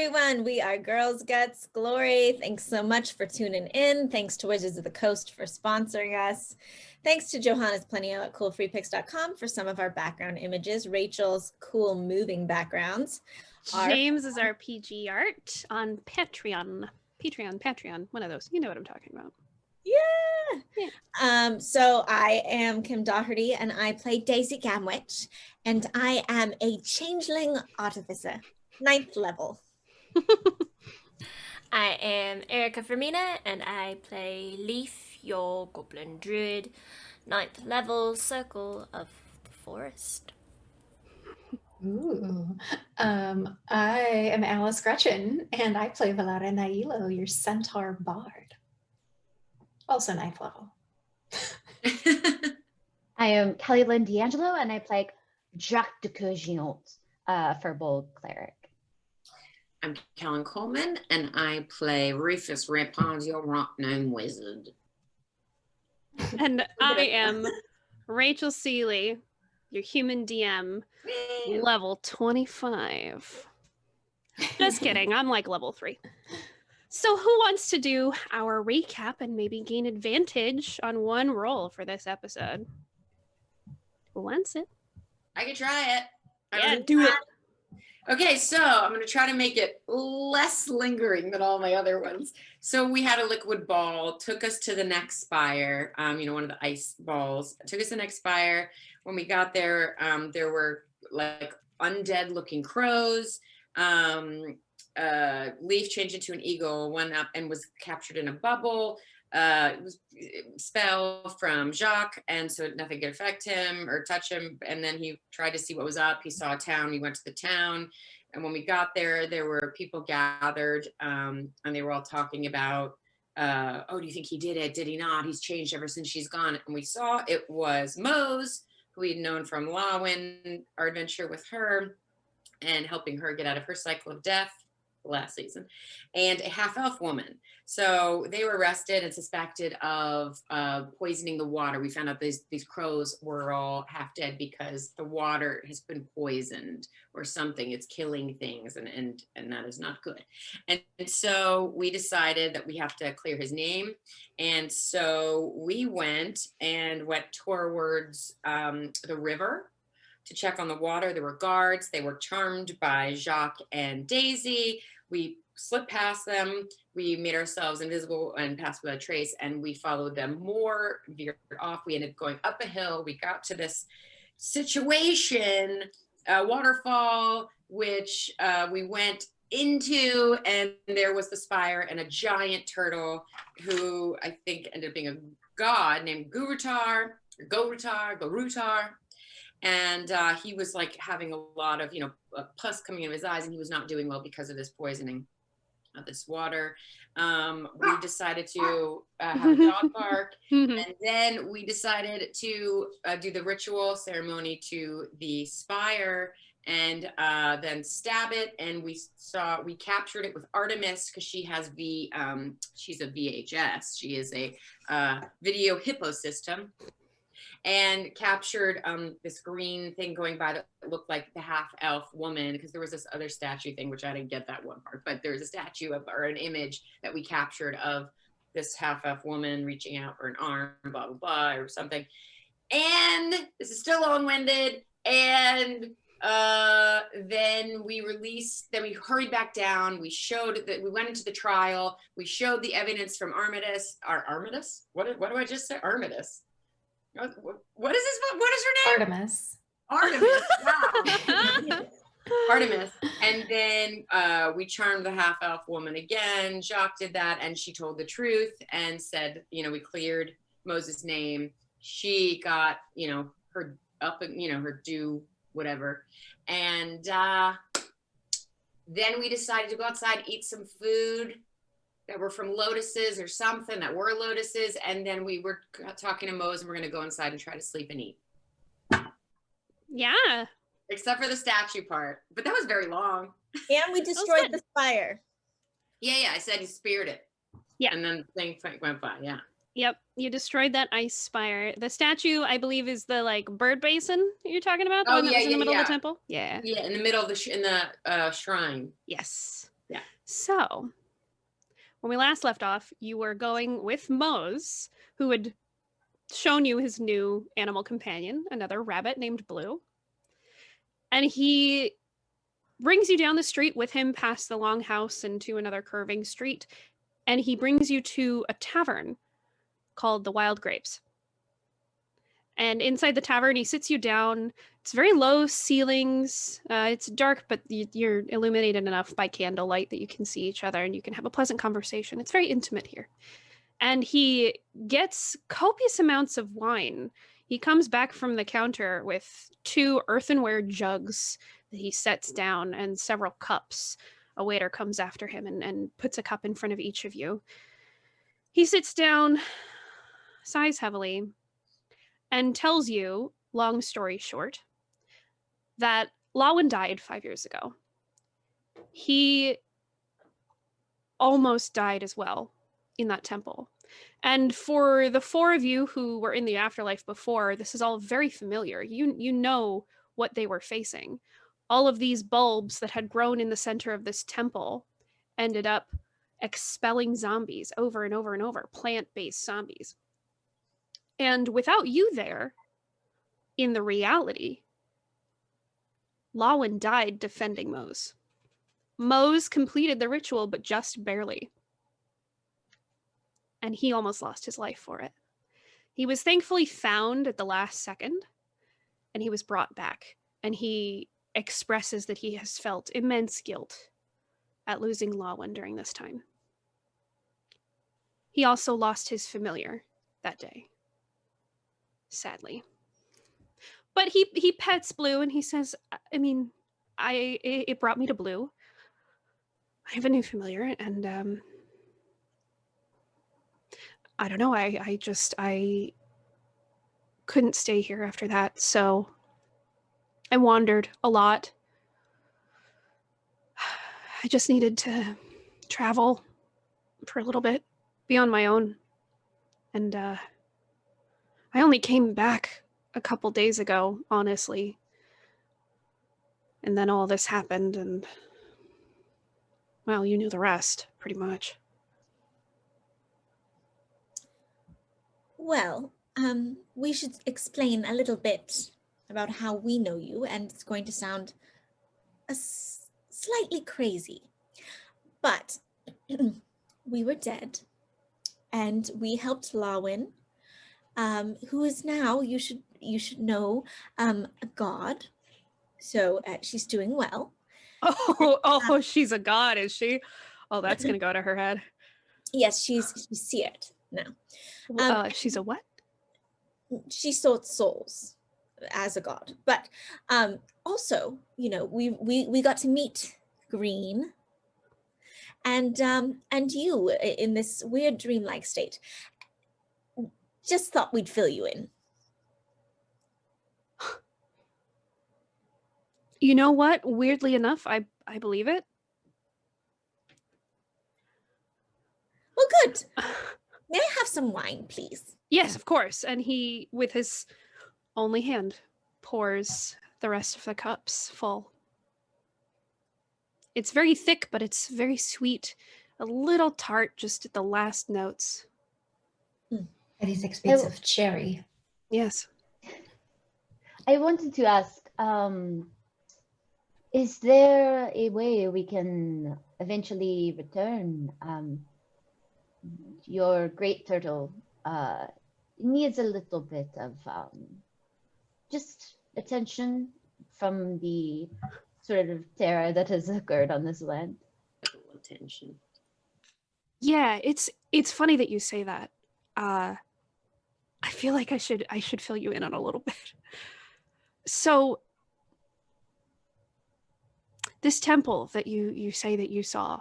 everyone. We are Girls Guts Glory. Thanks so much for tuning in. Thanks to Wizards of the Coast for sponsoring us. Thanks to Johannes Plenio at coolfreepix.com for some of our background images, Rachel's cool moving backgrounds. James is our PG art on Patreon, one of those. You know what I'm talking about. Yeah. So I am Kim Doherty and I play Daisy Gamwich, and I am a changeling artificer, 9th level. I am Erica Fermina and I play Leaf, your goblin druid, 9th level, circle of the forest. Ooh. I am Alice Gretchen and I play Valara Nailo, your centaur bard. Also 9th level. I am Kelly Lynn D'Angelo and I play Jacques de Courgionot, Firbolg cleric. I'm Kellen Coleman, and I play Rufus Rapunzel, rock-gnome wizard. And I am Rachel Seeley, your human DM, level 25. Just kidding, I'm like level 3. So who wants to do our recap and maybe gain advantage on one roll for this episode? Who wants it? I could try it. Yeah, do it. Okay, so I'm going to try to make it less lingering than all my other ones. So we had a liquid ball, took us to the next spire, one of the ice balls, took us to the next spire. When we got there, there were like undead looking crows. Leaf changed into an eagle, went up and was captured in a bubble. It was spell from Jacques, and so nothing could affect him or touch him. And then he tried to see what was up. He saw a town. He went to the town, and when we got there, there were people gathered, and they were all talking about, "Oh, do you think he did it? Did he not? He's changed ever since she's gone." And we saw it was Mose, who we'd known from Lawin, our adventure with her, and helping her get out of her cycle of death last season, and a half-elf woman. So they were arrested and suspected of poisoning the water. We found out these crows were all half dead because the water has been poisoned or something. It's killing things, and that is not good. And so we decided that we have to clear his name. And so we went towards the river to check on the water. There were guards. They were charmed by Jacques and Daisy. We slipped past them. We made ourselves invisible and passed without a trace, and we followed them more, veered off. We ended up going up a hill. We got to this situation, waterfall, which we went into, and there was the spire and a giant turtle who I think ended up being a god named Gorutar. And he was like having a lot of, pus coming in his eyes, and he was not doing well because of this poisoning of this water. We decided to have a dog bark, and then we decided to do the ritual ceremony to the spire and then stab it. And we captured it with Artemis because she has she's a VHS. She is a video hippo system. And captured this green thing going by that looked like the half-elf woman, because there was this other statue thing, which I didn't get that one part, but there's a statue or an image that we captured of this half-elf woman reaching out for an arm, blah, blah, blah, or something. And this is still long-winded. And then we hurried back down. We showed that we went into the trial. We showed the evidence from Armidas. What do I just say? Armidas. What is this? What is her name? Artemis. Wow. Artemis. And then we charmed the half-elf woman again. Jacques did that, and she told the truth and said, we cleared Moses' name. She got, her up, her due, whatever. And then we decided to go outside, eat some food that were from lotuses or something that were lotuses. And then we were talking to Mose, and we're going to go inside and try to sleep and eat. Yeah. Except for the statue part. But that was very long. And we destroyed the spire. Yeah. I said he speared it. Yeah. And then the thing went by. Yeah. Yep. You destroyed that ice spire. The statue, I believe, is the bird basin you're talking about? The one that was in the middle of the temple? Yeah. Yeah. In the middle of the shrine. Yes. Yeah. So, when we last left off, you were going with Mose, who had shown you his new animal companion, another rabbit named Blue. And he brings you down the street with him past the longhouse and to another curving street. And he brings you to a tavern called the Wild Grapes. And inside the tavern, he sits you down. It's very low ceilings. It's dark, but you're illuminated enough by candlelight that you can see each other and you can have a pleasant conversation. It's very intimate here. And he gets copious amounts of wine. He comes back from the counter with 2 earthenware jugs that he sets down and several cups. A waiter comes after him and puts a cup in front of each of you. He sits down, sighs heavily, and tells you, long story short, that Lawin died 5 years ago. He almost died as well in that temple. And for the 4 of you who were in the afterlife before, this is all very familiar. You know what they were facing. All of these bulbs that had grown in the center of this temple ended up expelling zombies over and over and over, plant-based zombies. And without you there, in the reality, Lawin died defending Mose. Mose completed the ritual, but just barely. And he almost lost his life for it. He was thankfully found at the last second, and he was brought back. And he expresses that he has felt immense guilt at losing Lawin during this time. He also lost his familiar that day, sadly. But he pets Blue and he says, I mean, it brought me to Blue. I have a new familiar, and I don't know, I couldn't stay here after that, so I wandered a lot. I just needed to travel for a little bit, be on my own. And I only came back a couple days ago, honestly. And then all this happened, and well, you knew the rest, pretty much. Well, we should explain a little bit about how we know you, and it's going to sound slightly crazy, but we were dead, and we helped Lawin, who is now, you should know, a god. So she's doing well. Oh, she's a god, is she? Oh, that's gonna go to her head. Yes, she's seared now. She's a what? She sorts souls as a god, but also, you know, we got to meet Green and you in this weird dreamlike state. Just thought we'd fill you in. You know what? Weirdly enough, I believe it. Well, good. May I have some wine, please? Yes, of course. And he, with his only hand, pours the rest of the cups full. It's very thick, but it's very sweet. A little tart just at the last notes. 36 bits of cherry. Yes. I wanted to ask, is there a way we can eventually return? Your great turtle needs a little bit of just attention from the sort of terror that has occurred on this land. Attention. Yeah, it's funny that you say that. I feel like I should fill you in on a little bit. So this temple that you say that you saw,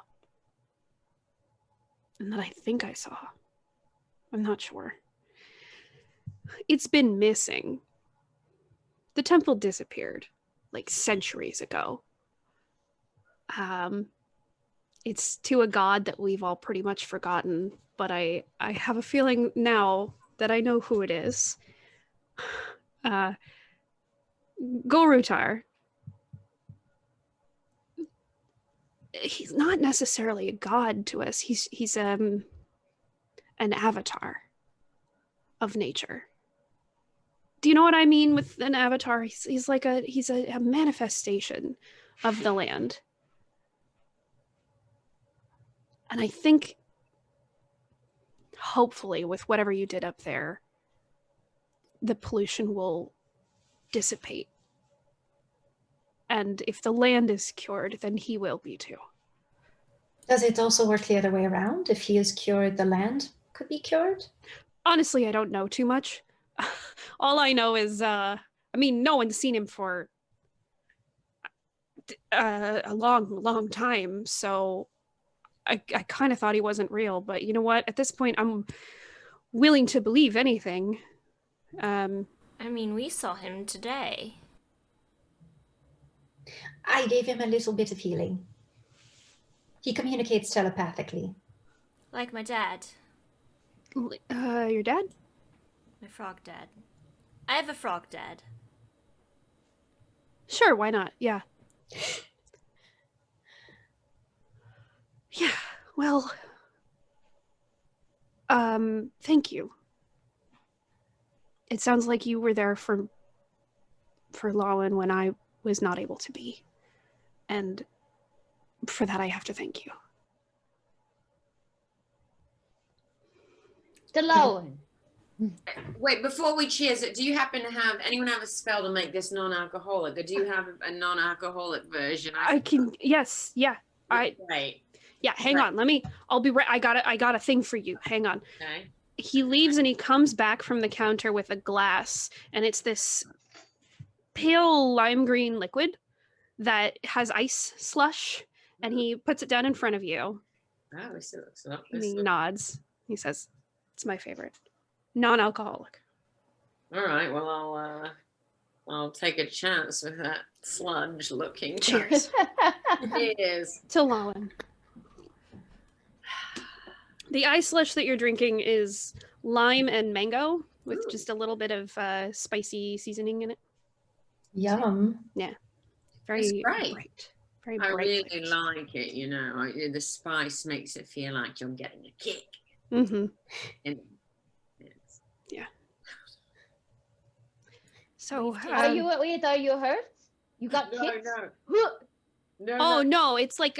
and that I think I saw, I'm not sure. It's been missing. The temple disappeared like centuries ago. It's to a god that we've all pretty much forgotten, but I have a feeling now that I know who it is. Gorutar. he's not necessarily a god to us. He's an avatar of nature. Do you know what I mean with an avatar? He's a manifestation of the land. And I think, hopefully, with whatever you did up there, the pollution will dissipate. And if the land is cured, then he will be too. Does it also work the other way around? If he is cured, the land could be cured? Honestly, I don't know too much. All I know is, no one's seen him for a long time, so I kind of thought he wasn't real, but you know what? At this point, I'm willing to believe anything. We saw him today. I gave him a little bit of healing. He communicates telepathically. Like my dad. Your dad? My frog dad. I have a frog dad. Sure, why not? Yeah. Yeah, well, thank you. It sounds like you were there for Lawin when I was not able to be. And for that, I have to thank you. To Lawin. Wait, before we cheers it, do you happen to have anyone have a spell to make this non-alcoholic, or do you have a non-alcoholic version? I can. Yes. Yeah. Right. Yeah. Hang on. I'll be right. I got a thing for you. Hang on. Okay. He leaves and he comes back from the counter with a glass, and it's this pale lime green liquid that has ice slush, and he puts it down in front of you. Oh, this looks up. And he nods. He says, "It's my favorite, non-alcoholic." All right. Well, I'll take a chance with that sludge-looking. Cheers. Cheers. To Lawin. The ice slush that you're drinking is lime and mango with just a little bit of spicy seasoning in it. Yum. Very It's great. bright. Very I bright really flavors. like it. The spice makes it feel like you're getting a kick. Mm-hmm. And So, Are you hurt? You got kicked? No. oh no, it's like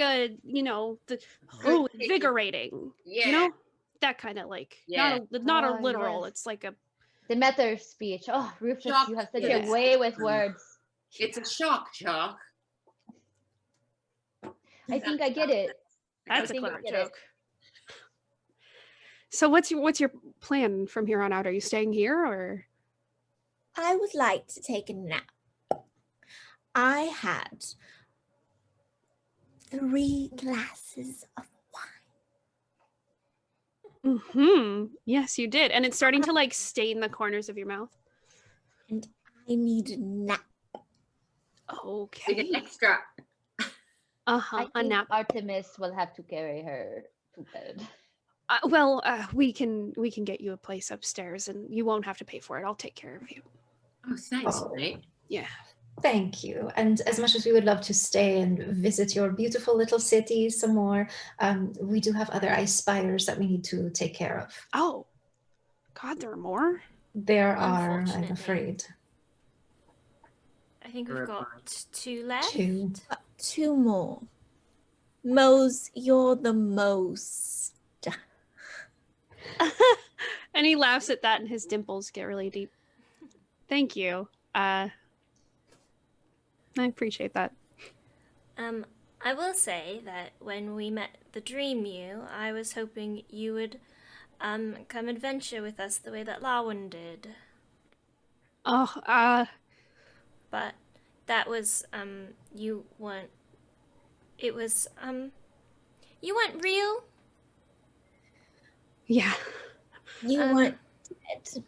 invigorating. Yeah. You know, that kind of like Yeah. not a Oh, literal. yes. It's like a The meta speech. Oh, Rufus, Shock, you have such yes. a way with words. It's a shock. I think I get it. that's I a think I clever get it. joke. So what's your plan from here on out? Are you staying here or? I would like to take a nap. I had 3 glasses of wine. Mm-hmm. Yes, you did, and it's starting to like stain the corners of your mouth. And I need a nap. You get Okay. extra. Uh-huh. I A think nap. Artemis will have to carry her to bed. We can get you a place upstairs, and you won't have to pay for it. I'll take care of you. Oh, thanks, Oh. mate. Yeah. Thank you. And as much as we would love to stay and visit your beautiful little city some more, we do have other ice spires that we need to take care of. Oh, God, there are more. There are, I'm Unfortunately. afraid. I think we've got Goodbye. 2 left. 2. 2 more. Mose, you're the most. And he laughs at that, and his dimples get really deep. Thank you. I appreciate that. I will say that when we met the Dream You, I was hoping you would come adventure with us the way that Lawin did. Oh, But that was you weren't. It was you weren't real. yeah. You weren't dead.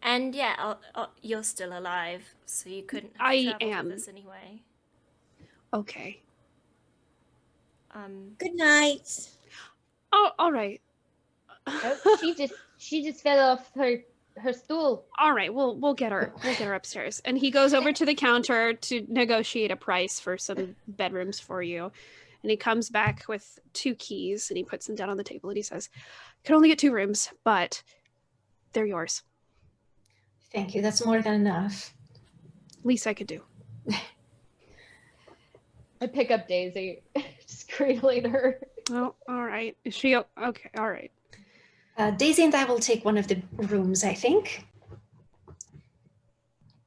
And yeah, you're still alive, so you couldn't have I traveled am. with us anyway. Okay. Good night. Oh, all right. Oh, she just fell off her her stool. All right, we'll get her upstairs. And he goes over to the counter to negotiate a price for some bedrooms for you. And he comes back with 2 keys and he puts them down on the table and he says, "I can only get 2 rooms, but they're yours. Thank you. That's more than enough. Least I could do." I pick up Daisy, just cradling her. Oh, all right. Is she okay? All right. Daisy and I will take one of the rooms, I think,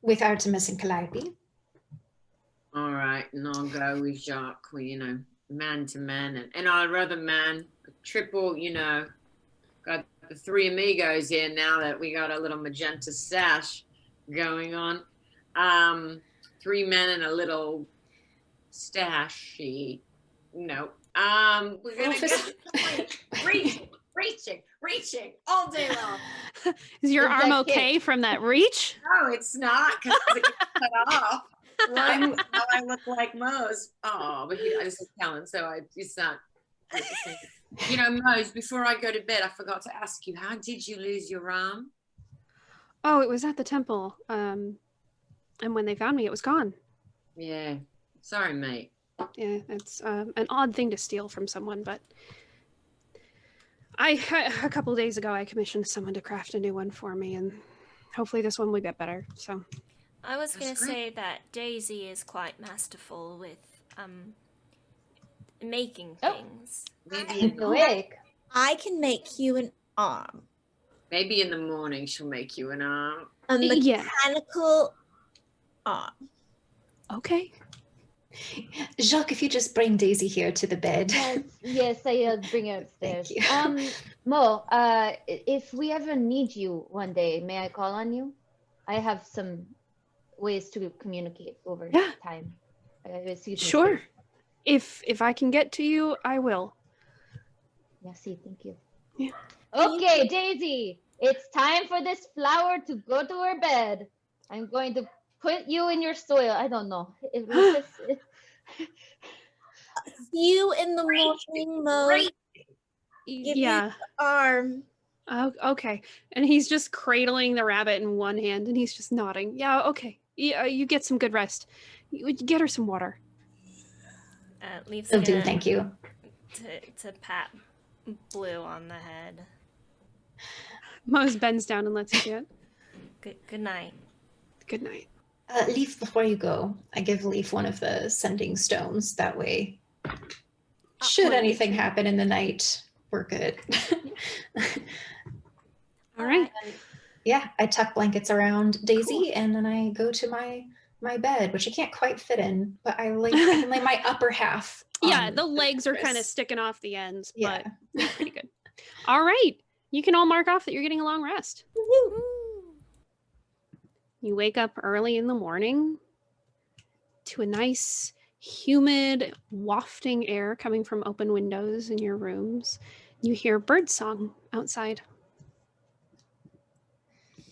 with Artemis and Calliope. All right, and I'll go with Jacques, man to man. And I'd rather man, triple, got the 3 amigos here now that we got a little magenta sash going on. 3 men and a little stashy. No. We're going to go reaching all day long. Is your Is arm that okay from that reach? No, it's not, because it gets cut off. Now I look like Mose. Oh, but this is talent, so it's not. Mose, before I go to bed, I forgot to ask you, how did you lose your arm? Oh, it was at the temple. And when they found me, it was gone. Yeah. Sorry, mate. Yeah, it's an odd thing to steal from someone, but a couple of days ago, I commissioned someone to craft a new one for me, and hopefully this one will get better. So I was going to great. say that Daisy is quite masterful with making Oh. things. Maybe Awake. I can make you an arm. maybe in the morning she'll make you an arm. A Yeah. mechanical arm. okay. Jacques, if you just bring Daisy here to the bed. Yes, I'll bring her upstairs. Thank you. Mo, if we ever need you one day, may I call on you? I have some ways to communicate over Yeah. time. Excuse me, Sure. please. If I can get to you, I will. Merci, thank you. Yeah. Okay, Daisy, it's time for this flower to go to her bed. I'm going to put you in your soil. I don't know. See you in the morning, Mose. Give me Yeah. the arm. Oh, okay. And he's just cradling the rabbit in one hand, and he's just nodding. Yeah. Okay. Yeah. You get some good rest. You get her some water. Leaves Will do, gonna thank you. to pat Blue on the head. Mose bends down and lets you do it. Good night. Good night. Leaf, before you go, I give Leaf one of the sending stones. That way, should anything happen in the night, we're good. All right. Yeah, I tuck blankets around Daisy, and then I go to my bed, which I can't quite fit in, but I can lay my upper half. Yeah, on the legs are kind of mattress. sticking off the ends, Yeah. but they're pretty good. All right. You can all mark off that you're getting a long rest. You wake up early in the morning to a nice, humid, wafting air coming from open windows in your rooms. You hear birdsong outside.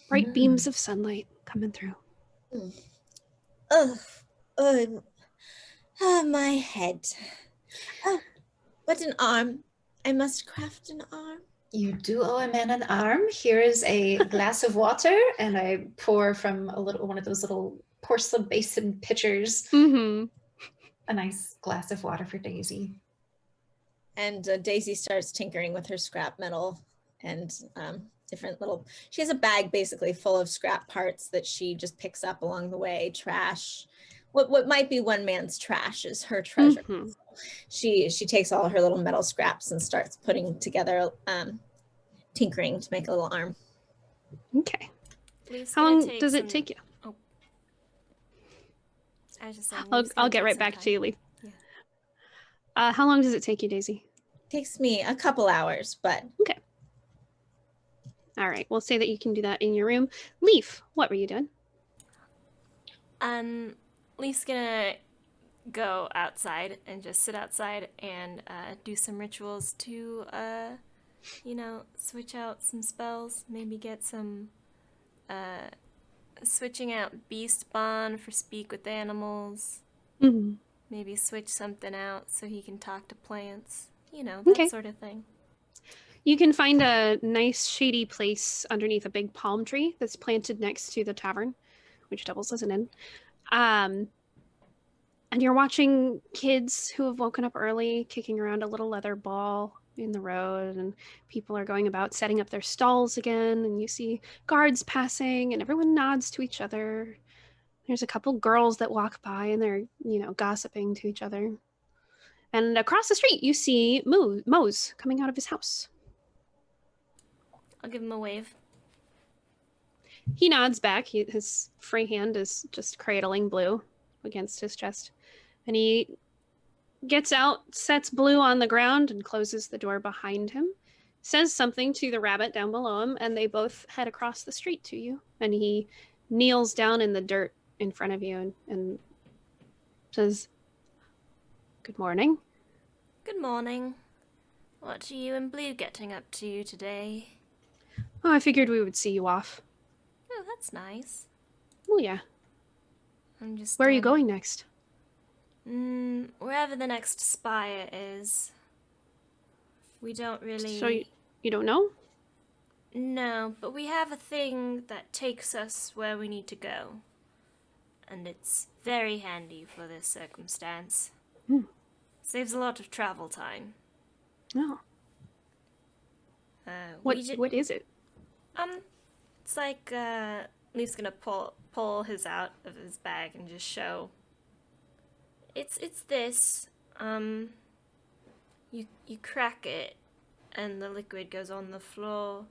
Bright beams of sunlight coming through. My head. Oh, but an arm. I must craft an arm. You do owe a man an arm. Here is a glass of water, and I pour from one of those little porcelain basin pitchers Mm-hmm. a nice glass of water for Daisy. And Daisy starts tinkering with her scrap metal and different little, she has a bag basically full of scrap parts that she just picks up along the way, trash. What might be one man's trash is her treasure. Mm-hmm. She takes all her little metal scraps and starts putting together, tinkering to make a little arm. Okay. Leaves How gonna long take does it some- take you? I was just saying, I'll Leaves gonna get take right some back time. to you, Lee. Yeah. How long does it take you, Daisy? Takes me a couple hours, but All right. We'll say that you can do that in your room. Leaf, what were you doing? Leaf's gonna go outside and just sit outside and do some rituals to, switch out some spells. Maybe get some, switching out Beast Bond for Speak with Animals. Mm-hmm. Maybe switch something out so he can talk to plants. That Okay. sort of thing. You can find a nice shady place underneath a big palm tree that's planted next to the tavern, which doubles as an inn. And you're watching kids who have woken up early, kicking around a little leather ball in the road, and people are going about setting up their stalls again, and you see guards passing, and everyone nods to each other. There's a couple girls that walk by, and they're, gossiping to each other. And across the street, you see Mose coming out of his house. I'll give him a wave. He nods back. His free hand is just cradling Blue against his chest. And he gets out, sets Blue on the ground, and closes the door behind him. Says something to the rabbit down below him, and they both head across the street to you. And he kneels down in the dirt in front of you and says, "Good morning." Good morning. What are you and Blue getting up to today? Oh, I figured we would see you off. Oh, that's nice. Oh, yeah. I'm just. Where are you going next? Wherever the next spire is. We don't really. So you don't know? No, but we have a thing that takes us where we need to go. And it's very handy for this circumstance. Saves a lot of travel time. Oh. What is it? It's like Leaf's gonna pull his out of his bag and just show. It's this. You crack it, and the liquid goes on the floor,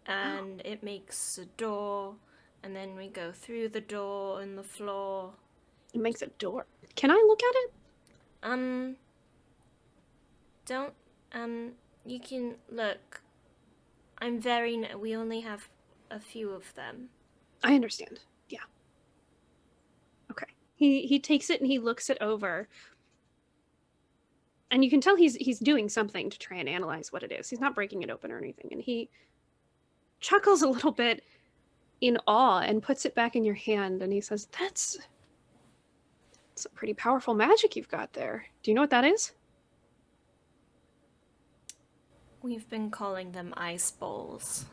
and it makes a door, and then we go through the door in the floor. It makes a door. Can I look at it? Don't. You can look. We only have a few of them. I understand. Yeah. Okay. He takes it and he looks it over. And you can tell he's doing something to try and analyze what it is. He's not breaking it open or anything. And he chuckles a little bit in awe and puts it back in your hand. And he says, That's a pretty powerful magic you've got there. Do you know what that is? We've been calling them ice bowls.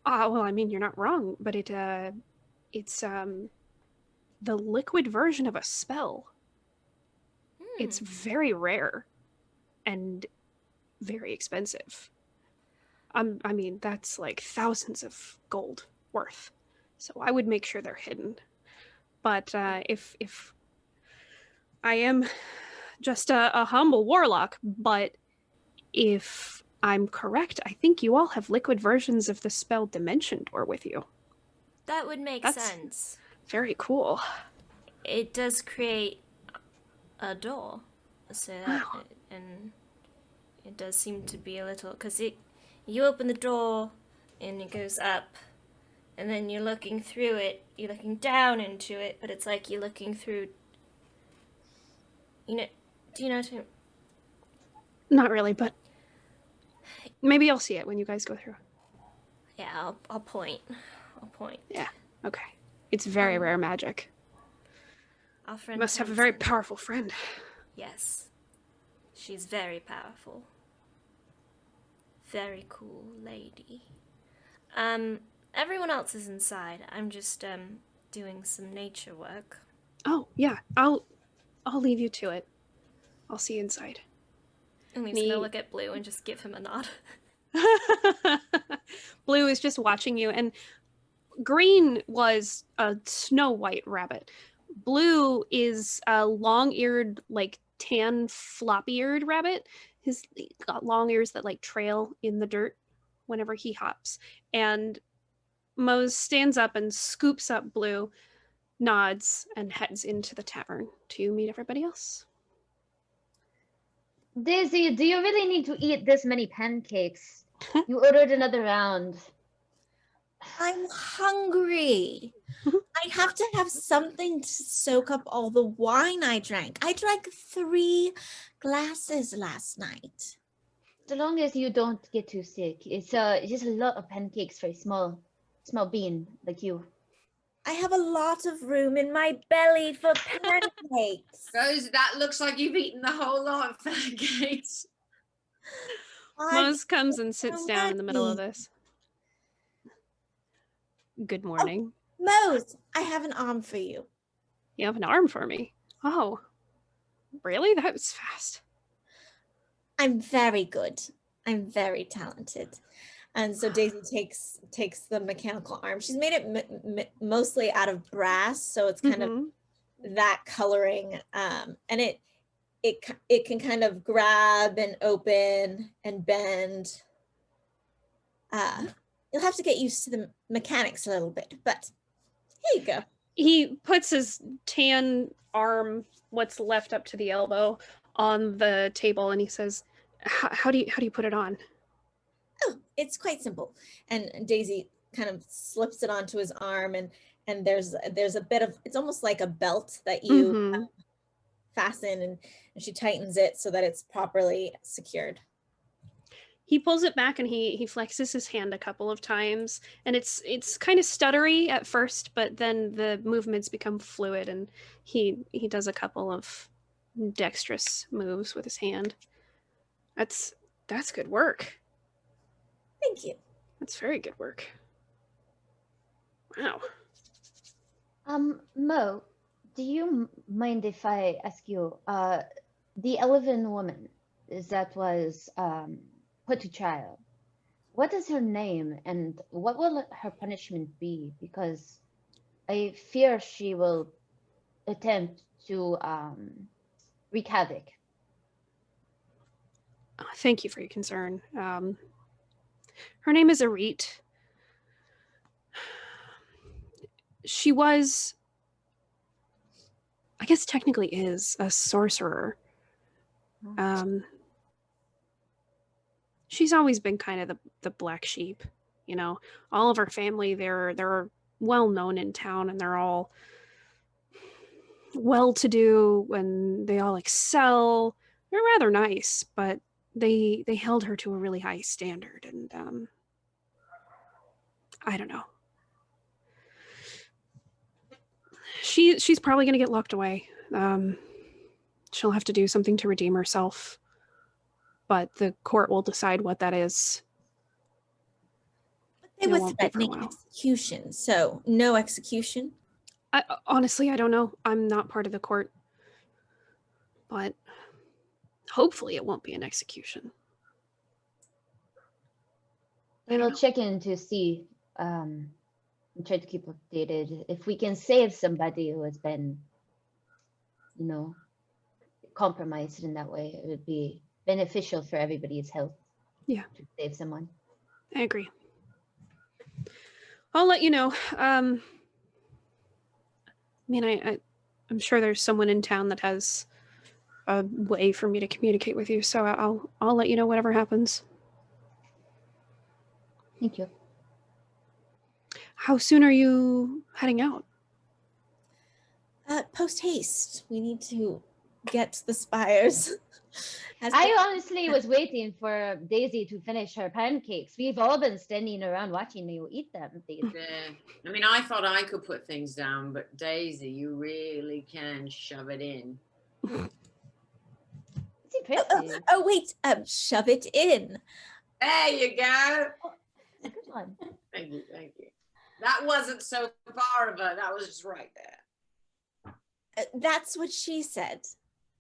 Well, I mean, you're not wrong, but it's the liquid version of a spell. It's very rare and very expensive. I mean, that's like thousands of gold worth. So I would make sure they're hidden. But if I am just a humble warlock, but if I'm correct, I think you all have liquid versions of the spell Dimension Door with you. That would make sense. Very cool. It does create a door, so that and it does seem to be a little, because you open the door and it goes up, and then you're looking through it. You're looking down into it, but it's like you're looking through. Do you know what I mean? Not really, but maybe I'll see it when you guys go through. Yeah, I'll point. Yeah, okay. It's very rare magic. Our friend You must have a very powerful friend. Yes. She's very powerful. Very cool lady. Everyone else is inside. I'm just doing some nature work. Oh, yeah. I'll leave you to it. I'll see you inside. And he's gonna look at Blue and just give him a nod. Blue is just watching you, and Green was a snow white rabbit. Blue is a long-eared, like tan, floppy-eared rabbit. He's got long ears that like trail in the dirt whenever he hops. And Mose stands up and scoops up Blue, nods, and heads into the tavern to meet everybody else. Daisy, do you really need to eat this many pancakes? You ordered another round. I'm hungry. I have to have something to soak up all the wine I drank. I drank 3 glasses last night. So long as you don't get too sick. It's just a lot of pancakes for a small bean like you. I have a lot of room in my belly for pancakes. Rose, that looks like you've eaten the whole lot of pancakes. Mose comes and sits so down in the middle of ready. this. Good morning. Mose, I have an arm for you. You have an arm for me. Oh, really? That was fast. I'm very good. I'm very talented. And so Daisy takes the mechanical arm. She's made it mostly out of brass, so it's kind of that coloring, and it can kind of grab and open and bend. You'll have to get used to the mechanics a little bit, but here you go. He puts his tan arm, what's left up to the elbow, on the table, and he says, how do you put it on? Oh, it's quite simple. And Daisy kind of slips it onto his arm, and there's a bit of, it's almost like a belt that you fasten, and she tightens it so that it's properly secured. He pulls it back and he flexes his hand a couple of times, and it's kind of stuttery at first, but then the movements become fluid, and he does a couple of dexterous moves with his hand. That's good work. Thank you. That's very good work. Wow. Mo, do you mind if I ask you, the elven woman that was put to trial, what is her name and what will her punishment be? Because I fear she will attempt to wreak havoc. Thank you for your concern. Her name is Arit. She was, I guess technically is, a sorcerer. She's always been kind of the black sheep, you know. All of her family, they're well known in town, and they're all well-to-do, and they all excel. They're rather nice, but they held her to a really high standard, and I don't know. She's probably going to get locked away. She'll have to do something to redeem herself, but the court will decide what that is. But they were threatening execution, so no execution. Honestly, I don't know. I'm not part of the court, but hopefully it won't be an execution. We will check in to see and try to keep updated. If we can save somebody who has been, you know, compromised in that way, it would be beneficial for everybody's health. Yeah. To save someone. I agree. I'll let you know. I mean, I'm sure there's someone in town that has a way for me to communicate with you, so I'll let you know whatever happens. Thank you. How soon are you heading out? Post haste. We need to get the spires. I honestly was waiting for Daisy to finish her pancakes. We've all been standing around watching you eat them, Daisy. Yeah. I mean, I thought I could put things down, but Daisy, you really can shove it in. It's impressive. Oh, wait, shove it in. There you go. Good one. Thank you. That wasn't so far of a, that was just right there. That's what she said.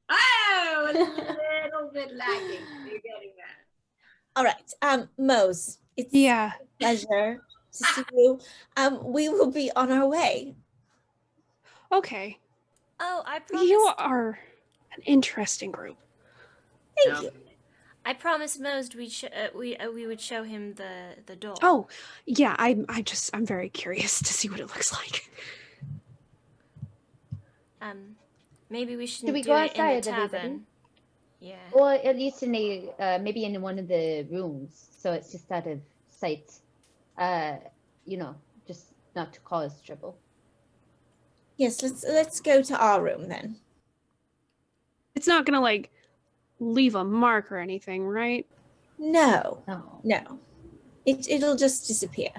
Oh, a little bit lagging. You're getting that. All right, Mose, it's a pleasure to see you. We will be on our way. Okay. Oh, I promised. You are an interesting group. Thank you. I promised Mose we would show him the doll. Oh, yeah. I'm very curious to see what it looks like. Maybe we should Do we do go it in the outside, tavern. everybody? Yeah. Or at least in a maybe in one of the rooms, so it's just out of sight. You know, just not to cause trouble. Yes, let's go to our room then. It's not gonna like leave a mark or anything, right? No. No. It'll just disappear.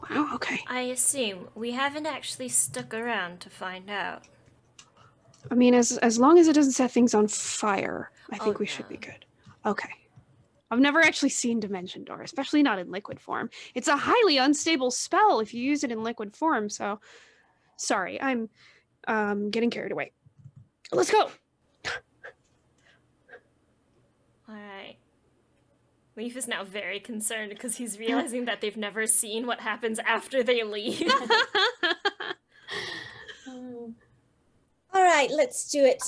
Wow. Okay. I assume we haven't actually stuck around to find out. I mean, as long as it doesn't set things on fire, I think we should be no. good. Okay. I've never actually seen Dimension Door, especially not in liquid form. It's a highly unstable spell if you use it in liquid form, so sorry, I'm getting carried away. Let's go. All right. Leaf is now very concerned because he's realizing that they've never seen what happens after they leave. All right, let's do it.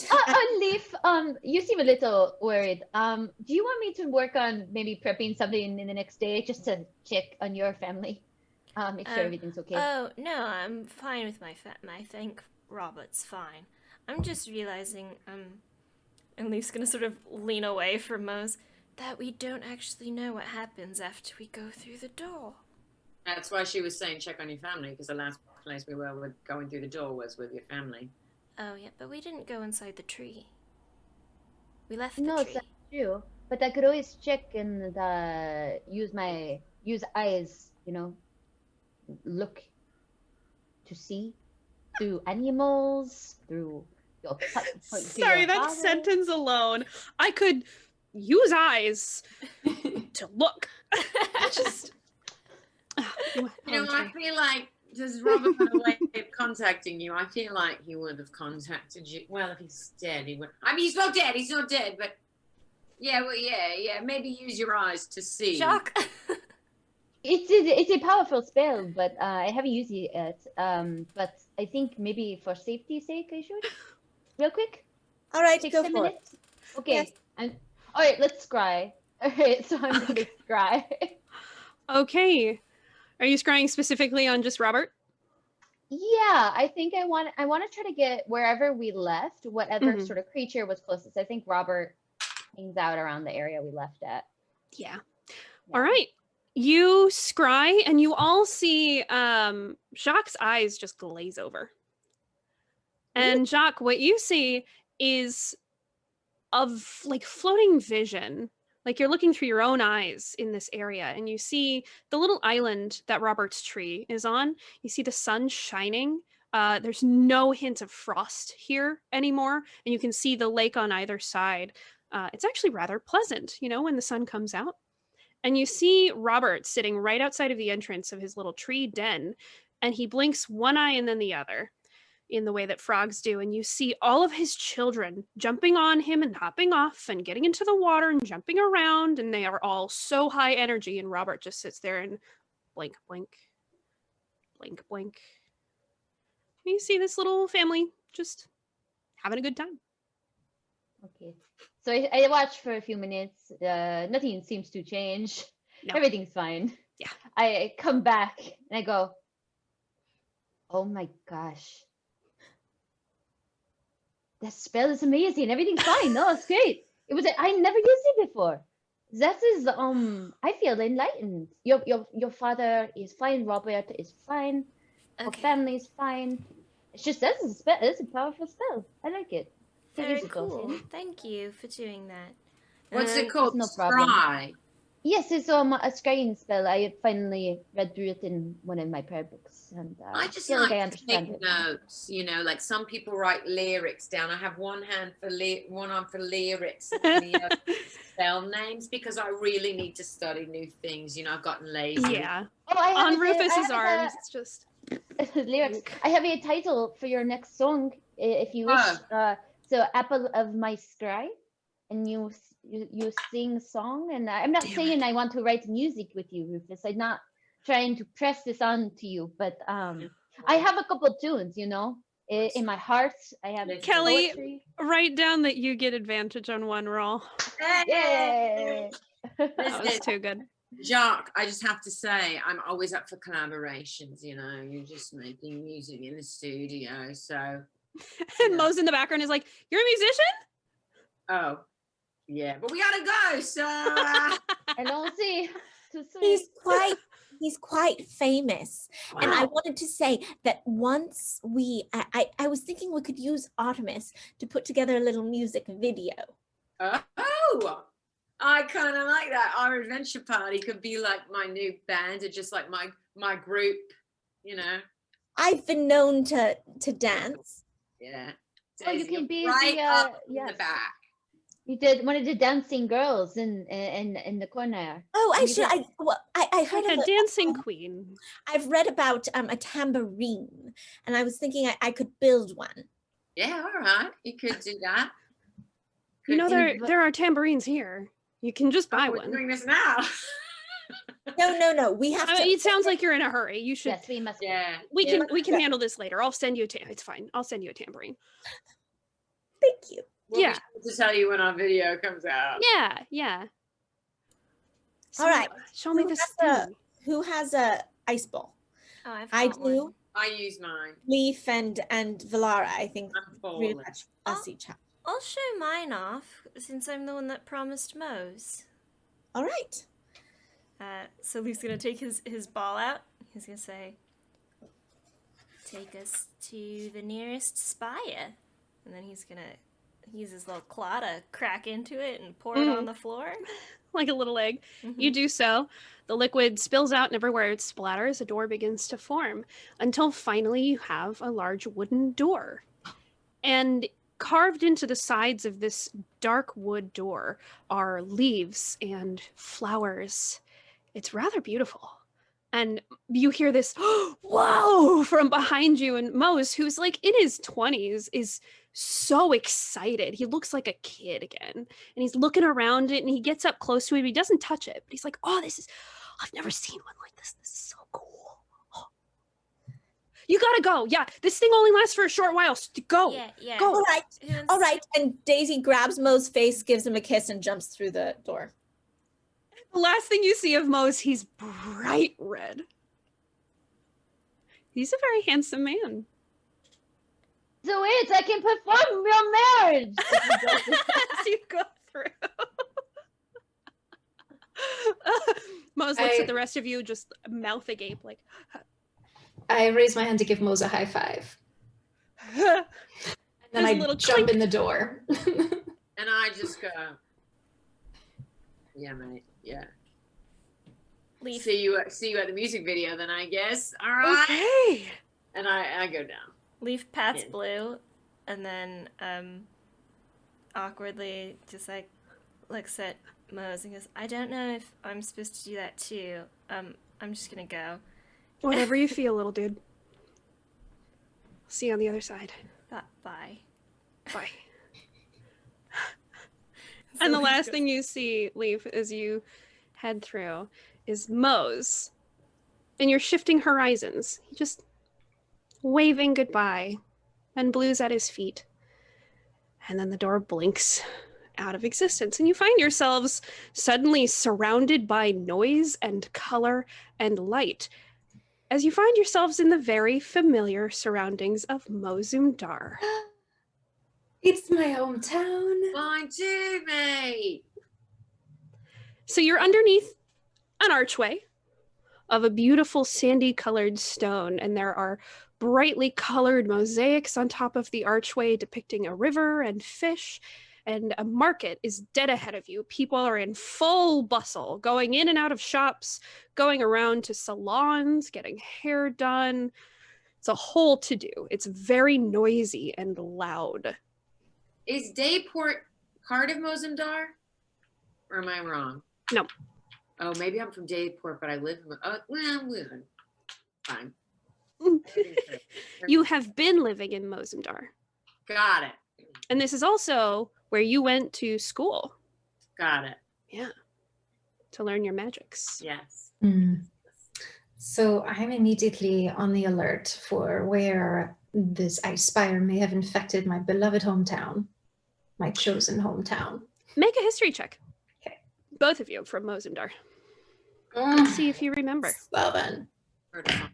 Leaf, you seem a little worried. Do you want me to work on maybe prepping something in the next day just to check on your family? Make sure everything's okay. Oh, no, I'm fine with my I think Robert's fine. I'm just realizing, and Leaf's gonna sort of lean away from Mose, that we don't actually know what happens after we go through the door. That's why she was saying check on your family, because the last place we were going through the door was with your family. Oh, yeah, but we didn't go inside the tree. We left the No, tree. that's true. But I could always check and use eyes, look to see through animals, through your Sorry, that sentence alone. I could use eyes to look. Just I feel like does Robert have a way of contacting you? I feel like he would have contacted you. Well, if he's dead, he would. I mean, he's not dead. He's not dead. But yeah, maybe use your eyes to see. Shock. It's a powerful spell, but I haven't used it yet. But I think maybe for safety's sake, I should. Real quick. All right, Take go 10 for it. minutes. Okay. Yes. All right, let's scry. All right, so I'm gonna scry. okay. Are you scrying specifically on just Robert? Yeah, I think I want to try to get wherever we left, whatever sort of creature was closest. I think Robert hangs out around the area we left at. Yeah. All right. You scry and you all see Jacques' eyes just glaze over. And Jacques, what you see is of like floating vision. Like you're looking through your own eyes in this area and you see the little island that Robert's tree is on. You see the sun shining. There's no hint of frost here anymore. And you can see the lake on either side. It's actually rather pleasant, when the sun comes out. And you see Robert sitting right outside of the entrance of his little tree den. And he blinks one eye and then the other in the way that frogs do. And you see all of his children jumping on him and hopping off and getting into the water and jumping around. And they are all so high energy. And Robert just sits there and blink, blink, blink, blink. And you see this little family just having a good time. Okay. So I watched for a few minutes. Nothing seems to change. No. Everything's fine. Yeah. I come back and I go, oh my gosh. That spell is amazing. Everything's fine. No, it's great. I never used it before. That is I feel enlightened. Your father is fine, Robert is fine, our family is fine. It's just that's a spell. It's a powerful spell. I like it. Very cool. Thank you for doing that. What's it called? No problem. Scry. Yes, it's a scrying spell. I finally read through it in one of my prayer books, and I just feel like I to understand take it. notes. Like some people write lyrics down. I have one arm for lyrics and the other spell names because I really need to study new things. I've gotten lazy. Yeah. Oh, I have On Rufus's arms. It's just lyrics. I have a title for your next song, if you wish. So, Apple of My Scry, and you sing a song. And I'm not saying I want to write music with you, Rufus. I'm not trying to press this on to you, but I have a couple tunes, in my heart. I have Kelly, poetry. write down that you get advantage on one roll. Yay! That was too good. Jacques, I just have to say, I'm always up for collaborations. You're just making music in the studio, so. And Mose in the background is like, "You're a musician?" Oh, yeah, but we gotta go. So I don't see. He's quite famous. wow. And I wanted to say that once I was thinking we could use Artemis to put together a little music video. Oh, I kind of like that. Our adventure party could be like my new band, or just like my group. I've been known to dance. Yeah. Oh, you can be right the up in the back. You did one of the dancing girls in the corner. Oh, And you actually, I heard Like of a dancing queen. I've read about a tambourine, and I was thinking I could build one. Yeah, all right. You could do that. You know, And there are tambourines here. You can just buy We're one. doing this now. No. We have I to. mean, it sounds like you're in a hurry. You should. yes, we must. Yeah. We yeah. can handle this later. I'll send you a it's fine. I'll send you a tambourine. Thank you. We'll Yeah. be sure to tell you when our video comes out. Yeah. So, All right. Show me Who this has a- thing. Who has a ice ball? Oh, I've I got do. one. I use mine. Leaf and Valara, I think I'm really falling. much us each have. I'll show mine off since I'm the one that promised Mose. All right. So Leaf's gonna take his ball out. He's gonna say, "Take us to the nearest spire," and then he's gonna use his little claw to crack into it and pour it on the floor. Like a little egg. Mhm. You do so. The liquid spills out, and everywhere it splatters, a door begins to form until finally you have a large wooden door. And carved into the sides of this dark wood door are leaves and flowers. It's rather beautiful. And you hear this, whoa, from behind you. And Mose, who's like in his 20s, is so excited. He looks like a kid again. And he's looking around it and he gets up close to it. But he doesn't touch it. But he's like, oh, I've never seen one like this. This is so cool. Oh. You gotta go. Yeah, this thing only lasts for a short while. Go. Yeah. Go. All right. And Daisy grabs Mo's face, gives him a kiss, and jumps through the door. The last thing you see of Mose, he's bright red. He's a very handsome man. So wait, I can perform your marriage. As you go through. Mose looks at the rest of you, just mouth agape, like. I raise my hand to give Mose a high five. And then There's a I little jump clink. in the door. And I just go, yeah, mate. Yeah. Leaf. See you at the music video then, I guess. All right. Okay. And I go down. Leaf pats Yeah. Blue, and then awkwardly just like looks at Mose and goes, "I don't know if I'm supposed to do that too. I'm just gonna go. Whatever you feel, little dude. See you on the other side. Bye." Bye. So And the Leaf last goes- thing you see, Leaf, as you head through, is Mose. And you're shifting horizons. Just waving goodbye. And Blue's at his feet. And then the door blinks out of existence. And you find yourselves suddenly surrounded by noise and color and light. As you find yourselves in the very familiar surroundings of Mozumdar. It's my hometown. Mine too, mate. So you're underneath an archway of a beautiful sandy colored stone, and there are brightly colored mosaics on top of the archway depicting a river and fish, and a market is dead ahead of you. People are in full bustle, going in and out of shops, going around to salons, getting hair done. It's a whole to-do. It's very noisy and loud. Is Dayport part of Mozumdar? Or am I wrong? No. Oh, maybe I'm from Dayport, but I live in. Well, fine. You have been living in Mozumdar. Got it. And this is also where you went to school. Got it. Yeah. To learn your magics. Yes. So I'm immediately on the alert for where this ice spire may have infected my beloved hometown, my chosen hometown. Make a history check. Okay. Both of you from Mozumdar. Let's see if you remember. 7. Heard of something.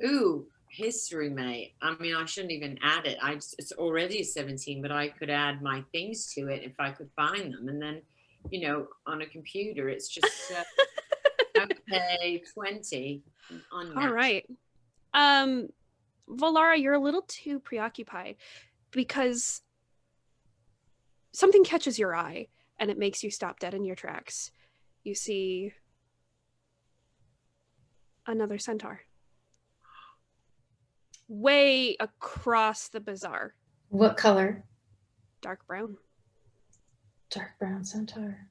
Ooh, history, mate. I mean, I shouldn't even add it. It's already 17, but I could add my things to it if I could find them. And then, on a computer, it's just okay, 20. All right. Valara, you're a little too preoccupied because something catches your eye and it makes you stop dead in your tracks. You see another centaur way across the bazaar. What color? dark brown. Dark brown centaur.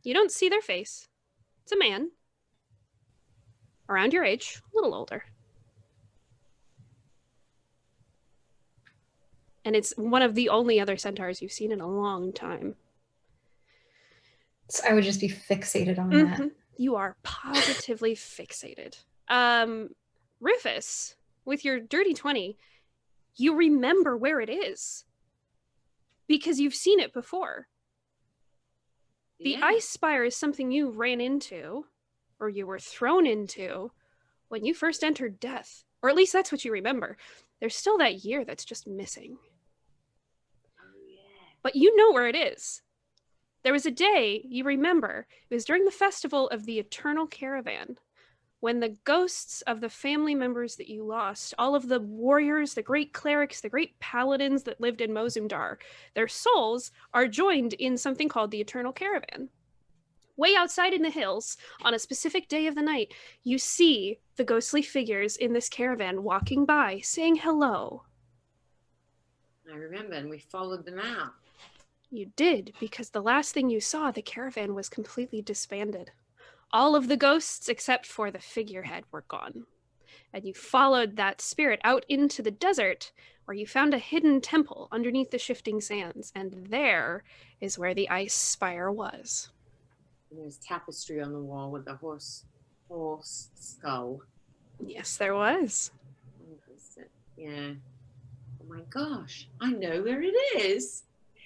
You don't see their face. It's a man. Around your age, a little older. And it's one of the only other centaurs you've seen in a long time. So I would just be fixated on that. You are positively fixated. Rufus, with your dirty 20, you remember where it is because you've seen it before. The ice spire is something you ran into, or you were thrown into, when you first entered death. Or at least that's what you remember. There's still that year that's just missing. But you know where it is. There was a day, you remember, it was during the festival of the Eternal Caravan, when the ghosts of the family members that you lost, all of the warriors, the great clerics, the great paladins that lived in Mozumdar, their souls are joined in something called the Eternal Caravan. Way outside in the hills, on a specific day of the night, you see the ghostly figures in this caravan walking by, saying hello. I remember, and we followed them out. You did, because the last thing you saw, the caravan was completely disbanded. All of the ghosts, except for the figurehead, were gone. And you followed that spirit out into the desert, where you found a hidden temple underneath the shifting sands, and there is where the ice spire was. And there's tapestry on the wall with the horse skull. Yes, there was. Yeah. Oh my gosh, I know where it is.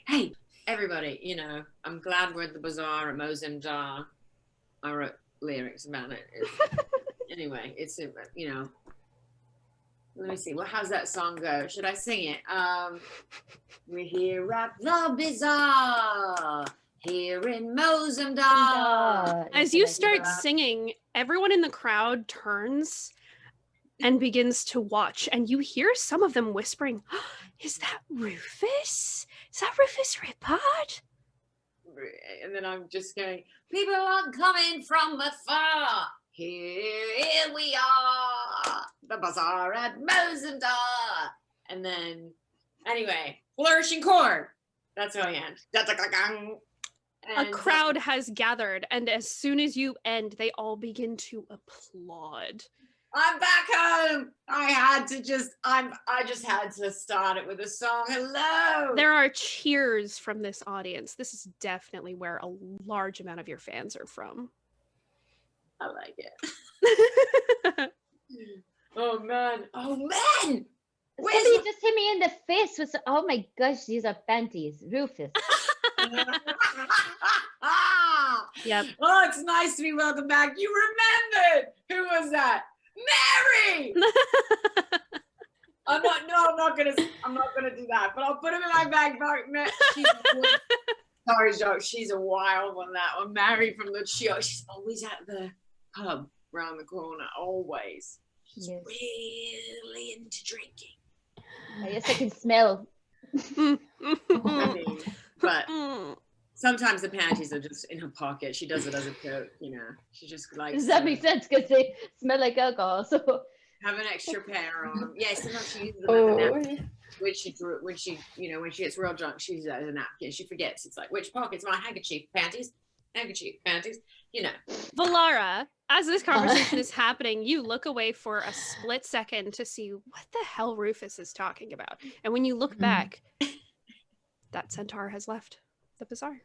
Hey, everybody, you know, I'm glad we're at the bazaar at Mozumdar. I wrote lyrics about it. Anyway, it's, you know, let me see. Well, how's that song go? Should I sing it? We're here at the bazaar, here in Mozumdar. As you start singing, everyone in the crowd turns and begins to watch, and you hear some of them whispering, oh, is that Rufus? Is that Rufus Rippard? And then I'm just going, people are coming from afar. Here we are, the bazaar at Mozumdar. And then, anyway, flourishing chord. That's how I end. A crowd has gathered, and as soon as you end, they all begin to applaud. I'm back home. I just had to start it with a song. Hello. There are cheers from this audience. This is definitely where a large amount of your fans are from. I like it. Oh man. Somebody just hit me in the face with, oh my gosh, these are panties. Rufus. Yep. Oh, it's nice to be welcome back. You remembered. Who was that? Mary. I'm not gonna do that, but I'll put him in my bag. Sorry, Joe. She's a wild one. That one. Mary from the show. She's always at the pub around the corner. Always. She's really into drinking. I guess I can smell. I mean, but sometimes the panties are just in her pocket. She does it as a joke, you know. She just likes. Does that make sense? Because they smell like alcohol. So have an extra pair on. Yeah, sometimes she uses them as a napkin. When she gets real drunk, she uses it as a napkin. She forgets. It's like, which pocket's my handkerchief? Panties, panties. You know. Valara, as this conversation is happening, you look away for a split second to see what the hell Rufus is talking about. And when you look back, that centaur has left the bazaar.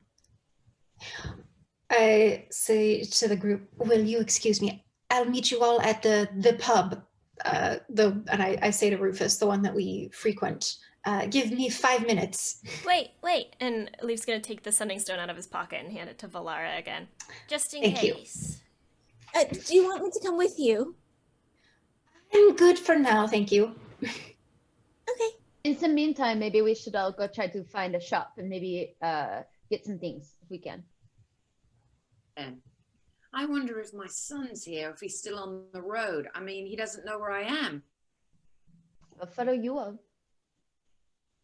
I say to the group, will you excuse me? I'll meet you all at the pub. And I say to Rufus, the one that we frequent, give me 5 minutes. Wait. And Leaf's gonna take the sending stone out of his pocket and hand it to Valara again. Just in Thank you. case. Do you want me to come with you? I'm good for now, thank you. Okay. in the meantime, maybe we should all go try to find a shop and maybe get some things if we can. I wonder if my son's here, if he's still on the road. I mean, he doesn't know where I am. I'll follow you up.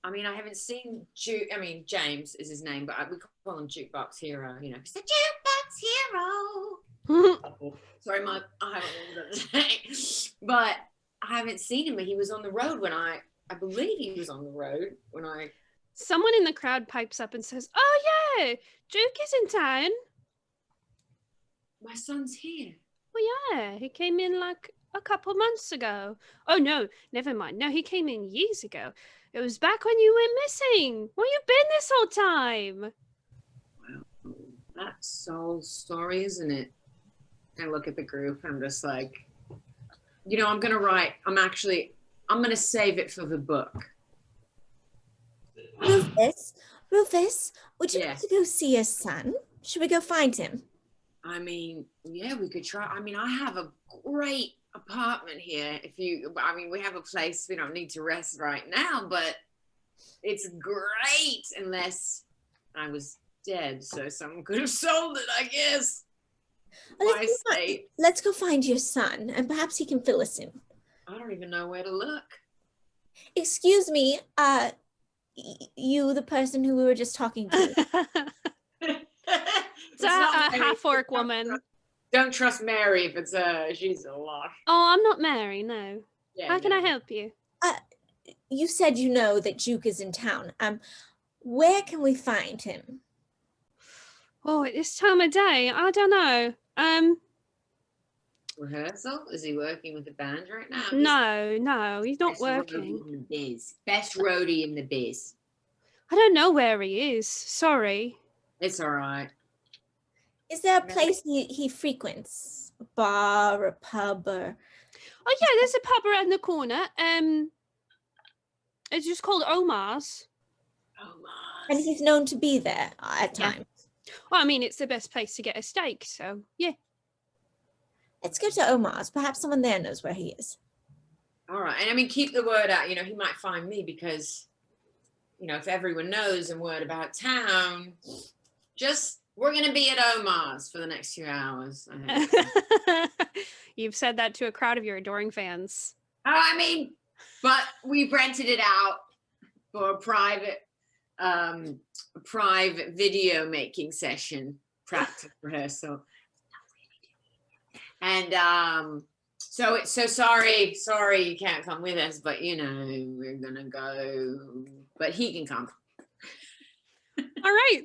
I mean, I haven't seen James is his name, but we call him Jukebox Hero, you know. He's the Jukebox Hero. Sorry, I haven't but I haven't seen him, but he was on the road when I believe he was on the road when I Someone in the crowd pipes up and says, "Oh yeah, Duke is in town." My son's here. Well, yeah, he came in like a couple months ago. Oh no, never mind. No, he came in years ago. It was back when you went missing. Where you been this whole time? Wow, that's Saul's story, isn't it? I look at the group and I'm just like, you know, I'm gonna save it for the book. Rufus, would you like Yes. to go see your son? Should we go find him? I mean, yeah, we could try. I mean, I have a great apartment here. We have a place. We don't need to rest right now, but it's great unless I was dead. So someone could have sold it, I guess. Well, My estate. let's go find your son, and perhaps he can fill us in. I don't even know where to look. Excuse me, you, the person who we were just talking to. It's a half-orc woman. Don't trust Mary if it's she's a lot. Oh, I'm not Mary, no. Yeah, How can no. I help you? You said you know that Duke is in town. Where can we find him? Oh, at this time of day, I don't know. Rehearsal? Is he working with the band right now? No, he's not Best roadie working. in the biz. Best roadie in the biz. I don't know where he is. Sorry. It's all right. Is there a place he frequents? A bar, a pub, or... Oh yeah, there's a pub around the corner. It's just called Omar's. And he's known to be there at Yeah. times. Well, I mean, it's the best place to get a steak, so yeah. Let's go to Omar's. Perhaps someone there knows where he is. All right. And I mean, keep the word out. You know, he might find me because, you know, if everyone knows and word about town, we're going to be at Omar's for the next few hours. You've said that to a crowd of your adoring fans. I mean, but we rented it out for a private video making session, practice rehearsal. And so sorry you can't come with us, but you know, we're gonna go, but he can come. All right.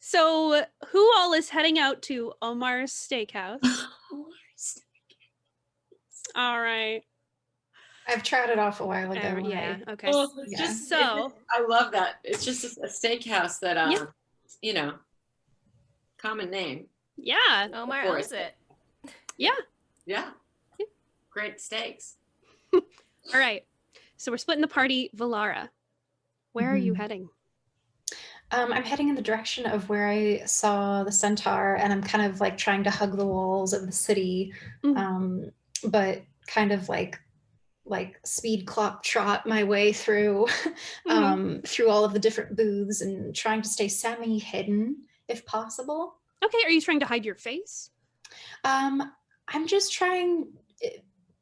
So who all is heading out to Omar's Steakhouse? All right. I've tried it off a while ago. Yeah. Okay. Well, Yeah. just So I love that. It's just a steakhouse that Yeah. you know, common name. yeah. Omar Of owns course. it. Yeah. Yeah. Great steaks. All right. So we're splitting the party. Valara, where are you Mhm. heading? I'm heading in the direction of where I saw the centaur, and I'm kind of like trying to hug the walls of the city, but kind of like speed clock trot my way through through all of the different booths and trying to stay semi hidden if possible. Okay. Are you trying to hide your face? I'm just trying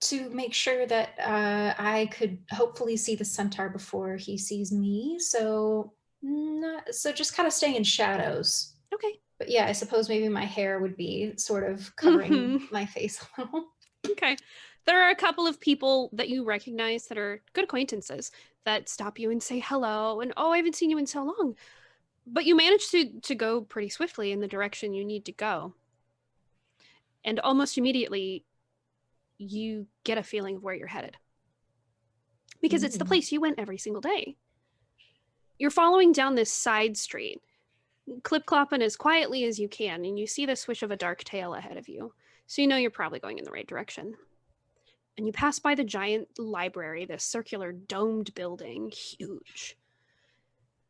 to make sure that I could hopefully see the centaur before he sees me. So just kind of staying in shadows. Okay. But yeah, I suppose maybe my hair would be sort of covering my face a little. Okay. There are a couple of people that you recognize that are good acquaintances that stop you and say hello and, oh, I haven't seen you in so long. But you manage to go pretty swiftly in the direction you need to go. And almost immediately, you get a feeling of where you're headed. Because it's the place you went every single day. You're following down this side street, clip-clopping as quietly as you can, and you see the swish of a dark tail ahead of you. So you know you're probably going in the right direction. And you pass by the giant library, this circular domed building, huge,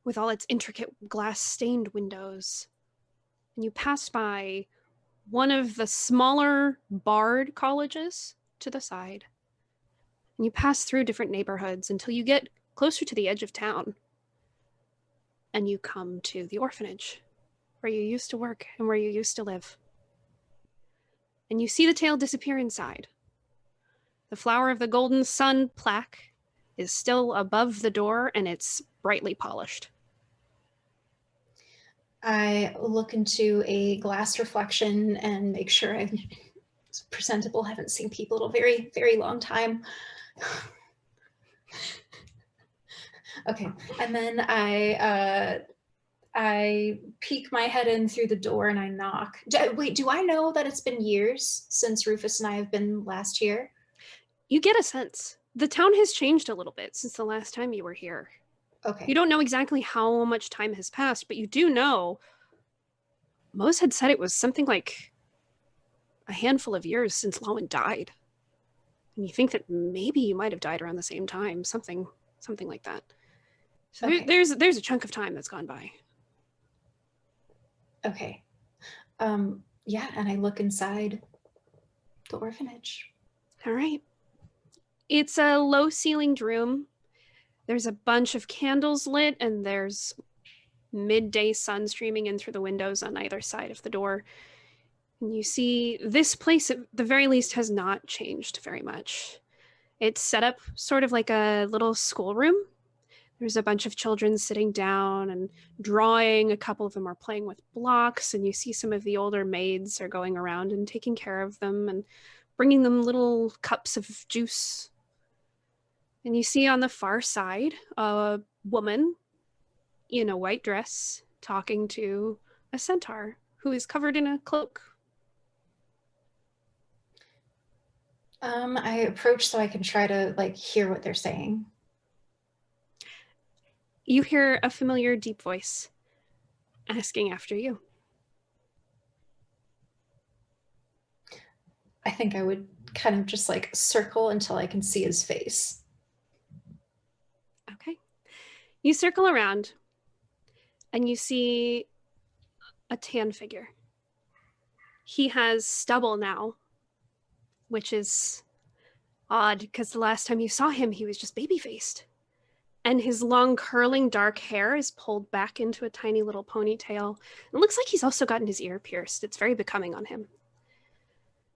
with all its intricate glass-stained windows. And you pass by one of the smaller Bard colleges to the side. And you pass through different neighborhoods until you get closer to the edge of town. And you come to the orphanage, where you used to work and where you used to live. And you see the tail disappear inside. The Flower of the Golden Sun plaque is still above the door, and it's brightly polished. I look into a glass reflection and make sure I'm presentable. Haven't seen people in a very, very long time. Okay. And then I peek my head in through the door and I knock. Wait, do I know that it's been years since Rufus and I have been last here? You get a sense. The town has changed a little bit since the last time you were here. Okay. You don't know exactly how much time has passed, but you do know Mose had said it was something like a handful of years since Lowen died. And you think that maybe you might have died around the same time, something like that. So Okay. there's a chunk of time that's gone by. Okay. Yeah, and I look inside the orphanage. All right. It's a low-ceilinged room. There's a bunch of candles lit, and there's midday sun streaming in through the windows on either side of the door. And you see this place, at the very least, has not changed very much. It's set up sort of like a little schoolroom. There's a bunch of children sitting down and drawing. A couple of them are playing with blocks, and you see some of the older maids are going around and taking care of them and bringing them little cups of juice. And you see on the far side a woman in a white dress talking to a centaur who is covered in a cloak. I approach so I can try to like hear what they're saying. You hear a familiar deep voice asking after you. I think I would kind of just like circle until I can see his face. Okay. You circle around and you see a tan figure. He has stubble now, which is odd because the last time you saw him, he was just baby-faced. And his long curling dark hair is pulled back into a tiny little ponytail. It looks like he's also gotten his ear pierced. It's very becoming on him.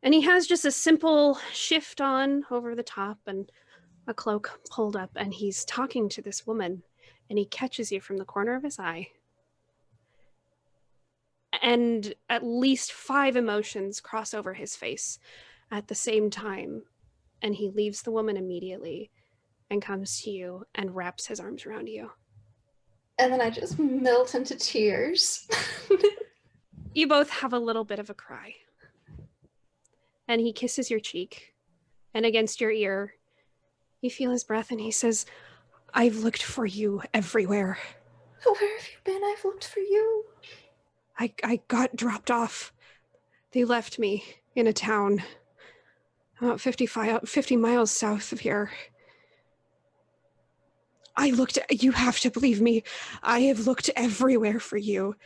And he has just a simple shift on over the top and a cloak pulled up, and he's talking to this woman, and he catches you from the corner of his eye. And at least 5 emotions cross over his face at the same time, and he leaves the woman immediately and comes to you and wraps his arms around you. And then I just melt into tears. You both have a little bit of a cry. And he kisses your cheek, and against your ear, you feel his breath, and he says, "I've looked for you everywhere. Where have you been? I've looked for you. I got dropped off. They left me in a town about 50 miles south of here. You have to believe me. I have looked everywhere for you."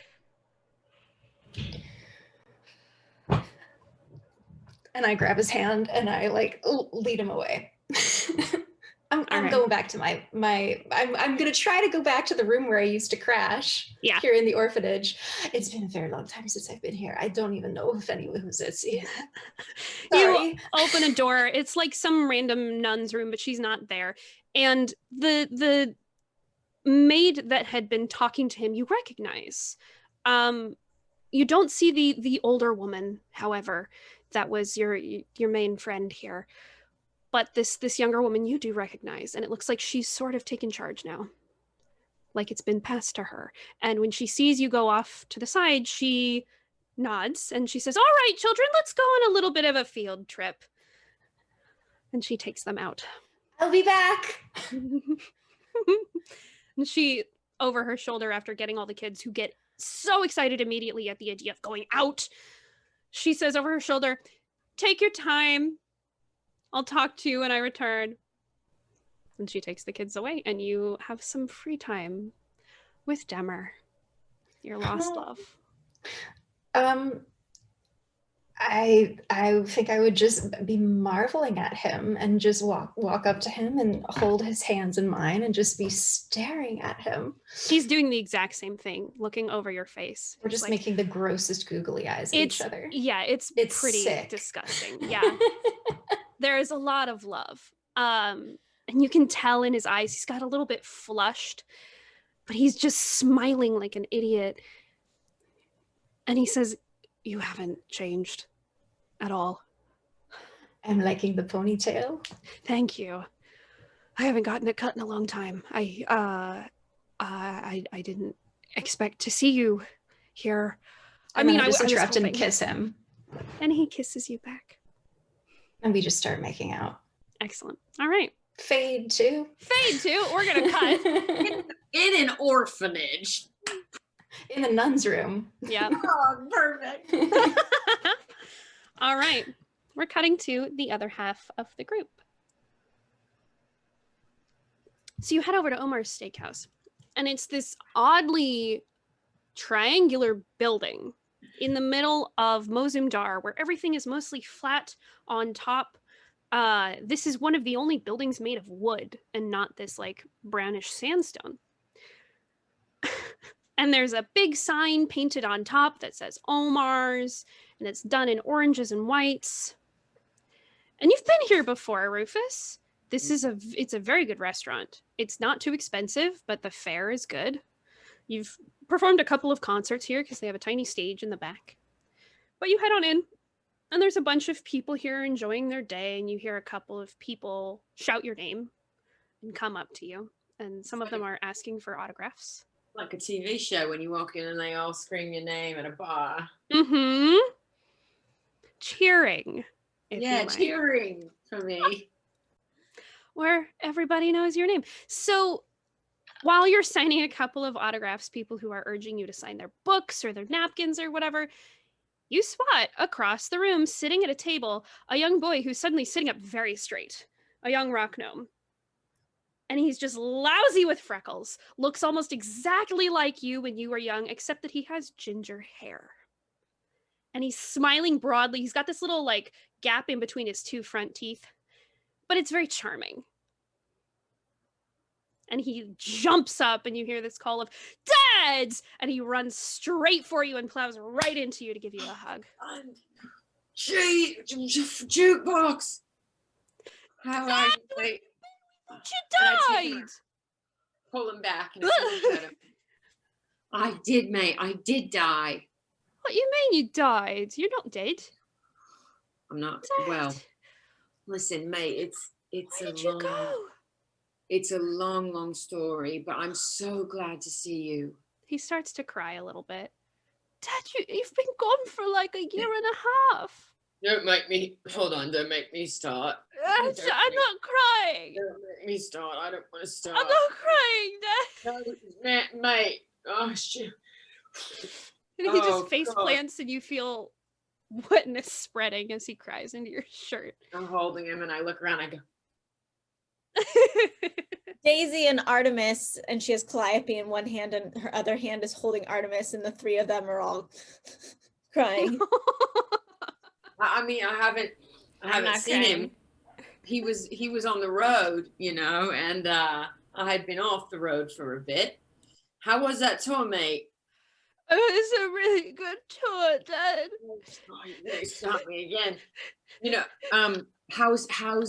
And I grab his hand and I like lead him away. I'm right. going back to I'm gonna try to go back to the room where I used to crash. Yeah. Here in the orphanage. It's been a very long time since I've been here. I don't even know if anyone was at sea. Sorry. You open a door. It's like some random nun's room, but she's not there. And the maid that had been talking to him, you recognize. You don't see the older woman, however, that was your main friend here. But this younger woman you do recognize, and it looks like she's sort of taken charge now. Like it's been passed to her. And when she sees you go off to the side, she nods and she says, "All right, children, let's go on a little bit of a field trip." And she takes them out. I'll be back. And she, over her shoulder, after getting all the kids who get so excited immediately at the idea of going out, she says over her shoulder, "Take your time. I'll talk to you when I return." And she takes the kids away, and you have some free time with Demer, your lost love. I think I would just be marveling at him and just walk up to him and hold his hands in mine and just be staring at him. He's doing the exact same thing, looking over your face. We're just making the grossest googly eyes at each other. Yeah, it's pretty sick. disgusting. Yeah. There is a lot of love. And you can tell in his eyes, he's got a little bit flushed, but he's just smiling like an idiot. And he says, "You haven't changed at all." I'm liking the ponytail. Thank you. I haven't gotten a cut in a long time. I didn't expect to see you here. I mean, I just I was interrupt and hoping. kiss him, And he kisses you back. and we just start making out. Excellent. All right. Fade to. Fade to. We're gonna cut. In an orphanage. In the nun's room. Yeah. Oh, perfect. All right. We're cutting to the other half of the group. So you head over to Omar's Steakhouse, and it's this oddly triangular building in the middle of Mozumdar, where everything is mostly flat on top. This is one of the only buildings made of wood and not this like brownish sandstone. And there's a big sign painted on top that says Omar's, and it's done in oranges and whites. And you've been here before, Rufus. It's a very good restaurant. It's not too expensive, but the fare is good. You've performed a couple of concerts here because they have a tiny stage in the back. But you head on in, and there's a bunch of people here enjoying their day, and you hear a couple of people shout your name and come up to you. And some of them are asking for autographs. Like a TV show when you walk in and they all scream your name at a bar. Mm-hmm. Cheering. If Yeah, you might. cheering for me. Where everybody knows your name. So while you're signing a couple of autographs, people who are urging you to sign their books or their napkins or whatever, you spot across the room, sitting at a table, a young boy who's suddenly sitting up very straight, a young rock gnome. And he's just lousy with freckles, looks almost exactly like you when you were young, except that he has ginger hair. And he's smiling broadly. He's got this little like gap in between his two front teeth, but it's very charming. And he jumps up and you hear this call of "Dads!" And he runs straight for you and plows right into you to give you a hug. Jukebox. How I wait. You died! Pull him back and I at him. I did, mate. I did die. What you mean you died? You're not dead. I'm not. Dad. Well, listen, mate. Where did you go? It's a long story, but I'm so glad to see you. He starts to cry a little bit. Dad, you've been gone for like a year and a half. Don't make me. Hold on. Don't make me start. I'm not crying. Don't make me start. I don't want to start. I'm not crying, Dad. No, mate. Oh shit. And he just Oh, face God. plants and you feel wetness spreading as he cries into your shirt. I'm holding him and I look around. I go. Daisy and Artemis, and she has Calliope in one hand and her other hand is holding Artemis, and the three of them are all crying. I mean, I haven't not seen crying. him. He was on the road, you know, and I had been off the road for a bit. How was that tour, mate? It was a really good tour, Dad. Oh, you stop me again. You know, how's have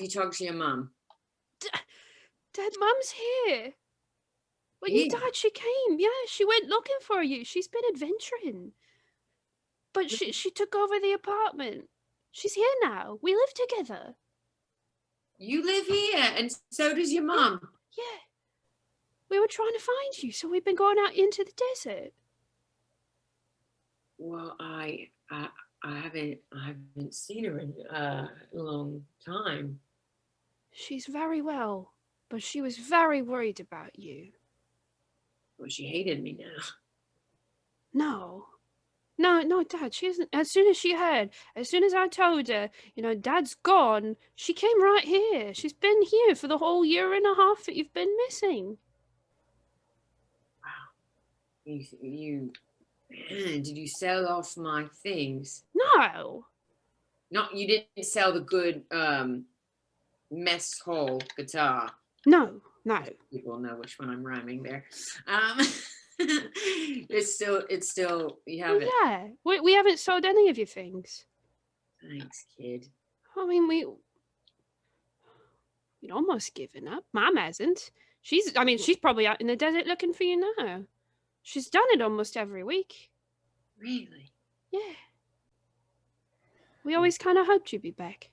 you talked to your mum? Dad, Mum's here. When you Yeah. died, she came. Yeah, she went looking for you. She's been adventuring. But she took over the apartment. She's here now. We live together. You live here, and so does your mum. Yeah. We were trying to find you, so we've been going out into the desert. Well, I haven't seen her in a long time. She's very well, but she was very worried about you. Well, she hated me now. No, Dad, she isn't. As soon as I told her, Dad's gone, she came right here. She's been here for the whole year and a half that you've been missing. You did you sell off my things? No. Not you didn't sell the good mess hall guitar. No. People know which one I'm rhyming there. It's still you have it. Yeah, we haven't sold any of your things. Thanks, kid. I mean, we'd almost given up. Mom hasn't. She's probably out in the desert looking for you now. She's done it almost every week. Really? Yeah. We always kind of hoped you'd be back.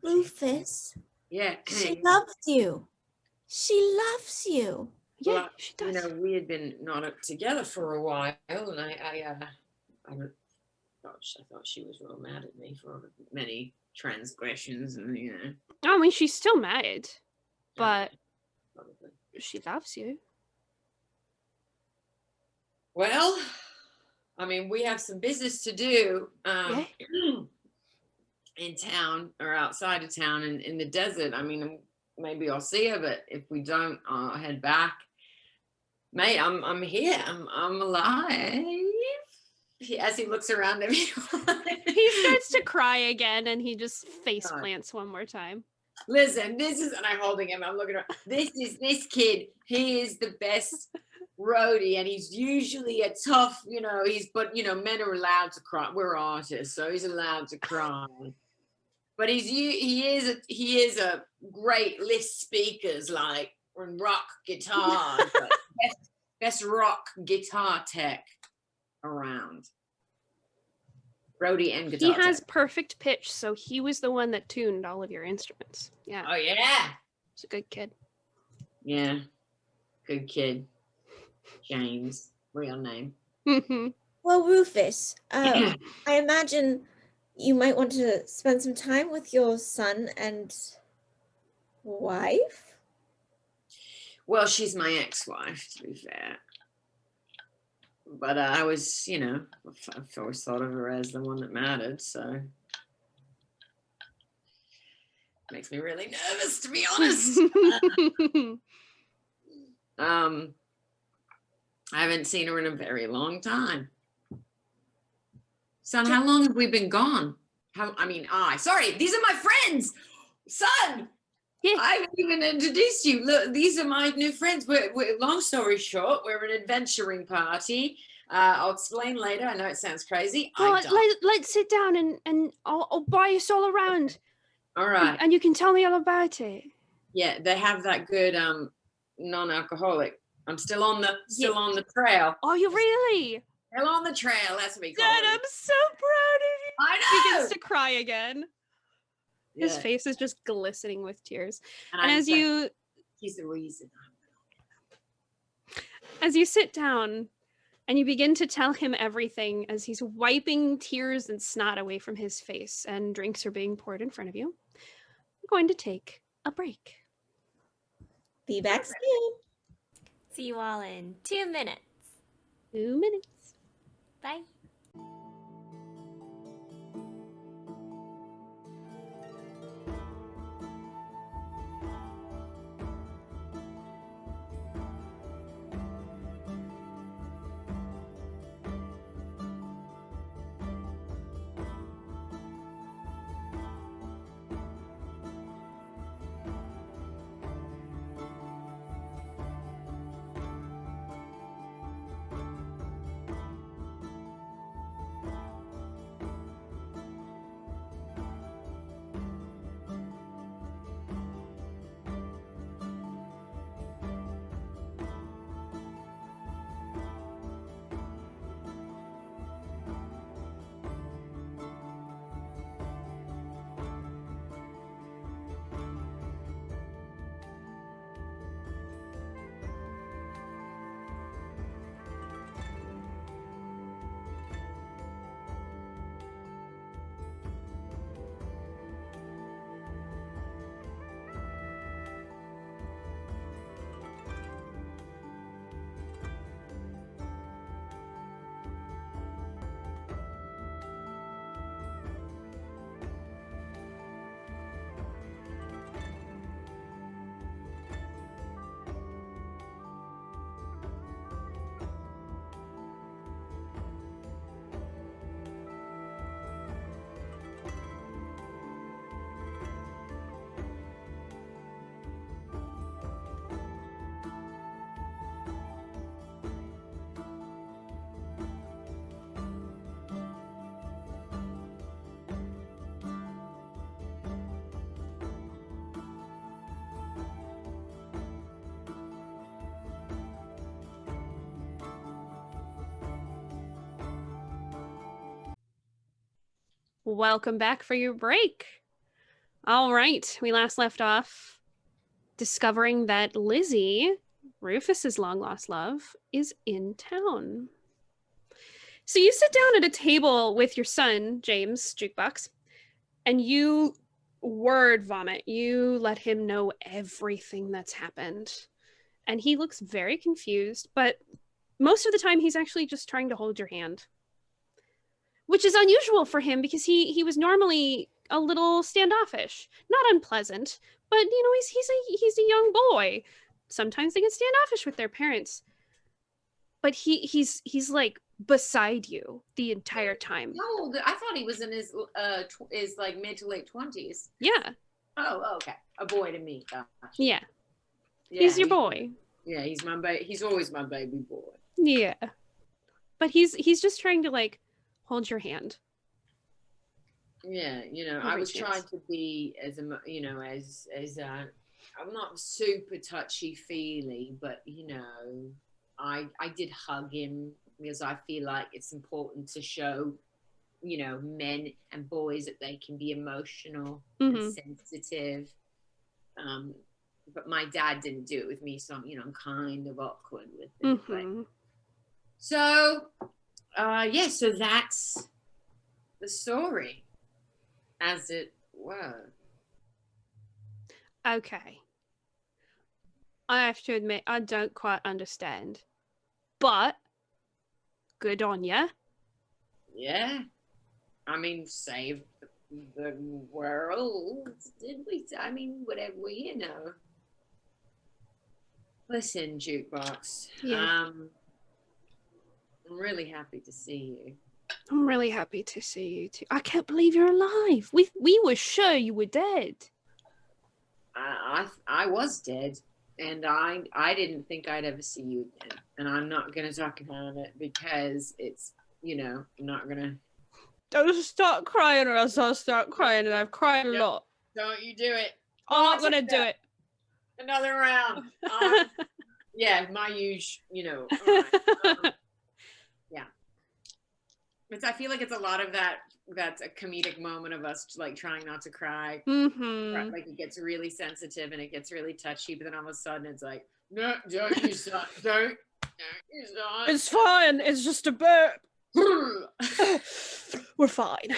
Rufus, Yeah. She loves you. She loves you. Yeah, Well, she does. you know, we had been not together for a while, and I thought she was real mad at me for many transgressions, and you know. I mean, she's still married, but Probably. she loves you. Well, I mean, we have some business to do in town or outside of town and in the desert. I mean, maybe I'll see her, but if we don't, I'll head back. Mate, I'm here. I'm alive. As he looks around him, He starts to cry again, and he just face plants one more time. Listen, and I'm holding him. I'm looking around. This kid. He is the best roadie, and he's usually a tough, but men are allowed to cry. We're artists, so he's allowed to cry. But he is a great list speakers, like rock guitar, best rock guitar tech around. Roadie and guitar. He has perfect pitch, so he was the one that tuned all of your instruments. Yeah. Oh yeah. He's a good kid. Yeah. Good kid. James, real name. Well, Rufus, I imagine you might want to spend some time with your son and wife. Well, she's my ex-wife, to be fair. But I was, I've always thought of her as the one that mattered, so. Makes me really nervous, to be honest. I haven't seen her in a very long time. Son, how long have we been gone? Sorry, these are my friends. Son, yeah. I haven't even introduced you. Look, these are my new friends. Long story short, we're an adventuring party. I'll explain later. I know it sounds crazy. Well, let's sit down and I'll buy us all around. All right. And you can tell me all about it. Yeah, they have that good non-alcoholic. I'm still on the trail. Are you really? Still on the trail. That's what we call Dad, it. I'm so proud of you. I know. He begins to cry again. Yeah. His face is just glistening with tears. And as you... He's the reason. As you sit down and you begin to tell him everything as he's wiping tears and snot away from his face and drinks are being poured in front of you, I'm going to take a break. Be back soon. See you all in 2 minutes. 2 minutes. Bye. Welcome back for your break. All right, we last left off discovering that Lizzie, Rufus's long lost love, is in town. So you sit down at a table with your son, James Jukebox, and you word vomit. You let him know everything that's happened. And he looks very confused, but most of the time he's actually just trying to hold your hand, which is unusual for him because he was normally a little standoffish, not unpleasant, but you know, he's a young boy. Sometimes they get standoffish with their parents, but he's like beside you the entire time. No, I thought he was in his like mid to late 20s. Yeah. Oh, okay. A boy to me. Gosh. Yeah. He's your boy. Yeah, he's my baby. He's always my baby boy. Yeah. But he's just trying to like hold your hand. Yeah, you know, I was trying to be as I'm not super touchy feely, but you know, I did hug him because I feel like it's important to show, you know, men and boys that they can be emotional and sensitive. But my dad didn't do it with me, so I'm kind of awkward with it. But, so so that's the story, as it were. Okay. I have to admit, I don't quite understand. But good on ya. Yeah. I mean, save the world, did we? I mean, whatever, you know. Listen, Jukebox. Yeah. I'm really happy to see you. I'm really happy to see you too. I can't believe you're alive. We were sure you were dead. I was dead, and I didn't think I'd ever see you again. And I'm not gonna talk about it because it's, you know, I'm not gonna. Don't start crying or else I'll start crying, and I've cried a lot. Don't you do it. I'm not gonna do it. Another round. Yeah, my usual, you know. All right. Yeah. I feel like it's a lot of that's a comedic moment of us like trying not to cry. Like it gets really sensitive and it gets really touchy, but then all of a sudden it's like, no, don't you stop. Don't you stop. It's fine. It's just a burp. We're fine.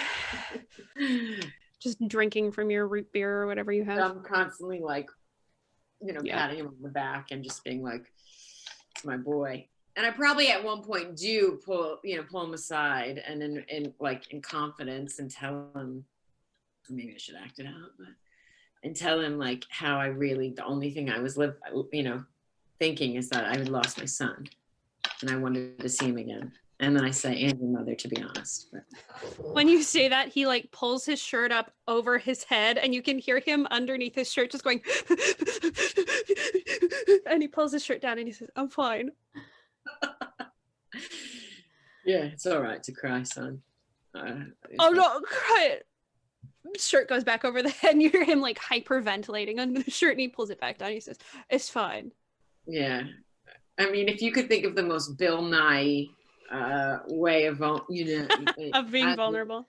Just drinking from your root beer or whatever you have. I'm constantly like, you know, patting him on the back and just being like, it's my boy. And I probably at one point do pull him aside and in confidence and tell him, maybe I should act it out, but and tell him like how the only thing I was thinking is that I had lost my son and I wanted to see him again. And then I say, and your mother, to be honest. But. When you say that, he like pulls his shirt up over his head and you can hear him underneath his shirt just going, and he pulls his shirt down and he says, I'm fine. Yeah, it's all right to cry, son. I'm not crying. Shirt goes back over the head and you hear him like hyperventilating under the shirt and he pulls it back down. He says, it's fine. Yeah. I mean, if you could think of the most Bill Nye way of of being vulnerable.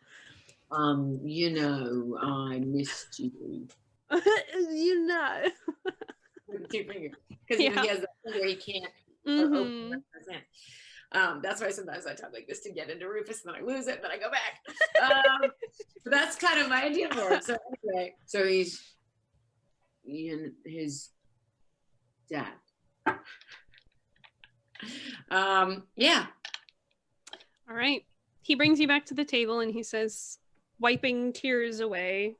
You know, I missed you. You know. Because he has that finger, he can't. That's why sometimes I talk like this to get into Rufus, and then I lose it, and then I go back. But that's kind of my idea for it. So anyway, so he's his dad. Yeah. All right. He brings you back to the table and he says, wiping tears away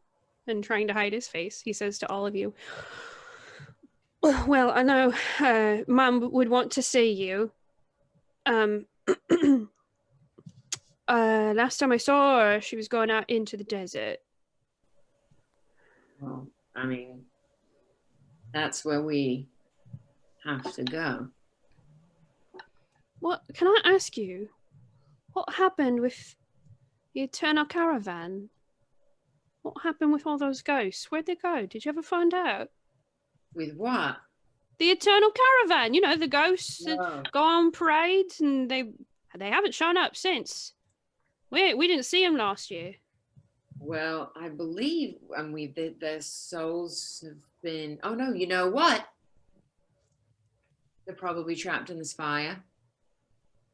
and trying to hide his face, he says to all of you, well, I know Mum would want to see you. Last time I saw her, she was going out into the desert. Well, I mean, that's where we have to go. What, can I ask you, what happened with the Eternal Caravan? What happened with all those ghosts? Where'd they go? Did you ever find out? With what? The Eternal Caravan, you know, the ghosts that go on parades and they haven't shown up since. We didn't see them last year. Well, I believe their souls have been. Oh no, you know what? They're probably trapped in the spire.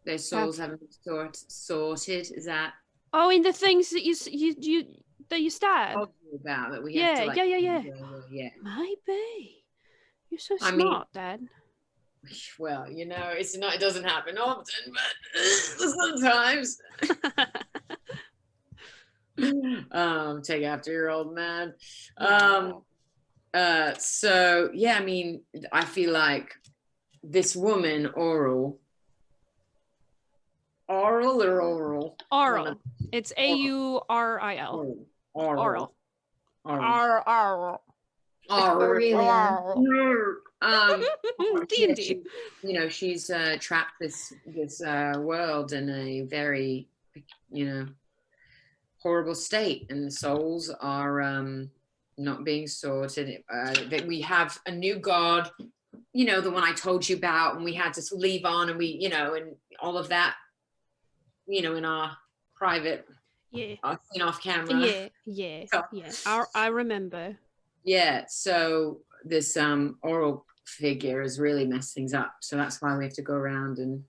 Their souls haven't been sorted. Is that Oh, in the things that you that you stab. told you about that we have to like? Yeah. Maybe. You're so I mean- smart, Dad. Well, you know, it's not. It doesn't happen often, but sometimes. Take after your old man. So yeah, I mean, I feel like this woman, Oral. It's Auril. Oral. D&D. You know, she's trapped this world in a very, you know, horrible state, and the souls are not being sorted. That we have a new god, you know, the one I told you about, and we had to leave on, and we, you know, and all of that, you know, in our private, seen off camera. Yeah. So- I remember. Yeah, so this Oral figure has really messed things up. So that's why we have to go around and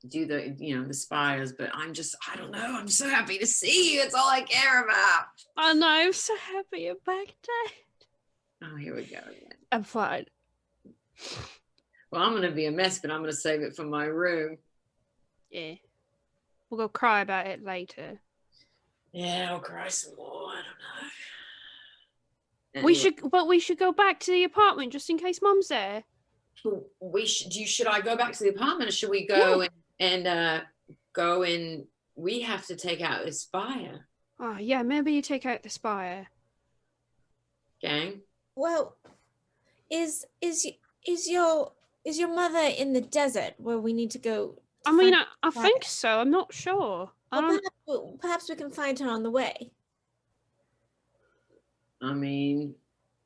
do the, you know, the spires. But I don't know. I'm so happy to see you. It's all I care about. I know. I'm so happy you're back, Dad. Oh, here we go again. I'm fine. Well, I'm gonna be a mess, but I'm gonna save it for my room. Yeah. We'll go cry about it later. Yeah, I'll cry some more. I don't know. We should go back to the apartment just in case Mum's there. Should I go back to the apartment, or should we go and we have to take out this spire? Oh yeah, maybe you take out the spire. Gang? Well, is your mother in the desert where we need to go? I mean, I think so. I'm not sure. Perhaps we can find her on the way. I mean,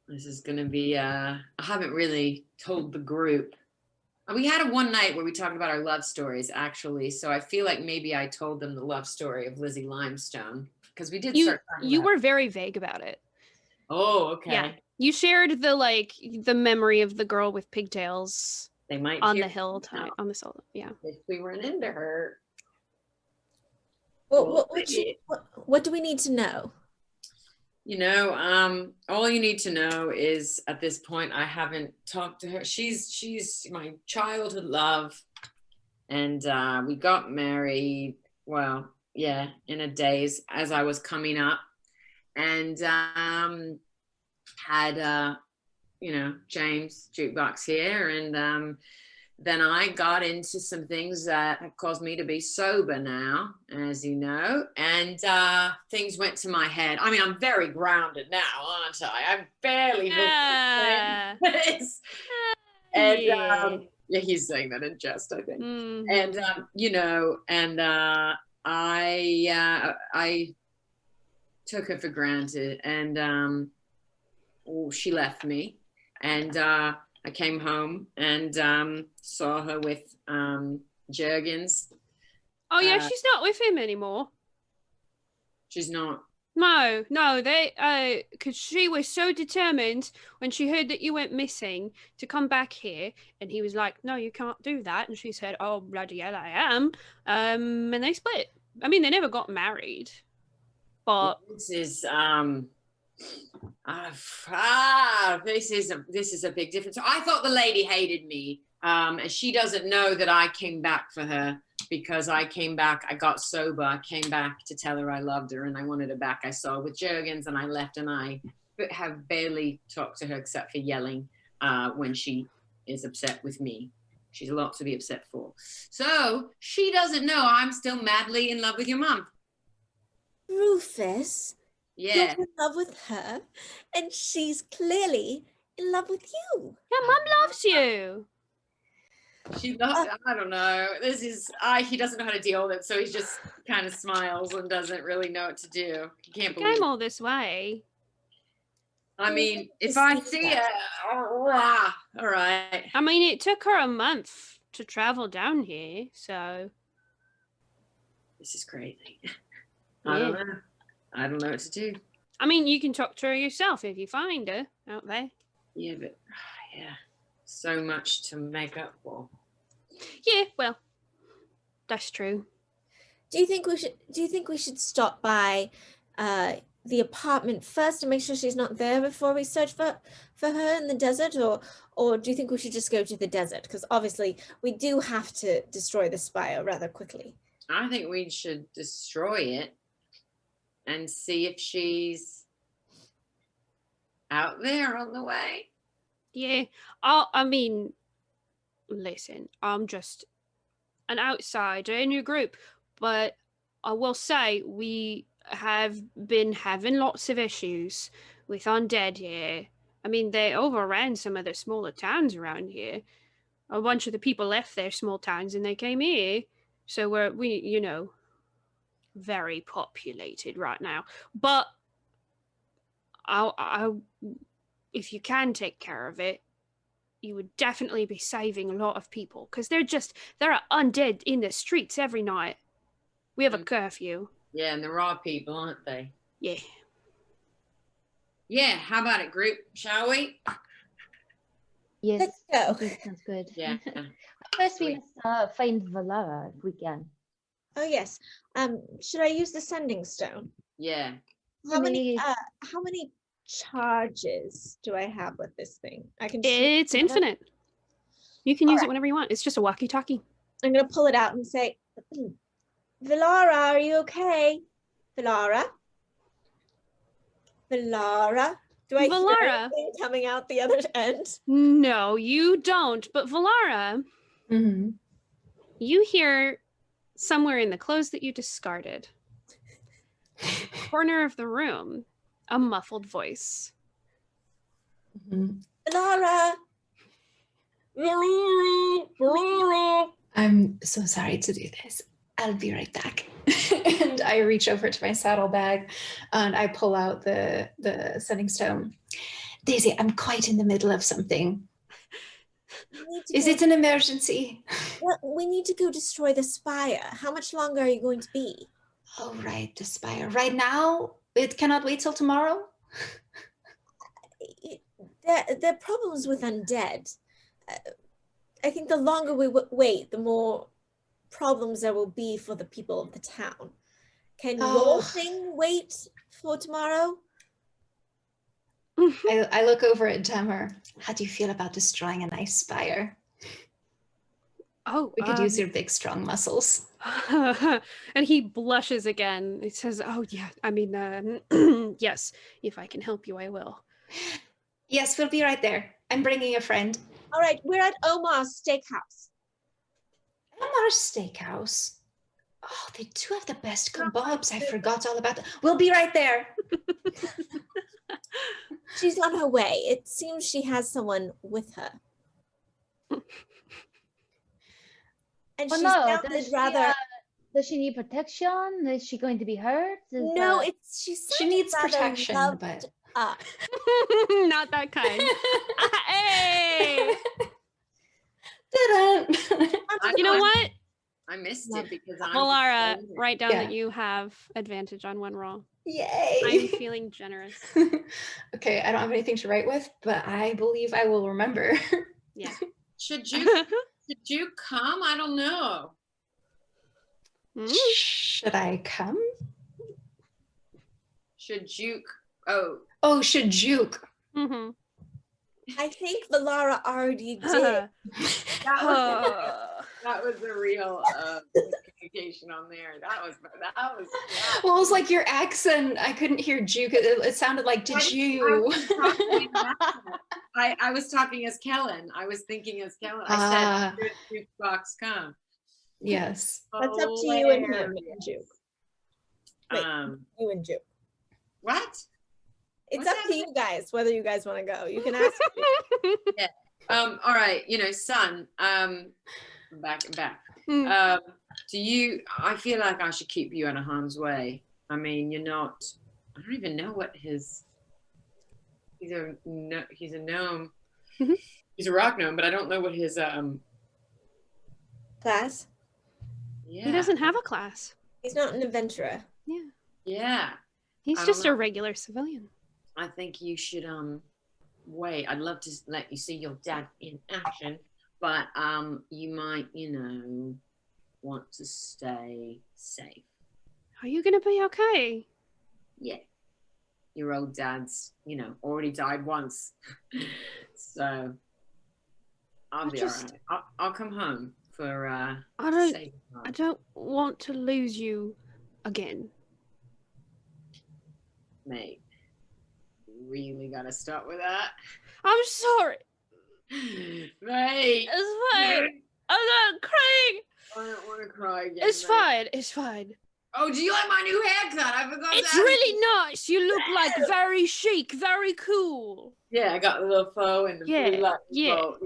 this is going to be, I haven't really told the group. We had a one night where we talked about our love stories, actually. So I feel like maybe I told them the love story of Lizzie Limestone, because we did start talking You about were very vague about it. Oh, okay. Yeah. You shared the memory of the girl with pigtails They might on hear the hill now time on the hill. Yeah. if we run into her. What do we need to know? You know, all you need to know is at this point, I haven't talked to her. She's my childhood love. And we got married, well, yeah, in a daze as I was coming up. And had, you know, James Jukebox here. And then I got into some things that have caused me to be sober now, as you know, and things went to my head. I mean, I'm very grounded now, aren't I? I'm barely this. And yeah, he's saying that in jest, I think. Mm. And you know, and I took her for granted, and she left me, and I came home and saw her with Jurgens. Oh yeah, she's not with him anymore. She's not. No, they because she was so determined when she heard that you went missing to come back here, and he was like, "No, you can't do that." And she said, "Oh bloody hell, I am." And they split. I mean, they never got married, but This is this is a big difference. I thought the lady hated me, and she doesn't know that I came back for her because I came back. I got sober. I came back to tell her I loved her and I wanted her back. I saw her with Jurgens and I left, and I have barely talked to her except for yelling when she is upset with me. She's a lot to be upset for. So she doesn't know I'm still madly in love with your mom. Rufus, Yeah. you're in love with her, and she's clearly in love with you. yeah, Mum loves you. She loves I don't know. He doesn't know how to deal with it, so he just kind of smiles and doesn't really know what to do. He can't believe Came it. all this way. I mean, if I see it, all right. I mean, it took her a month to travel down here, so This is crazy. I don't know. I don't know what to do. I mean, you can talk to her yourself if you find her out there. Yeah, but yeah, so much to make up for. Yeah, well, that's true. Do you think we should stop by the apartment first and make sure she's not there before we search for her in the desert, or do you think we should just go to the desert? Because obviously we do have to destroy the spire rather quickly. I think we should destroy it and see if she's out there on the way. Yeah, I mean, listen, I'm just an outsider in your group, but I will say we have been having lots of issues with undead here. I mean, they overran some of the smaller towns around here. A bunch of the people left their small towns and they came here. So we you know, very populated right now. But I if you can take care of it, you would definitely be saving a lot of people, because there are undead in the streets every night. We have a curfew. Yeah, and there are people, aren't they? Yeah. Yeah, how about it, group? Shall we? Yes, Let's go. I think sounds good. Yeah. First, we must find Valara if we can. Oh yes. Should I use the sending stone? Yeah. How Maybe- many charges do I have with this thing? I can. It's infinite. You can use it whenever you want. It's just a walkie-talkie. I'm gonna pull it out and say, Valara, are you okay? Valara? Valara? Do I hear Valara? anything coming out the other end? No, you don't. But Valara, Mm-hmm. you hear somewhere in the clothes that you discarded, corner of the room, a muffled voice. Mm-hmm. Valara! Valara! I'm so sorry to do this. I'll be right back. And I reach over to my saddlebag and I pull out the sending stone. Daisy, I'm quite in the middle of something. Is it an emergency? Well, we need to go destroy the spire. How much longer are you going to be? Oh, right, the spire. Right now, it cannot wait till tomorrow? There are problems with undead. I think the longer we wait, the more problems there will be for the people of the town. Can your thing wait for tomorrow? I look over at Demmer. How do you feel about destroying a nice spire? Oh, We could use your big, strong muscles. and he blushes again. He says, "Oh yeah, I mean, yes. If I can help you, I will." Yes, we'll be right there. I'm bringing a friend. All right, we're at Omar's Steakhouse. Omar's Steakhouse. Oh, they do have the best kebabs. I forgot all about that. We'll be right there. She's on her way. It seems she has someone with her. And Oh she's no, sounded rather. does she need protection? Is she going to be hurt? No, she needs rather protection, loved but- up. Not that kind. Hey, Ta-da! you know what, I missed it because I'm Valara? Write down Yeah. that you have advantage on one roll. Yay! I'm feeling generous. Okay, I don't have anything to write with, but I believe I will remember. Yeah. Should you come? I don't know. Mm. Should I come? Should you? Oh, should juke. Mm-hmm. I think Valara already did. That was the real communication on there. That was. Well, it was like your accent. I couldn't hear juke. It sounded like, did you? I was talking as Kellen. I was thinking as Kellen. I said, "Should jukebox come?" Yes. That's up to you and him, Juke. Wait. Um, You and Juke. what? It's What's up to you guys whether you guys want to go. You can ask. All right. Son. Back. Mm. Do you? I feel like I should keep you out of harm's way. I mean, you're not. I don't even know what his. He's a gnome. Mhm. He's a rock gnome, but I don't know what his Class. Yeah. He doesn't have a class. He's not an adventurer. Yeah. Yeah. He's I don't just a know. regular civilian. I think you should wait. I'd love to let you see your dad in action, but you might, want to stay safe. Are you gonna be okay? Yeah. Your old dad's, already died once. So I'll be all right. I'll come home for safe I time. don't want to lose you again. Mate, you really gotta stop with that. I'm sorry. Mate. It's fine. I'm not crying. I don't want to cry again. It's mate. fine. It's fine. Oh, do you like my new haircut? I forgot It's that. really nice. You look like very chic, very cool. Yeah, I got the little faux and the blue light. Yeah. Bow,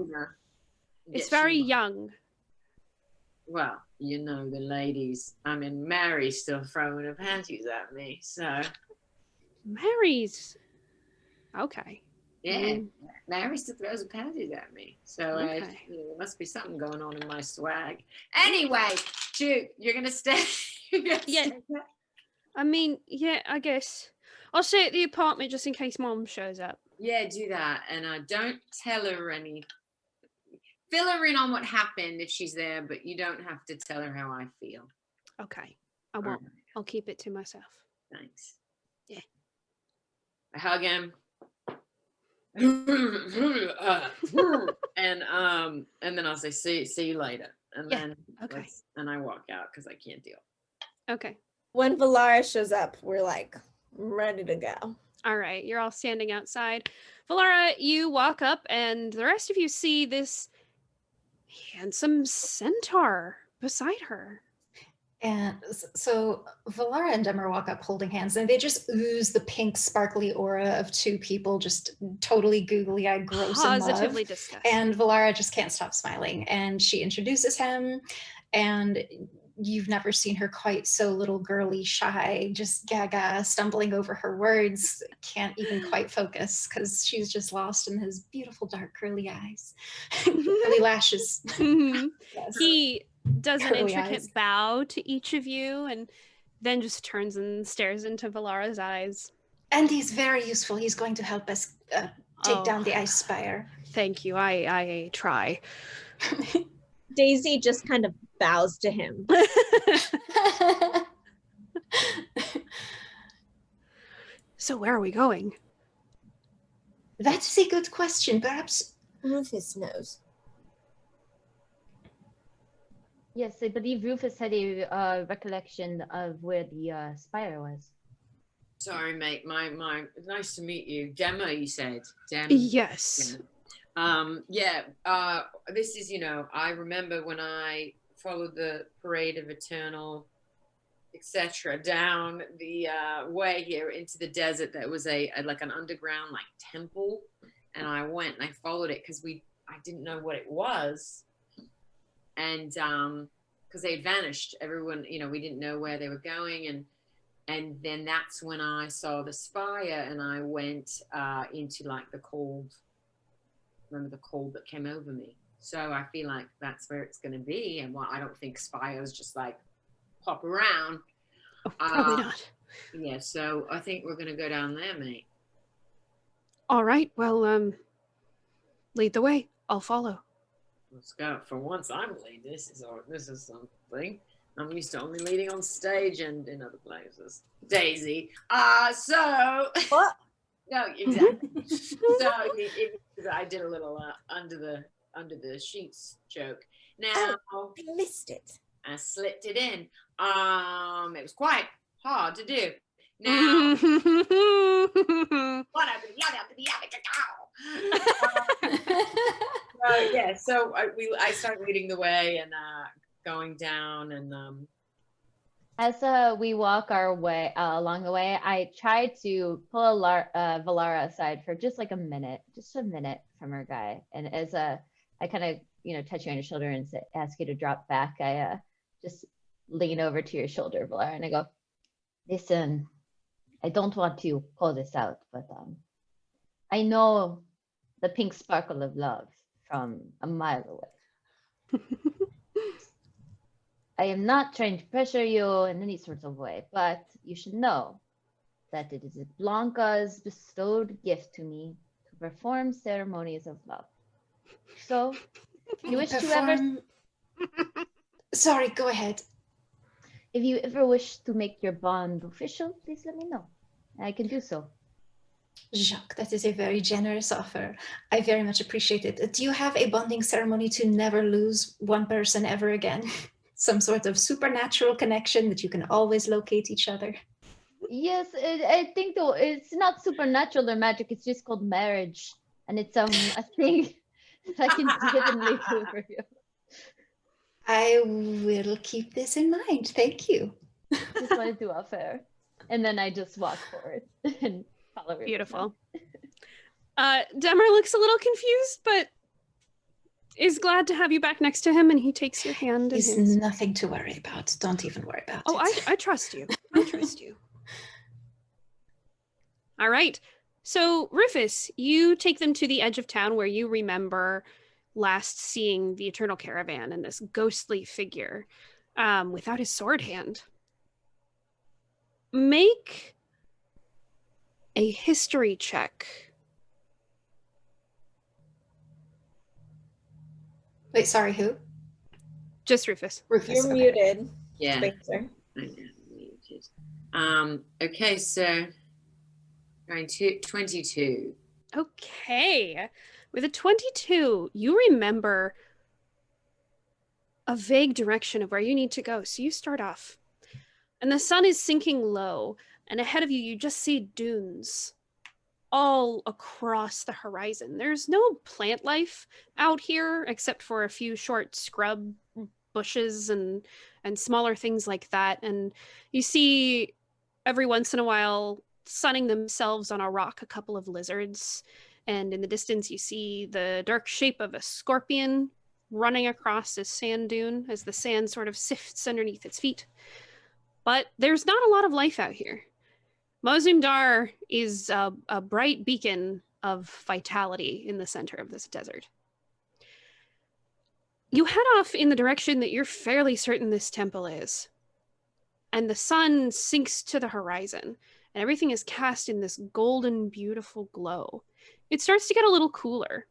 It's Get very you- young. Well, the ladies. I mean, Mary's still throwing her panties at me. So, Mary's okay. yeah, Mary still throws her panties at me. So, Okay. there must be something going on in my swag. Anyway, shoot, you're going to stay. Yeah. I mean, yeah, I guess. I'll stay at the apartment just in case Mom shows up. Yeah, do that. And don't tell her fill her in on what happened if she's there, but you don't have to tell her how I feel. Okay. I won't. Alright, I'll keep it to myself. thanks. Yeah. I hug him. And then I'll say see you later. And Yeah, then okay. and I walk out because I can't deal. Okay. When Valara shows up, we're like ready to go. All right. You're all standing outside. Valara, you walk up, and the rest of you see this handsome centaur beside her. And so Valara and Demmer walk up holding hands, and they just ooze the pink, sparkly aura of two people, just totally googly-eyed, gross in love. Positively disgusting. And Valara just can't stop smiling. And she introduces him, and you've never seen her quite so little girly, shy, just gaga, stumbling over her words, can't even quite focus because she's just lost in his beautiful, dark, curly eyes, curly lashes. Mhm. Yes. He does an Curly intricate eyes. bow to each of you and then just turns and stares into Valara's eyes. And he's very useful. He's going to help us take down the ice spire. Thank you. I try. Daisy just kind of bows to him. So where are we going? That is a good question. Perhaps Rufus knows. Yes, I believe Rufus had a recollection of where the spire was. Sorry, mate. My nice to meet you. Gemma, you said. Yes. This is, I remember when I followed the Parade of Eternal, etc., down the way here into the desert. There was like an underground temple, and I went and I followed it because I didn't know what it was, and because they had vanished. Everyone, we didn't know where they were going, and then that's when I saw the spire, and I went into the cold. Remember the cold that came over me. So I feel like that's where it's going to be. And I don't think spires just pop around. Oh, probably not. Yeah, so I think we're going to go down there, mate. All right. Well, lead the way. I'll follow. Let's go. For once, I'm leading. This is something. I'm used to only leading on stage and in other places. Daisy. So. What? No, exactly. So I did a little under the sheets joke. Now I missed it. I slipped it in. It was quite hard to do. Now, so I started leading the way and going down and. As we walk our way along the way, I try to pull Valara aside for just a minute from her guy. And as I kind of touch you on your shoulder and ask you to drop back, I just lean over to your shoulder, Valara, and I go, "Listen, I don't want to call this out, but I know the pink sparkle of love from a mile away." I am not trying to pressure you in any sort of way, but you should know that it is Blanca's bestowed gift to me to perform ceremonies of love. So, if you wish to ever, Sorry, go ahead. if you ever wish to make your bond official, please let me know. I can do so. Jacques, that is a very generous offer. I very much appreciate it. Do you have a bonding ceremony to never lose one person ever again? Some sort of supernatural connection that you can always locate each other? Yes, I think though it's not supernatural or magic. It's just called marriage, and it's a thing that I can definitely do for you. I will keep this in mind. Thank you. Just wanted to offer, and then I just walk forward and follow. Rufus. Beautiful. Demar looks a little confused, but is glad to have you back next to him, and he takes your hand. It's in his. nothing to worry about. Don't even worry about Oh, it. I trust you. I trust you. All right. So, Rufus, you take them to the edge of town where you remember last seeing the Eternal Caravan and this ghostly figure without his sword hand. Make a history check. Wait, sorry, who? Just Rufus. Rufus. You're okay. muted, Yeah. Spencer. I am muted. Okay, so 22. Okay. With a 22, you remember a vague direction of where you need to go. So you start off. And the sun is sinking low. And ahead of you, you just see dunes all across the horizon. There's no plant life out here except for a few short scrub bushes and smaller things like that. And you see every once in a while sunning themselves on a rock a couple of lizards. And in the distance, you see the dark shape of a scorpion running across this sand dune as the sand sort of sifts underneath its feet. But there's not a lot of life out here. Mozumdar is a bright beacon of vitality in the center of this desert. You head off in the direction that you're fairly certain this temple is. And the sun sinks to the horizon, and everything is cast in this golden, beautiful glow. It starts to get a little cooler.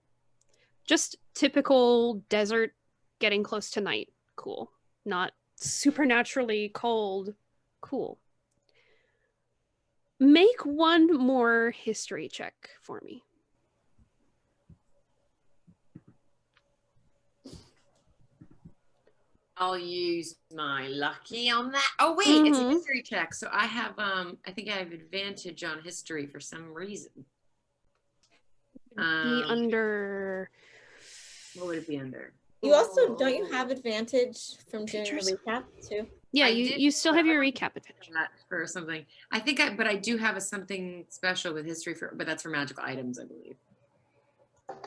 Just typical desert getting close to night cool. Not supernaturally cold cool. Make one more history check for me. I'll use my lucky on that. Oh wait, it's a history check. So I have I think I have advantage on history for some reason. Be under. What would it be under? You also, don't you have advantage from doing Pictures? the recap too? Yeah, I you did, still but have I your don't recap advantage. That for something. I think but I do have something special with history but that's for magical items, I believe.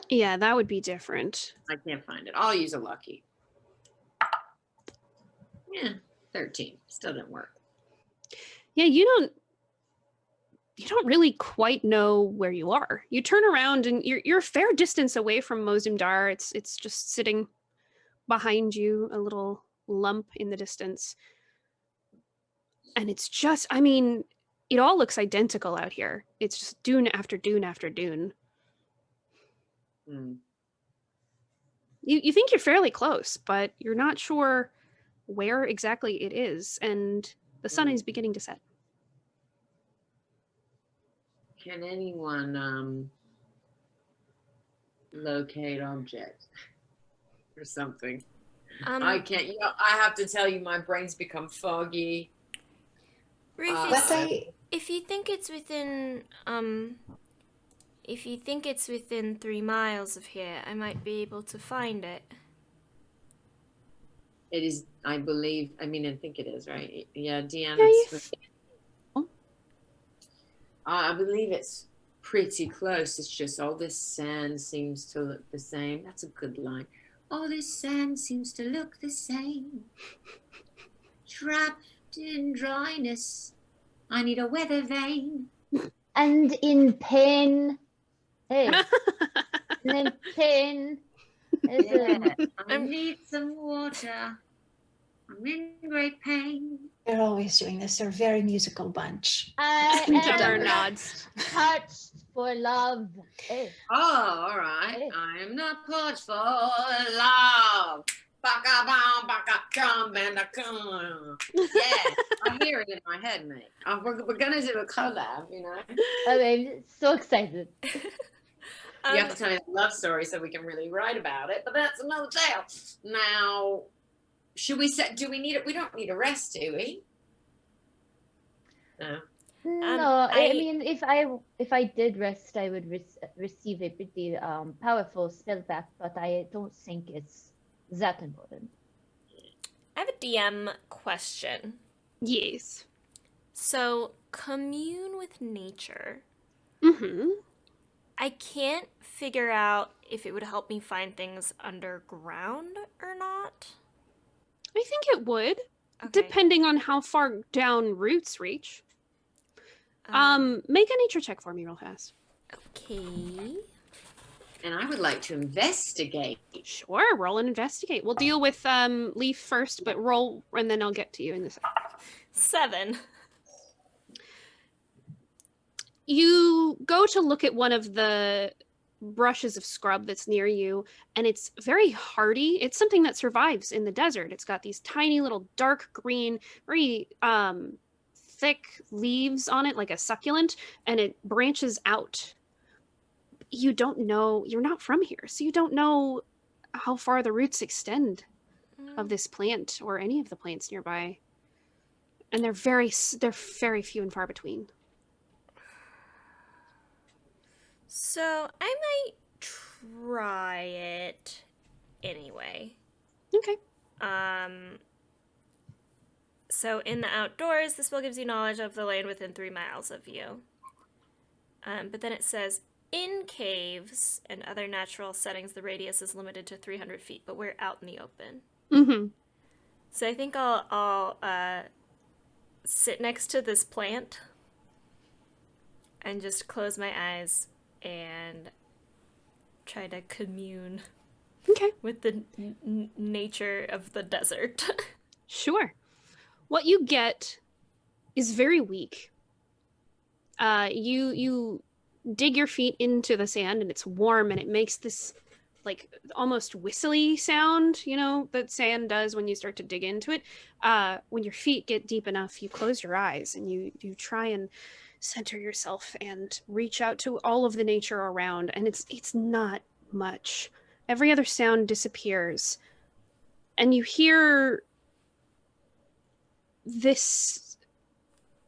Yeah, that would be different. I can't find it. I'll use a lucky. Yeah, 13. Still didn't work. Yeah, you don't really quite know where you are. You turn around and you're a fair distance away from Mozumdar. It's just sitting behind you, a little lump in the distance. And it's just, I mean, it all looks identical out here. It's just dune after dune after dune. Hmm. You think you're fairly close, but you're not sure where exactly it is, and the sun is beginning to set. Can anyone locate objects or something? I can't. You know, I have to tell you, my brain's become foggy. Rufus, if you think it's within 3 miles of here, I might be able to find it. It is, I believe. I mean, I think it is, right? Yeah, Deanna. Yeah, I believe it's pretty close. It's just all this sand seems to look the same. That's a good line. All this sand seems to look the same. Trapped in dryness. I need a weather vane. And in pain. Hey. And in pain. Yeah, I need some water. I'm in great pain. They're always doing this. They're a very musical bunch. I Jumper am nods. touched for love. Hey, Oh, all right. Hey. I'm not parched for love. Baka bam, baka come and a come. Yeah, I hear it in my head, mate. We're gonna do a collab, you know. I'm so excited. You have to tell me the love story so we can really write about it, but that's another tale. Now, should we set? Do we need it? We don't need a rest, do we? No. No, I I- mean, if I did rest, I would receive a pretty powerful spell back, but I don't think it's that important. I have a DM question. Yes. So, commune with nature. Mm-hmm. I can't figure out if it would help me find things underground or not. I think it would, Okay. depending on how far down roots reach. Make a nature check for me real fast. Okay. And I would like to investigate. Sure, roll and investigate. We'll deal with Leaf first, but roll, and then I'll get to you in a second. 7. You go to look at one of the brushes of scrub that's near you, and it's very hardy. It's something that survives in the desert. It's got these tiny little dark green, very thick leaves on it, like a succulent, and it branches out. You don't know, you're not from here, so you don't know how far the roots extend of this plant or any of the plants nearby. And they're very few and far between. So, I might try it anyway. Okay. So in the outdoors, the spell gives you knowledge of the land within 3 miles of you. But then it says, in caves and other natural settings, the radius is limited to 300 feet, but we're out in the open. Mm-hmm. So I think I'll sit next to this plant and just close my eyes and try to commune Okay. with the nature of the desert. Sure. What you get is very weak. You dig your feet into the sand and it's warm and it makes this like almost whistly sound, you know, that sand does when you start to dig into it. When your feet get deep enough, you close your eyes and you try and center yourself and reach out to all of the nature around, and it's not much. Every other sound disappears. And you hear this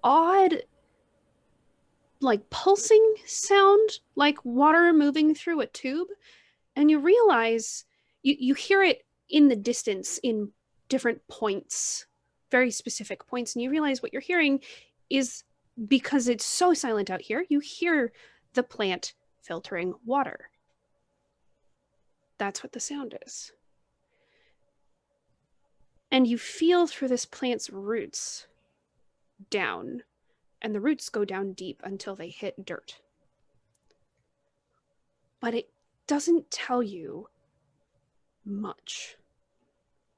odd, like pulsing sound, like water moving through a tube. And you realize you hear it in the distance in different points, very specific points. And you realize what you're hearing is, because it's so silent out here, you hear the plant filtering water. That's what the sound is. And you feel through this plant's roots down, and the roots go down deep until they hit dirt. But it doesn't tell you much.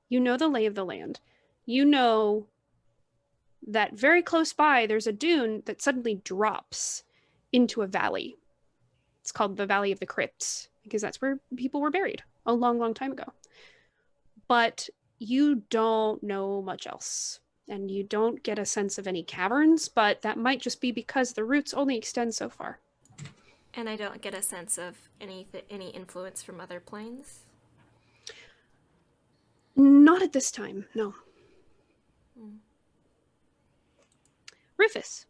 You know the lay of the land. You know that very close by, there's a dune that suddenly drops into a valley. It's called the Valley of the Crypts, because that's where people were buried a long, long time ago. But you don't know much else, and you don't get a sense of any caverns, but that might just be because the roots only extend so far. And I don't get a sense of any influence from other planes? Not at this time, no. Rufus,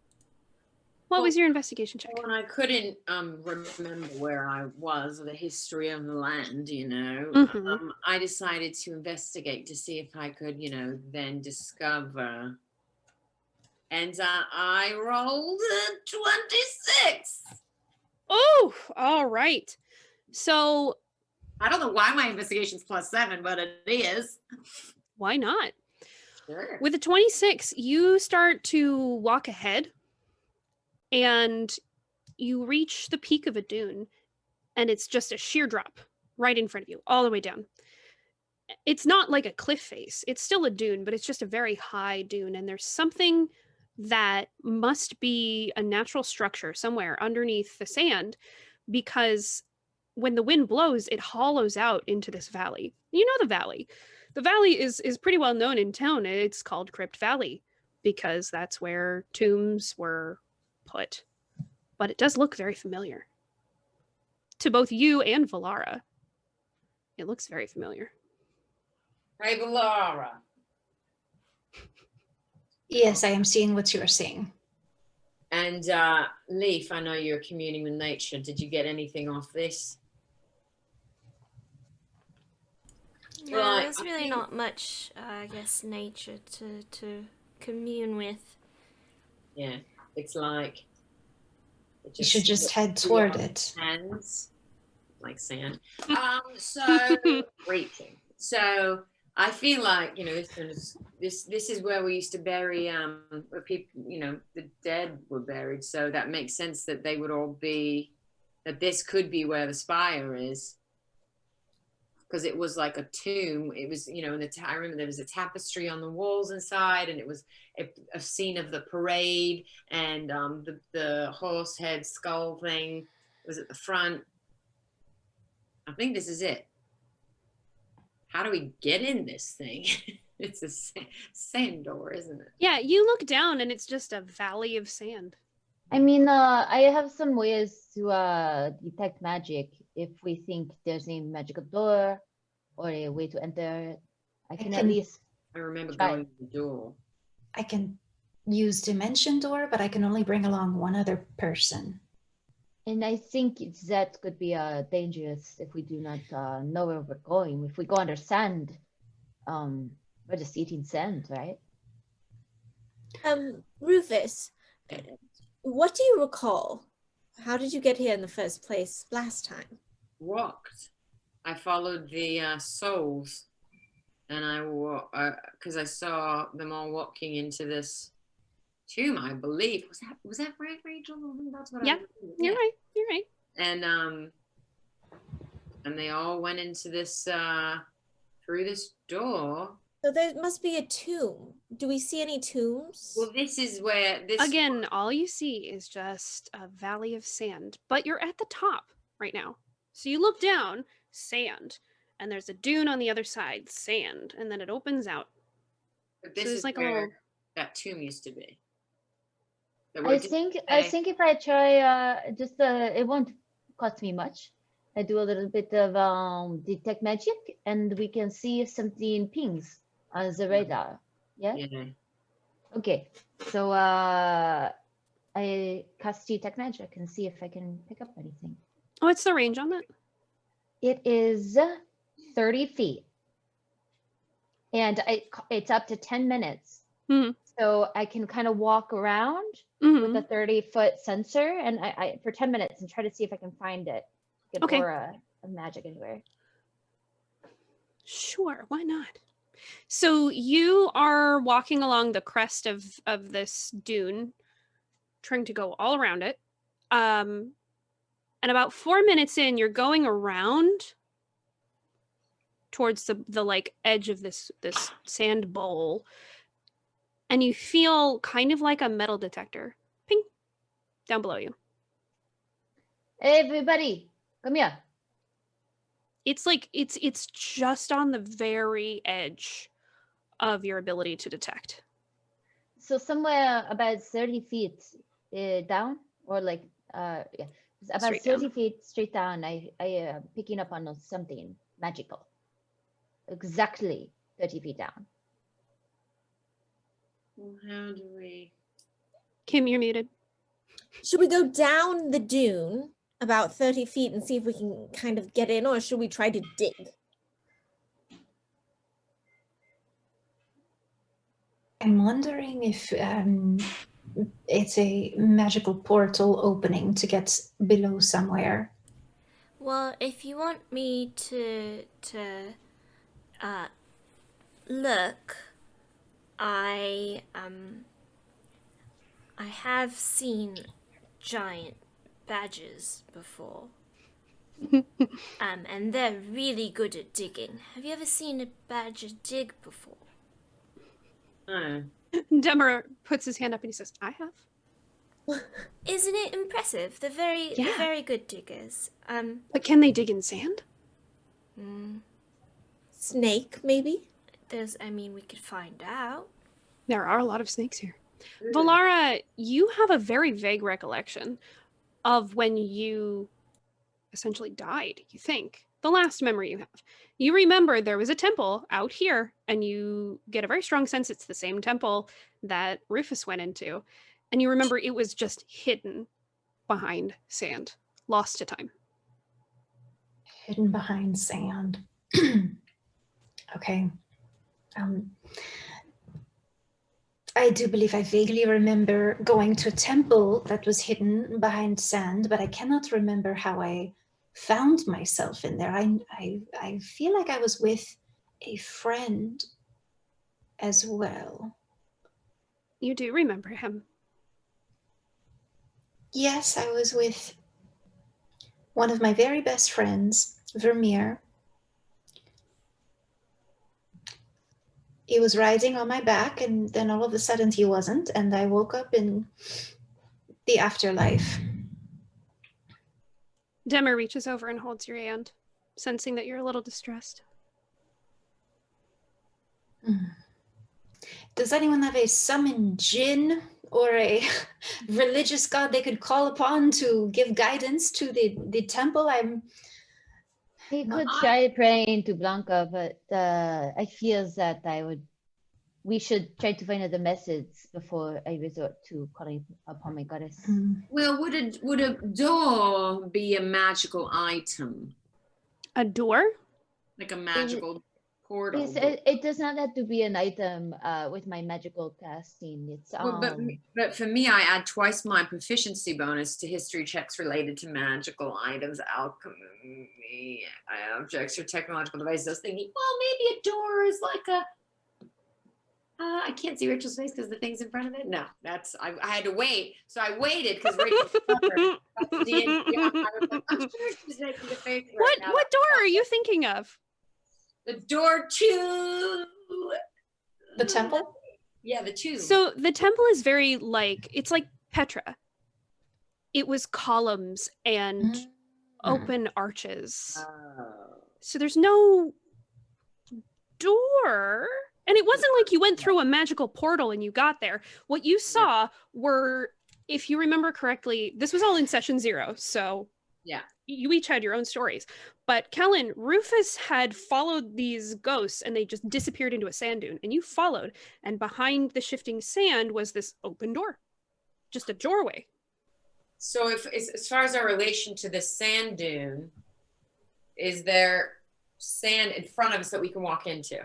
what was your investigation check? When I couldn't remember where I was, or the history of the land, you know, Mhm. I decided to investigate to see if I could, you know, then discover. And I rolled a 26. Oh, all right. So I don't know why my investigation's +7, but it is. why not? Sure. With a 26, you start to walk ahead and you reach the peak of a dune, and it's just a sheer drop right in front of you, all the way down. it's not like a cliff face. It's still a dune, but it's just a very high dune. And there's something that must be a natural structure somewhere underneath the sand, because when the wind blows, it hollows out into this valley. You know the valley. The valley is pretty well known in town. It's called Crypt Valley because that's where tombs were put. But it does look very familiar to both you and Valara. It looks very familiar. Hey, Valara. Yes, I am seeing what you are seeing. And Leaf, I know you're communing with nature. Did you get anything off this? No, Right, there's I really think- not much, I guess, nature to commune with. Yeah, it's like it You should just slips head through toward our it. hands like sand. So reaching. So I feel like, you know, this is where we used to bury where people, you know, the dead were buried. So that makes sense that they would all be, that this could be where the spire is. Because it was like a tomb. It was, you know, in I remember there was a tapestry on the walls inside, and it was a scene of the parade, and the horse head skull thing was at the front. I think this is it. How do we get in this thing? It's a sand door, isn't it? Yeah, you look down and it's just a valley of sand. I mean, I have some ways to detect magic if we think there's a magical door or a way to enter it. I can at can- least I remember Try. going to the door. I can use Dimension Door, but I can only bring along one other person. And I think that could be dangerous if we do not know where we're going. If we go under sand, we're just eating sand, right? Rufus, what do you recall? How did you get here in the first place last time? Walked. I followed the souls, and I walked because I saw them all walking into this tomb. I believe was that right, Rachel? I think that's what Yeah, I remember. You're right. You're right. And they all went into this through this door. So there must be a tomb. Do we see any tombs? Well, this is where this Again, all you see is just a valley of sand, but you're at the top right now. So you look down, sand, and there's a dune on the other side, sand, and then it opens out. But this there's is like a where little- that tomb used to be. That I we're think say- if I try just it won't cost me much. I do a little bit of detect magic, and we can see if something pings on the radar. Yeah. Yeah. Okay. So I cast detect magic and see if I can pick up anything. What's the range on that? It is 30 feet, and it's up to 10 minutes. Mhm. So I can kind of walk around Mhm. with a 30-foot sensor, and I for 10 minutes and try to see if I can find it. Get Okay. aura of magic anywhere. Sure, why not? So you are walking along the crest of this dune, trying to go all around it. And about 4 minutes in, you're going around towards the like edge of this sand bowl, and you feel kind of like a metal detector. Ping, down below you. Hey, everybody, come here. It's like it's just on the very edge of your ability to detect. So somewhere about 30 feet down, or like yeah, it's about Straight 30 down. feet straight down. I picking up on something magical. Exactly 30 feet down. Well, how do we? Kim, you're muted. Should we go down the dune about 30 feet and see if we can kind of get in, or should we try to dig? I'm wondering if it's a magical portal opening to get below somewhere. Well, if you want me to look, I have seen giant badgers before. And they're really good at digging. Have you ever seen a badger dig before? Demmer puts his hand up and he says, I have. Isn't it impressive? They're Yeah. very good diggers. But can they dig in sand? Snake, maybe? We could find out. There are a lot of snakes here. Valara, you have a very vague recollection of when you essentially died, you think. The last memory you have. You remember there was a temple out here, and you get a very strong sense it's the same temple that Rufus went into. And you remember it was just hidden behind sand, lost to time. Hidden behind sand. Okay. I do believe I vaguely remember going to a temple that was hidden behind sand, but I cannot remember how I found myself in there. I feel like I was with a friend as well. You do remember him. Yes, I was with one of my very best friends, Vermeer. He was riding on my back, and then all of a sudden he wasn't, and I woke up in the afterlife. Demmer reaches over and holds your hand, sensing that you're a little distressed. Does anyone have a summon djinn or a religious god they could call upon to give guidance to the temple? We could try praying to Blanca, but I feel that we should try to find other methods before I resort to calling upon my goddess. Well, would a door be a magical item? A door? Like a magical portal? It does not have to be an item with my magical casting. It's but for me, I add twice my proficiency bonus to history checks related to magical items, alchemy, objects, or technological devices. I was thinking, well, maybe a door is like a. I can't see Rachel's face because the thing's in front of it. No, I had to wait. So I waited because Rachel covered. What door are you thinking of? The door to the temple? Yeah, the tomb. So the temple is very it's like Petra. It was columns and open arches. So there's no door. And it wasn't like you went through a magical portal and you got there. What you saw were, if you remember correctly, this was all in session 0. So yeah, you each had your own stories. But Kellen, Rufus had followed these ghosts and they just disappeared into a sand dune. And you followed. And behind the shifting sand was this open door. Just a doorway. So as far as our relation to this sand dune, is there sand in front of us that we can walk into?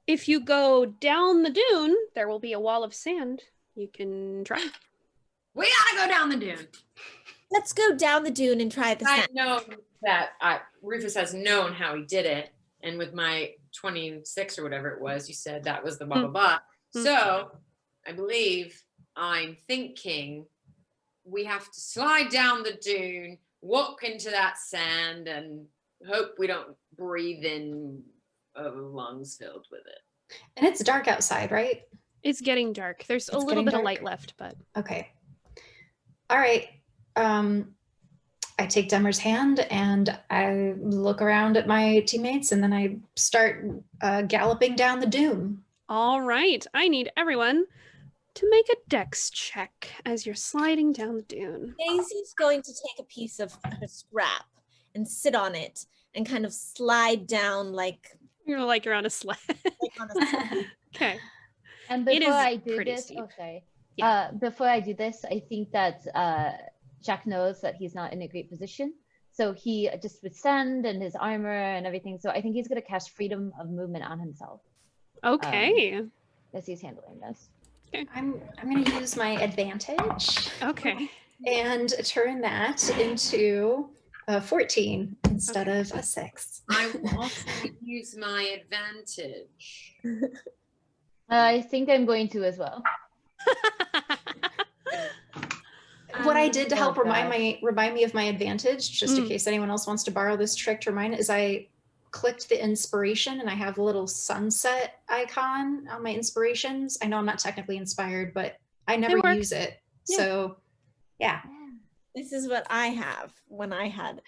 If you go down the dune, there will be a wall of sand. You can try. We gotta go down the dune. Let's go down the dune and try the sand. I know that Rufus has known how he did it. And with my 26 or whatever it was, you said that was the blah, blah, blah. So I believe I'm thinking we have to slide down the dune, walk into that sand, and hope we don't breathe in lungs filled with it. And it's dark outside, right? It's getting dark. There's a little bit of light left, but okay. All right. I take Demmer's hand and I look around at my teammates, and then I start galloping down the dune. All right. I need everyone to make a dex check as you're sliding down the dune. Daisy's going to take a piece of her scrap and sit on it and kind of slide down like you're on a sled. Okay. And before I do this, I think that Jack knows that he's not in a great position. So he just with sand and his armor and everything. So I think he's going to cast freedom of movement on himself. Okay. As he's handling this. Okay. I'm going to use my advantage. Okay. And turn that into 14 instead of a 6. I will also use my advantage. I think I'm going to as well. What I did to help Oh, remind God. me of my advantage, just in Mm. case anyone else wants to borrow this trick to remind, is I clicked the inspiration and I have a little sunset icon on my inspirations. I know I'm not technically inspired, but I never work. use it. Yeah. So yeah. This is what I have when I had.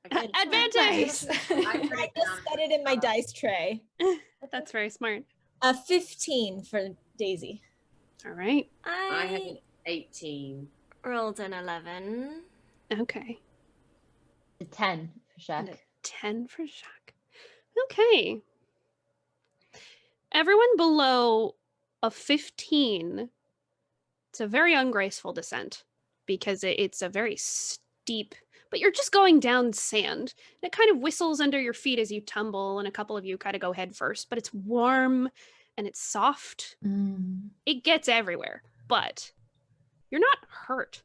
Advantage. Nice. I just set it in my dice tray. That's very smart. 15 for Daisy. All right. I had I an 18. rolled an 11. Okay. A 10 for And Shaq. a 10 for Jacques. Okay. Everyone below a 15, it's a very ungraceful descent because it's a very steep, but you're just going down sand. And it kind of whistles under your feet as you tumble, and a couple of you kind of go head first, but it's warm and it's soft. Mm. It gets everywhere, but you're not hurt.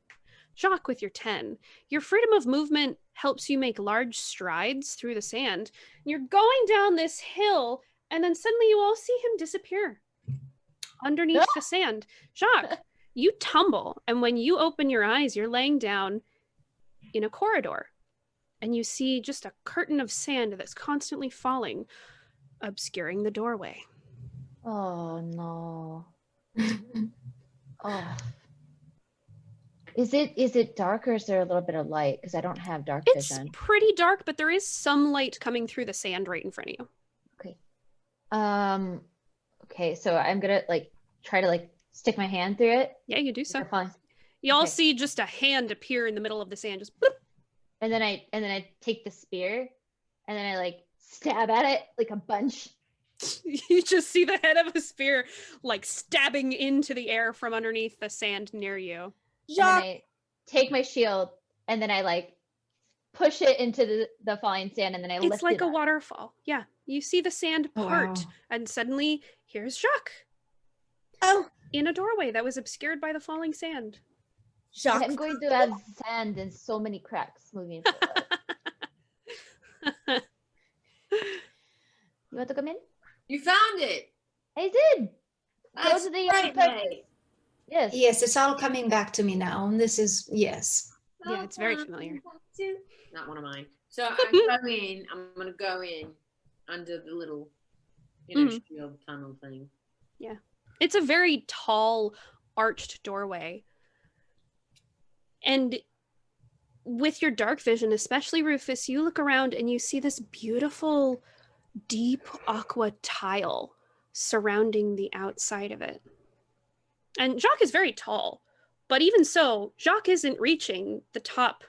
Jacques, with your 10, your freedom of movement helps you make large strides through the sand. And you're going down this hill, and then suddenly you all see him disappear underneath the sand. Jacques, you tumble, and when you open your eyes, you're laying down in a corridor, and you see just a curtain of sand that's constantly falling, obscuring the doorway. Oh, no. Oh. Is it dark or is there a little bit of light? Because I don't have dark It's vision. pretty dark, but there is some light coming through the sand right in front of you. Okay. Okay, so I'm gonna try to stick my hand through it. Yeah, you do so. for fun. You all Okay. see just a hand appear in the middle of the sand, just bloop. And then I take the spear and then I stab at it like a bunch. You just see the head of a spear stabbing into the air from underneath the sand near you. And then I take my shield and then I push it into the falling sand and then I lift It's like it a up. waterfall. Yeah, you see the sand Oh, part, wow. and suddenly here's Jacques Oh, in a doorway that was obscured by the falling sand. And Jacques. I'm going to have sand in so many cracks moving forward. You want to come in? You found it. I did. That's to the right, purpose. mate. Yes. Yes, it's all coming back to me now. And this is, yes. Yeah, it's very familiar. Not one of mine. So I'm gonna go in under the little, shield tunnel thing. It's a very tall, arched doorway. And with your dark vision, especially Rufus, you look around and you see this beautiful, deep aqua tile surrounding the outside of it. And Jacques is very tall, but even so, Jacques isn't reaching the top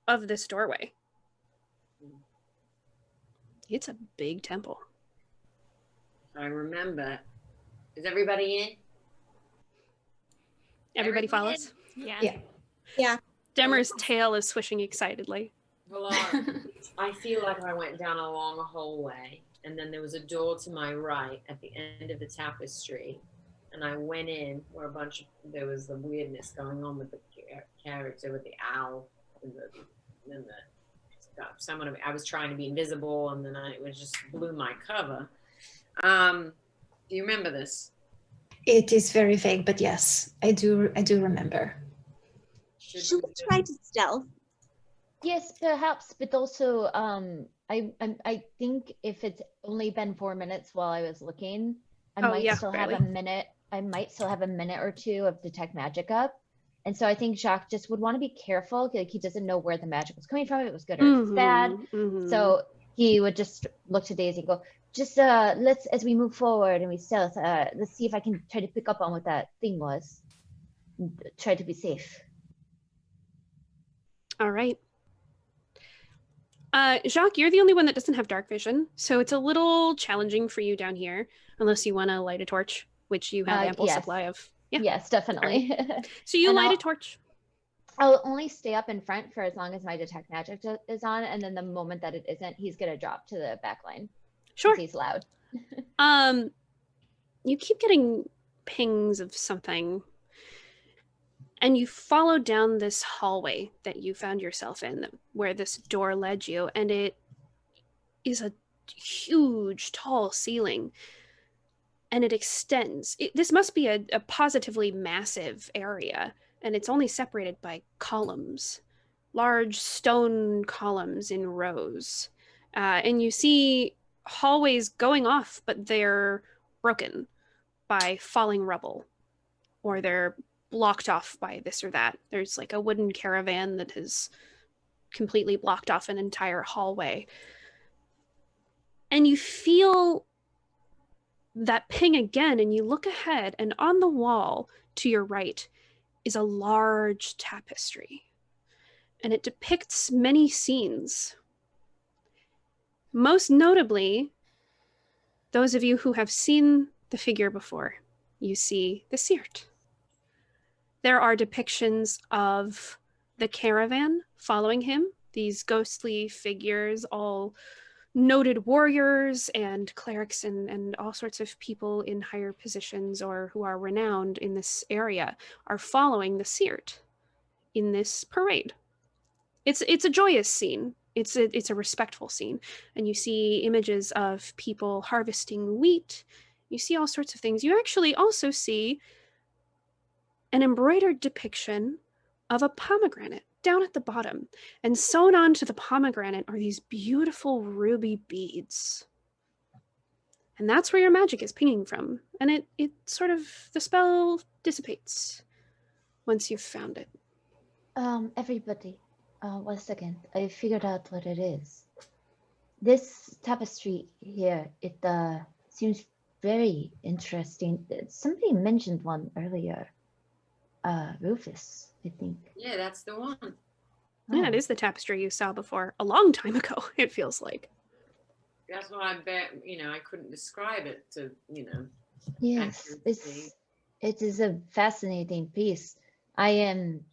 of this doorway. It's a big temple. I remember. Is everybody in? Everybody Everybody follows? Yeah. Yeah. Demer's tail is swishing excitedly. Hold on. I feel like I went down a long hallway, and then there was a door to my right at the end of the tapestry, and I went in where there was the weirdness going on with the character with the owl and I was trying to be invisible, and then it just blew my cover. Do you remember this? It is very vague, but yes, I do remember. Should we try to stealth? Yes, perhaps, but also I think if it's only been 4 minutes while I was looking, I might still have a minute. I might still have a minute or two of detect magic up. And so I think Jacques just would want to be careful. He doesn't know where the magic was coming from, if it was good or if it was bad. So he would just look to Daisy and go, just let's, as we move forward and we stealth, let's see if I can try to pick up on what that thing was. Try to be safe. All right. Jacques, you're the only one that doesn't have dark vision, so it's a little challenging for you down here, unless you want to light a torch, which you have ample supply of. Yeah. Yes, definitely. So you light a torch. I'll only stay up in front for as long as my detect magic is on, and then the moment that it isn't, he's gonna drop to the back line. Sure. He's loud. You keep getting pings of something, and you follow down this hallway that you found yourself in, where this door led you, and it is a huge, tall ceiling, and it extends. This must be a positively massive area, and it's only separated by columns, large stone columns in rows. And you see hallways going off, but they're broken by falling rubble, or they're blocked off by this or that. There's like a wooden caravan that has completely blocked off an entire hallway. And you feel that ping again, and you look ahead, and on the wall to your right is a large tapestry. And it depicts many scenes. Most notably, those of you who have seen the figure before, you see the Seert. There are depictions of the caravan following him, these ghostly figures, all noted warriors and clerics and all sorts of people in higher positions or who are renowned in this area are following the Seert in this parade. It's a joyous scene. It's a respectful scene. And you see images of people harvesting wheat. You see all sorts of things. You actually also see an embroidered depiction of a pomegranate down at the bottom. And sewn onto the pomegranate are these beautiful ruby beads. And that's where your magic is pinging from. And it sort of, the spell dissipates once you've found it. Everybody, 1 second. I figured out what it is. This tapestry here, it seems very interesting. Somebody mentioned one earlier. Rufus, I think. Yeah, that's the one. Yeah, it is the tapestry you saw before a long time ago, it feels like. That's why I bet, I couldn't describe it to, Yes, accuracy. it is a fascinating piece. I am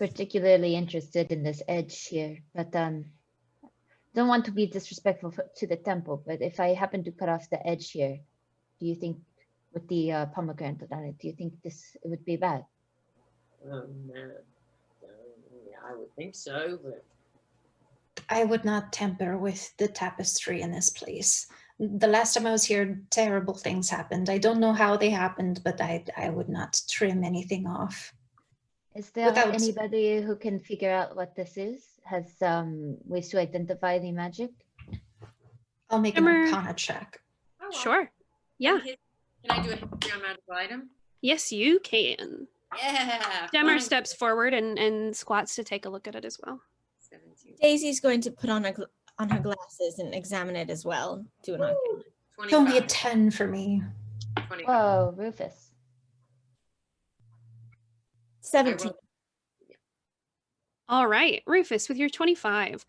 particularly interested in this edge here, but don't want to be disrespectful to the temple, but if I happen to cut off the edge here, do you think, with the pomegranate on it, do you think it would be bad? Oh, man. Yeah, I would think so, but I would not tamper with the tapestry in this place. The last time I was here, terrible things happened. I don't know how they happened, but I would not trim anything off. Is there anybody who can figure out what this is? Has ways to identify the magic? I'll make an Arcana check. Oh, well. Sure. Yeah. Can I do a history on magical item? Yes, you can. Yeah. Demmer fine. steps forward and squats to take a look at it as well. 17. Daisy's going to put on her glasses and examine it as well. Do an Arcana. It's only a 25. 10 for me. 25. Whoa, Rufus. 17. All right, Rufus, with your 25.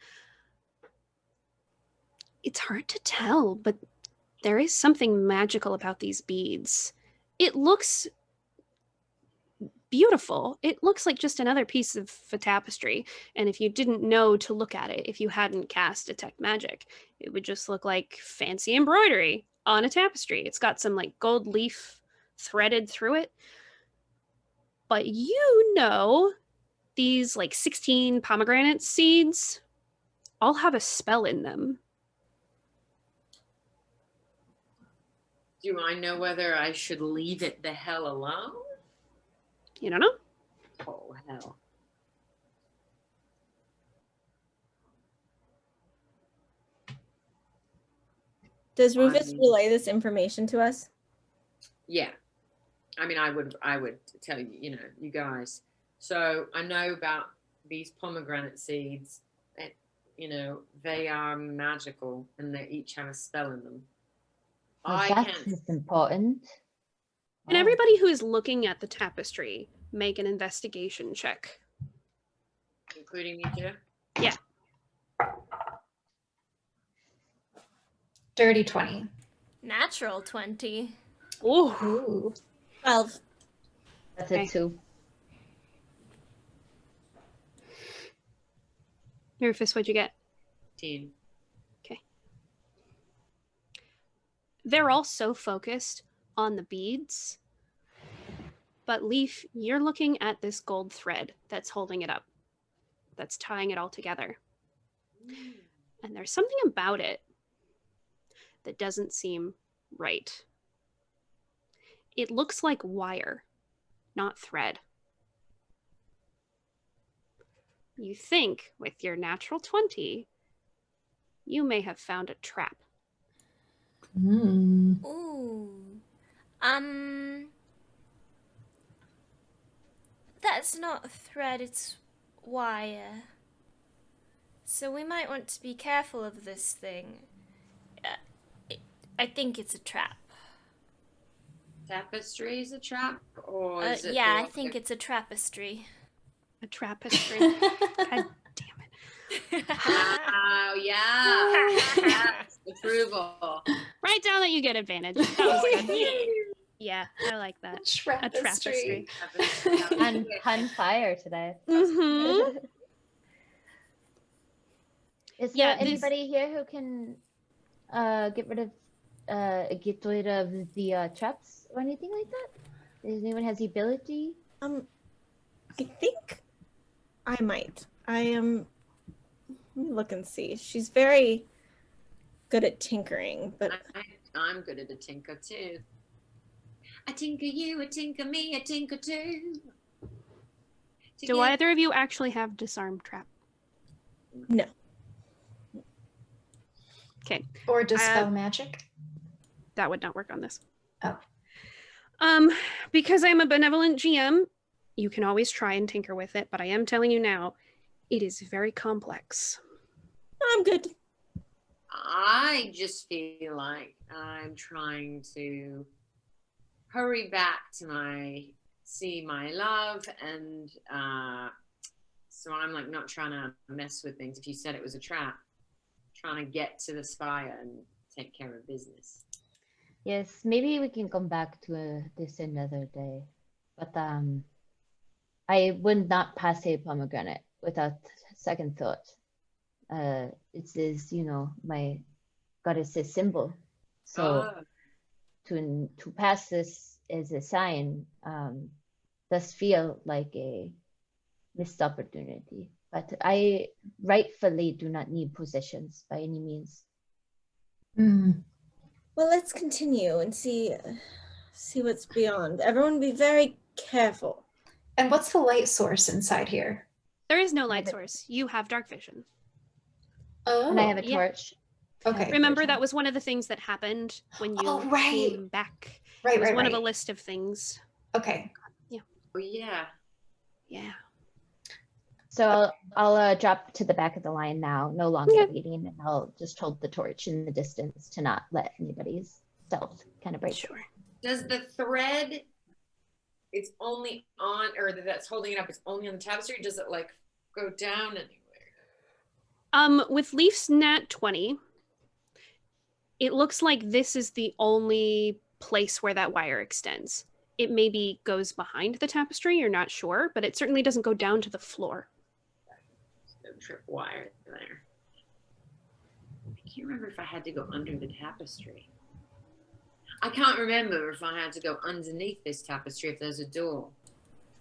It's hard to tell, but there is something magical about these beads. It looks beautiful. It looks like just another piece of a tapestry. And if you didn't know to look at it, if you hadn't cast Detect Magic, it would just look like fancy embroidery on a tapestry. It's got some like gold leaf threaded through it. But these like 16 pomegranate seeds all have a spell in them. Do I know whether I should leave it the hell alone? You don't know? Oh, hell. Does Rufus relay this information to us? Yeah. I mean, I would tell you, you guys. So I know about these pomegranate seeds. That, they are magical and they each have a spell in them. Well, that's important. And everybody who is looking at the tapestry, make an investigation check. Including me too? Yeah. Dirty 20. Natural 20. Ooh. 12. That's Okay. a 2. Rufus, what'd you get? 10. Okay. They're all so focused on the beads. But Leaf, you're looking at this gold thread that's holding it up, that's tying it all together. And there's something about it that doesn't seem right. It looks like wire, not thread. you think with your natural 20, you may have found a trap. Ooh. That's not thread, it's wire. So we might want to be careful of this thing. I think it's a trap. Tapestry is a trap, or is it? Yeah, I think it's a tapestry. A tapestry. God damn it. Wow, yeah. Yes, approval. Write down that you get advantage. That was good. Yeah, I like that. A tapestry. On fire today. Mm-hmm. Is Yeah, there anybody here who can get rid of the traps or anything like that? Does anyone has the ability? I think I might. I am. Let me look and see. She's very good at tinkering, but I'm good at a tinker too. I tinker you, I tinker me, I tinker too. Do either of you actually have disarm trap? no. Okay. Or dispel magic. That would not work on this. Oh. Because I'm a benevolent GM, you can always try and tinker with it, but I am telling you now, it is very complex. I'm good. I just feel like I'm trying to hurry back to see my love, and so I'm like not trying to mess with things. If you said it was a trap, trying to get to the spire and take care of business. Yes, maybe we can come back to this another day. But I would not pass a pomegranate without second thought. It is, my goddess's symbol. So to pass this as a sign does feel like a missed opportunity. But I rightfully do not need possessions by any means. Well, let's continue and see what's beyond. Everyone be very careful. And what's the light source inside here? There is no light source. You have dark vision. Oh. And I have a yeah. torch. Okay. Remember, that was one of the things that happened when you came back. It was one of a list of things. Okay. Yeah. Oh, yeah. Yeah. So I'll drop to the back of the line now, no longer waiting, and I'll just hold the torch in the distance to not let anybody's stealth kind of break. Sure. Does the thread, it's only on, or that's holding it up, it's only on the tapestry? Does it like go down anywhere? With Leaf's nat 20, it looks like this is the only place where that wire extends. It maybe goes behind the tapestry, you're not sure, but it certainly doesn't go down to the floor. No trip wire there. I can't remember if I had to go under the tapestry. I can't remember if I had to go underneath this tapestry if there's a door.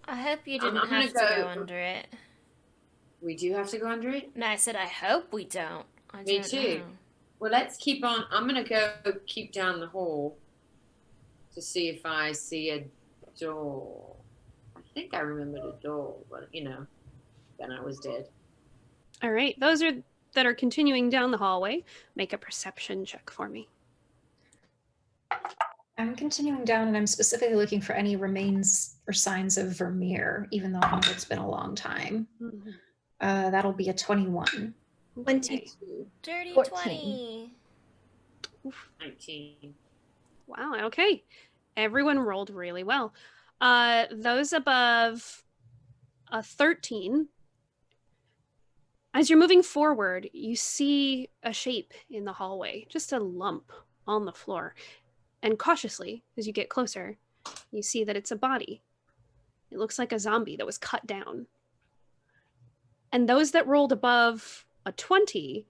I hope you didn't have to go under it. We do have to go under it? No, I said I hope we don't. Me too. Well, let's keep on. I'm going to go keep down the hall to see if I see a door. I think I remembered a door, but then I was dead. All right. Those that are continuing down the hallway, make a perception check for me. I'm continuing down, and I'm specifically looking for any remains or signs of Vermeer, even though I know it's been a long time. Mm-hmm. That'll be a 21. 22. Dirty 14. 20. 19. Wow. Okay. Everyone rolled really well. Those above a 13, as you're moving forward, you see a shape in the hallway, just a lump on the floor. And cautiously, as you get closer, you see that it's a body. It looks like a zombie that was cut down. And those that rolled above a 20,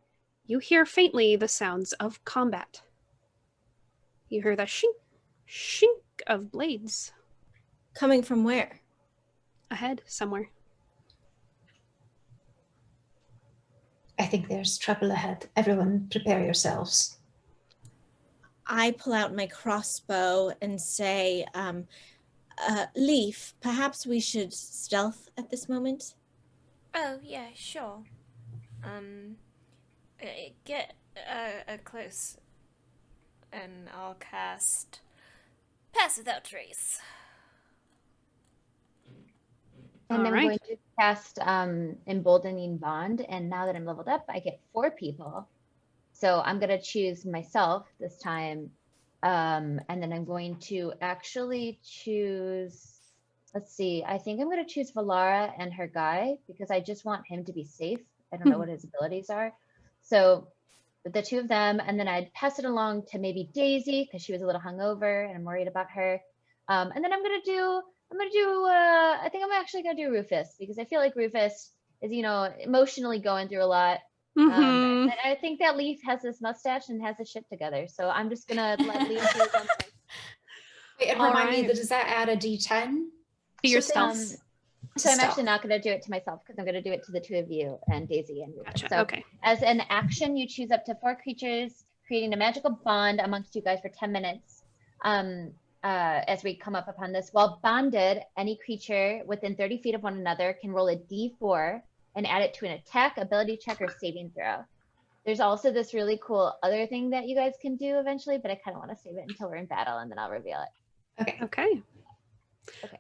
you hear faintly the sounds of combat. You hear the shink, shink of blades. Coming from where? Ahead, somewhere. I think there's trouble ahead. Everyone, prepare yourselves. I pull out my crossbow and say, Leaf, perhaps we should stealth at this moment? Oh, yeah, sure. Get close, and I'll cast Pass Without Trace. And I'm Alright. going to cast Emboldening Bond, and now that I'm leveled up, I get 4 people. So I'm going to choose myself this time, and then I'm going to actually choose, let's see, I think I'm going to choose Valara and her guy, because I just want him to be safe. I don't know what his abilities are. So the 2 of them, and then I'd pass it along to maybe Daisy, because she was a little hungover, and I'm worried about her. And then I think I'm actually gonna do Rufus, because I feel like Rufus is, emotionally going through a lot. And I think that Leaf has this mustache and has his shit together. So I'm just gonna let Leaf do his own thing. Wait, and remind me, does that add a D10? To yourself. So I'm actually not gonna do it to myself, because I'm gonna do it to the 2 of you and Daisy and Rufus. Gotcha. So Okay. as an action, you choose up to 4 creatures, creating a magical bond amongst you guys for 10 minutes. As we come up upon this, while bonded, any creature within 30 feet of one another can roll a d4 and add it to an attack, ability check, or saving throw. There's also this really cool other thing that you guys can do eventually, but I kind of want to save it until we're in battle, and then I'll reveal it. Okay. Okay.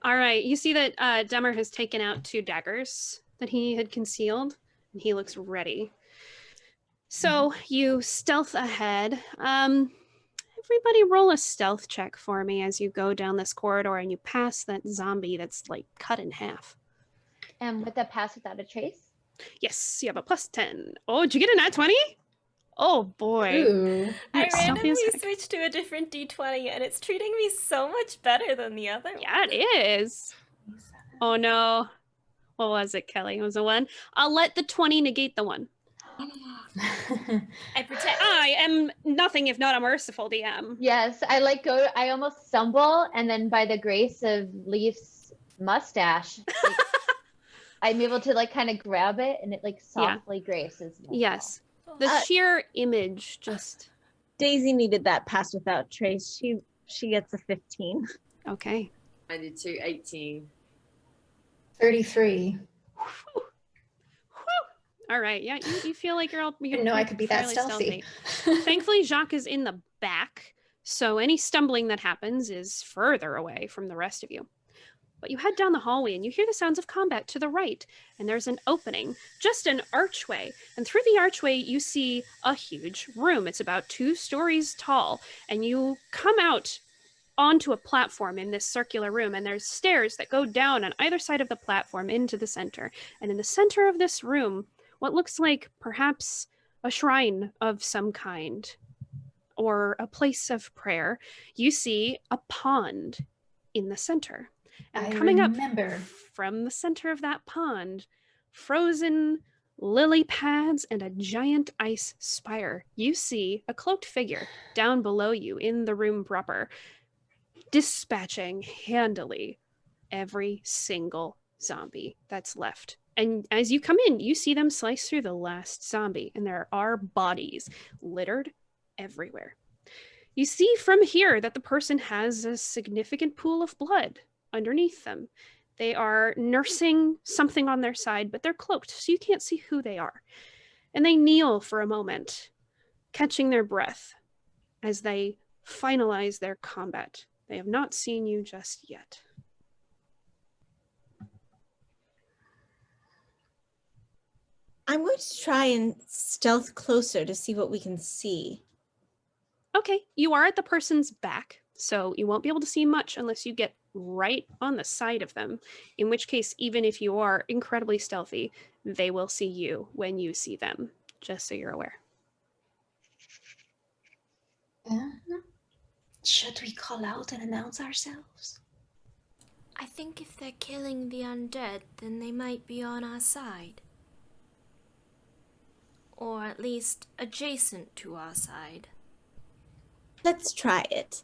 All right. You see that Demmer has taken out 2 daggers that he had concealed, and he looks ready. So you stealth ahead. Everybody roll a stealth check for me as you go down this corridor and you pass that zombie that's like cut in half. And with that Pass Without a Trace? Yes, you have a +10. Oh, did you get a nat 20? Oh boy. Ooh. I randomly heck. switched to a different D20, and it's treating me so much better than the other one. Yeah, it is. Oh no. What was it, Kelly? It was a 1. I'll let the 20 negate the 1. I protect. I am nothing if not a merciful DM. Yes, I almost stumble, and then by the grace of Leaf's mustache, I'm able to kind of grab it, and it softly graces me. Yes. The sheer image just... Daisy needed that Pass Without Trace. She gets a 15. Okay. I did too. 18. 33. All right. Yeah, you feel like you're Didn't know I could be that fairly stealthy. Thankfully, Jacques is in the back, so any stumbling that happens is further away from the rest of you. But you head down the hallway and you hear the sounds of combat to the right, and there's an opening, just an archway. And through the archway, you see a huge room. It's about 2 stories tall, and you come out onto a platform in this circular room, and there's stairs that go down on either side of the platform into the center. And in the center of this room, what looks like perhaps a shrine of some kind or a place of prayer, you see a pond in the center. And coming up from the center of that pond, frozen lily pads and a giant ice spire, you see a cloaked figure down below you in the room proper, dispatching handily every single zombie that's left. And as you come in, you see them slice through the last zombie, and there are bodies littered everywhere. You see from here that the person has a significant pool of blood underneath them. They are nursing something on their side, but they're cloaked, so you can't see who they are. And they kneel for a moment, catching their breath as they finalize their combat. They have not seen you just yet. I'm going to try and stealth closer to see what we can see. Okay, you are at the person's back, so you won't be able to see much unless you get right on the side of them, in which case, even if you are incredibly stealthy, they will see you when you see them, just so you're aware. Should we call out and announce ourselves? I think if they're killing the undead, then they might be on our side. Or at least adjacent to our side. Let's try it.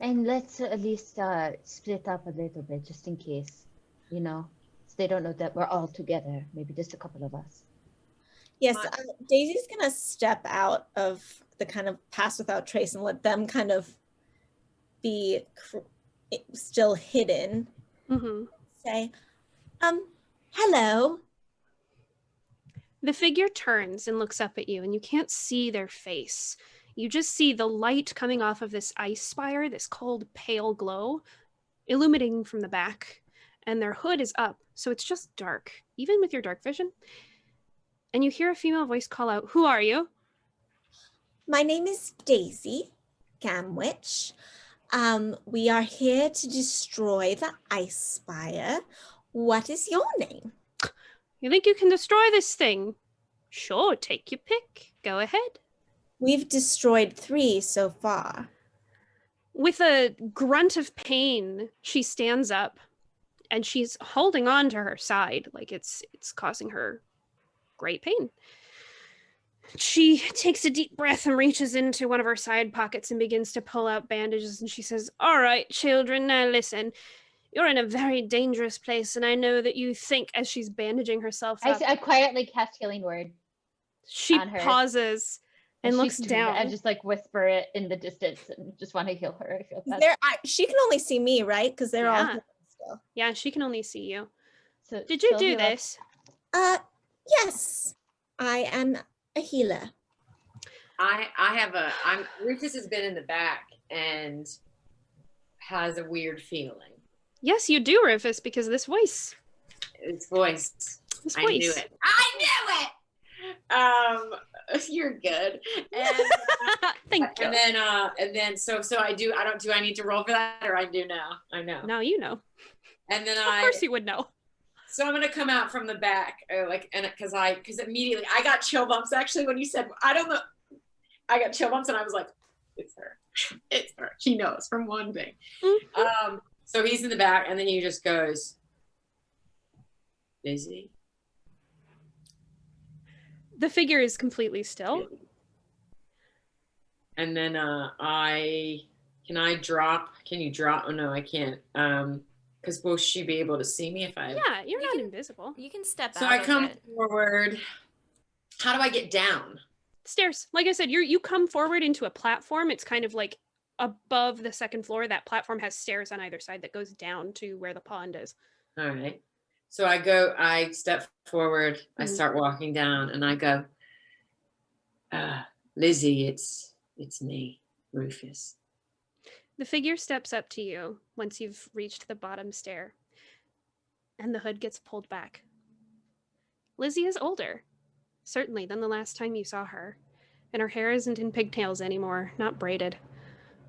And let's at least split up a little bit, just in case, so they don't know that we're all together. Maybe just a couple of us. Yes, Daisy's going to step out of the kind of Pass Without Trace and let them kind of be still hidden. Mm-hmm. Say, hello. The figure turns and looks up at you, and you can't see their face. You just see the light coming off of this ice spire, this cold, pale glow, illuminating from the back. And their hood is up, so it's just dark, even with your dark vision. And you hear a female voice call out, "Who are you?" My name is Daisy Gamwich. We are here to destroy the ice spire. What is your name? You think you can destroy this thing? Sure, take your pick. Go ahead. We've destroyed 3 so far. With a grunt of pain, she stands up and she's holding on to her side like it's causing her great pain. She takes a deep breath and reaches into one of her side pockets and begins to pull out bandages, and she says, "All right, children, now listen. You're in a very dangerous place, and I know that you think," as she's bandaging herself up. I quietly cast healing word. She on her. pauses and looks down. I just like whisper it in the distance and just want to heal her. I feel bad. She can only see me, right? Because they're all Yeah. healing still. Yeah, she can only see you. So Did you she'll do heal up. this? Yes, I am a healer. Rufus has been in the back and has a weird feeling. Yes, you do, Rufus, because of this voice. His voice. This I voice. knew it. I knew it. You're good. And Thank you. and then so I do I need to roll for that, or I do now? I know. Now you know. And then Of course you would know. so I'm gonna come out from the back, because immediately I got chill bumps actually when you said, I don't know, I got chill bumps and I was like, it's her. It's her. She knows from one thing. Mm-hmm. So he's in the back and then he just goes, "Busy?" The figure is completely still. And then can you drop? Oh no, I can't. Because will she be able to see me if I? Yeah, you're not invisible. You can step So out. I come of it. forward. How do I get down? Stairs. Like I said, you come forward into a platform. It's kind of like above the second floor. That platform has stairs on either side that goes down to where the pond is. All right. So I step forward, I Mhm. start walking down and I go, "Lizzie, it's me, Rufus." The figure steps up to you once you've reached the bottom stair, and the hood gets pulled back. Lizzie is older, certainly, than the last time you saw her, and her hair isn't in pigtails anymore, not braided.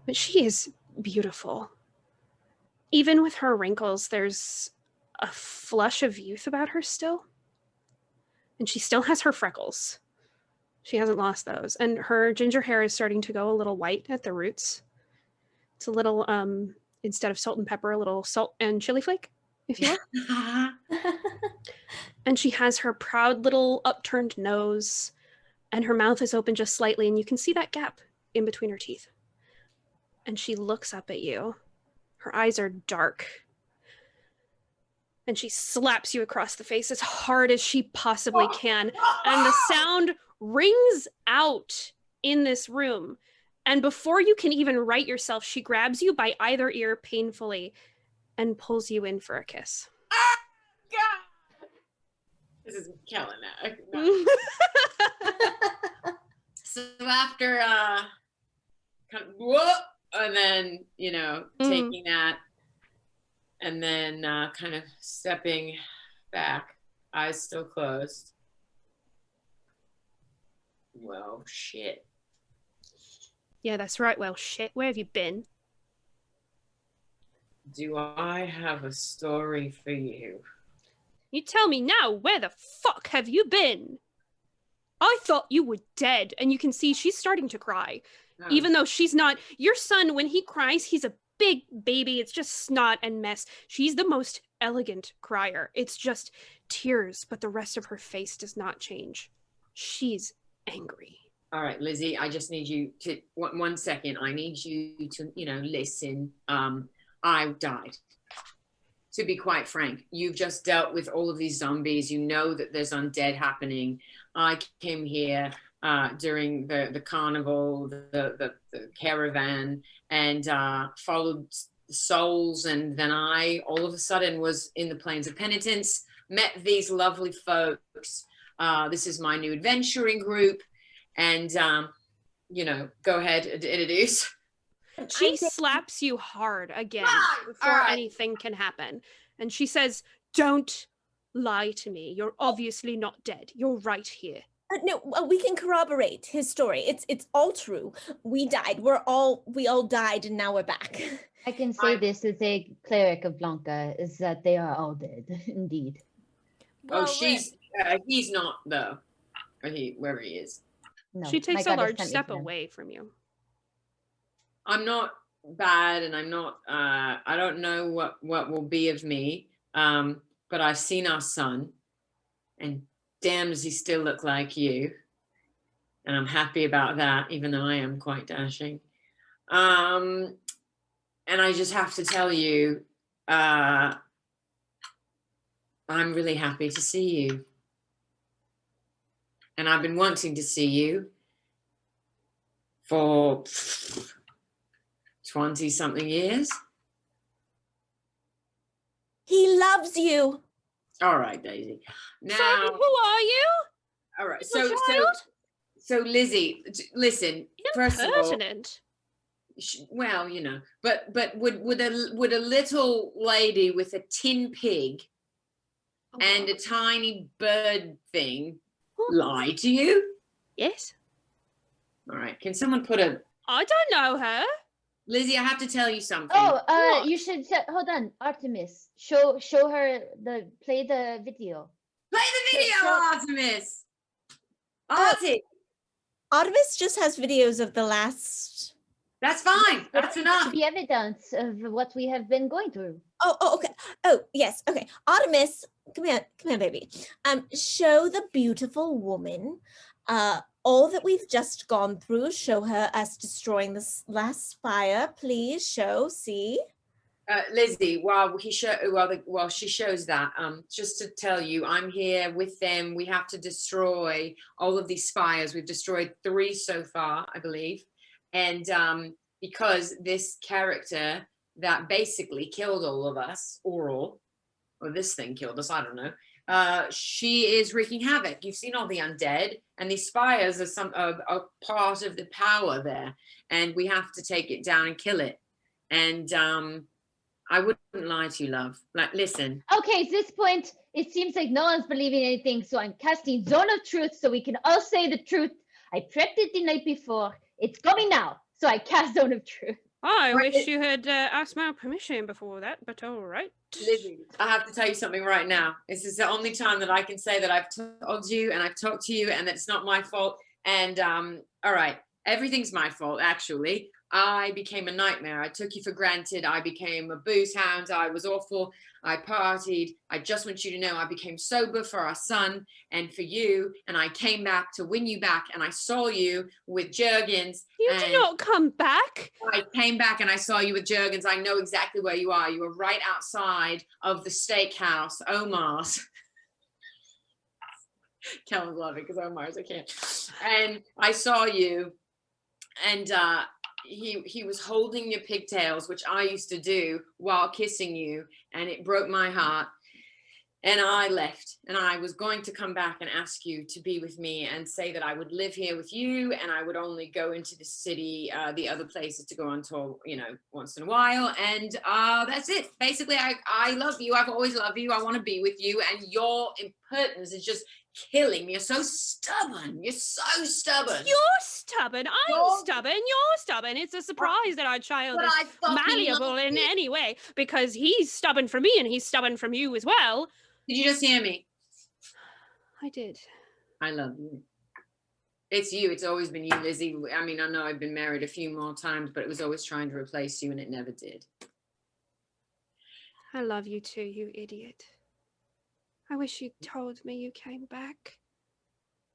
But she is beautiful. Even with her wrinkles, there's a flush of youth about her still. And she still has her freckles. She hasn't lost those. And her ginger hair is starting to go a little white at the roots. It's a little, instead of salt and pepper, a little salt and chili flake, if you will. And she has her proud little upturned nose, and her mouth is open just slightly, and you can see that gap in between her teeth. And she looks up at you. Her eyes are dark. And she slaps you across the face as hard as she possibly can. And the sound rings out in this room. And before you can even right yourself, she grabs you by either ear painfully and pulls you in for a kiss. Oh, God. This is killing it. No. So after kind of whoop, and then taking that, and then kind of stepping back, eyes still closed. Well, shit. Yeah, that's right. Well, shit, where have you been? Do I have a story for you? You tell me now, where the fuck have you been? I thought you were dead. And you can see she's starting to cry. Oh. Even though she's not. Your son, when he cries, he's a big baby. It's just snot and mess. She's the most elegant crier. It's just tears, but the rest of her face does not change. She's angry. All right, Lizzie, I just need you to, 1 second. I need you to, listen. I died. To be quite frank, you've just dealt with all of these zombies. You know that there's undead happening. I came here during the carnival, the caravan, and followed souls. And then I, all of a sudden, was in the Plains of Penitence, met these lovely folks. This is my new adventuring group. And, you know, go ahead and introduce. She slaps you hard again before anything can happen. And she says, "Don't lie to me. You're obviously not dead. You're right here." No, we can corroborate his story. It's all true. We died. We all died, and now we're back. I can say this as a cleric of Blanca, is that they are all dead, indeed. Well, he's not, though. Or wherever he is. No, she takes a large step away from you. I'm not bad, and I'm not, I don't know what will be of me, but I've seen our son, and damn does he still look like you. And I'm happy about that, even though I am quite dashing. And I just have to tell you, I'm really happy to see you. And I've been wanting to see you for 20-something years. He loves you. All right, Daisy. Now, Sorry, who are you? All right, So Lizzie, listen. First of all, well, you know, but would a little lady with a tin pig and a tiny bird thing lie to you? Yes. All right. Can someone put a? I don't know her. Lizzie, I have to tell you something. Oh, you should hold on, Artemis. Show her play the video. Play the video, Artemis. Artemis just has videos of the last. That's fine. That's enough. The evidence of what we have been going through. Oh, okay. Oh, yes. Okay. Artemis, come here, baby. Show the beautiful woman, all that we've just gone through. Show her us destroying this last spire. Please see. Lizzie, while she shows that, just to tell you, I'm here with them. We have to destroy all of these spires. We've destroyed 3 so far, I believe. And because this character that basically killed all of us, or this thing killed us, I don't know. She is wreaking havoc. You've seen all the undead, and these spires are part of the power there, and we have to take it down and kill it. And I wouldn't lie to you, love. Like, listen. Okay, at this point, it seems like no one's believing anything, so I'm casting Zone of Truth so we can all say the truth. I prepped it the night before. It's coming now, so I cast Zone of Truth. I wish you had asked my permission before that, but all right. Lizzie, I have to tell you something right now. This is the only time that I can say that I've told you and I've talked to you and that it's not my fault. And all right, everything's my fault, actually. I became a nightmare. I took you for granted. I became a booze hound. I was awful. I partied. I just want you to know I became sober for our son and for you. And I came back to win you back. And I saw you with Jurgens. You did not come back. I came back and I saw you with Jurgens. I know exactly where you are. You were right outside of the steakhouse, Omar's. Kellen's laughing because Omar's, I can't. And I saw you. And he was holding your pigtails, which I used to do while kissing you, and it broke my heart. And I left, and I was going to come back and ask you to be with me and say that I would live here with you, and I would only go into the city, the other places to go on tour, you know, once in a while. And that's it. Basically, I love you. I've always loved you. I want to be with you, and your impertinence is just killing me. You're so stubborn. You're so stubborn. You're stubborn. I'm stubborn. You're stubborn. It's a surprise that our child is malleable in any way, because he's stubborn for me and he's stubborn from you as well. Did you just hear me? I did. I love you. It's you. It's always been you, Lizzie. I mean, I know I've been married a few more times, but it was always trying to replace you, and it never did. I love you too, you idiot. I wish you'd told me you came back.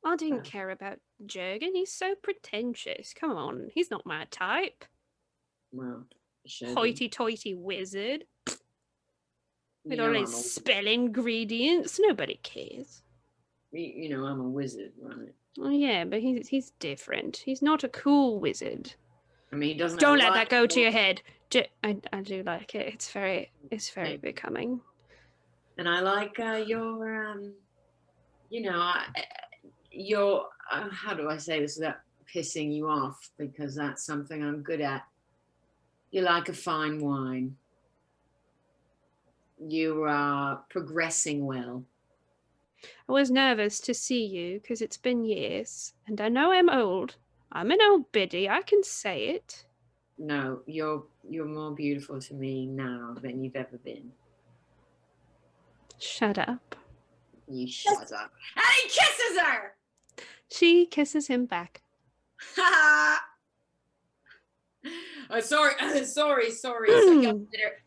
I didn't care about Jurgen. He's so pretentious. Come on, he's not my type. Well, hoity-toity wizard. With all his spell ingredients. Nobody cares. You know, I'm a wizard, right? Oh yeah, but he's different. He's not a cool wizard. I mean, he doesn't. Don't let that go to your head. I do like it. It's very becoming. And I like your you know, you're, how do I say this without pissing you off? Because that's something I'm good at. You're like a fine wine. You are progressing well. I was nervous to see you because it's been years, and I know I'm old. I'm an old biddy, I can say it. No, you're more beautiful to me now than you've ever been. Shut up. You shut up. And he kisses her! She kisses him back. Sorry. So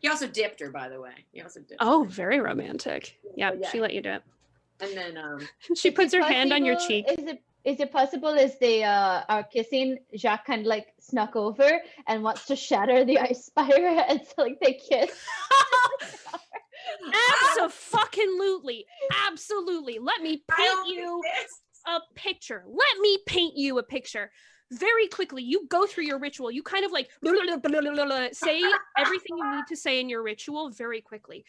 he also dipped her, by the way. He also dipped Oh, her. very romantic. Yeah, Yeah. she let you do it. And then She puts her hand on your possible- cheek. Is it possible as they are kissing, Jacques kind of like snuck over and wants to shatter the ice spire, and so like they kiss. Absolutely. Absolutely. Let me paint you a picture. Let me paint you a picture. Very quickly, you go through your ritual. You kind of like say everything you need to say in your ritual very quickly.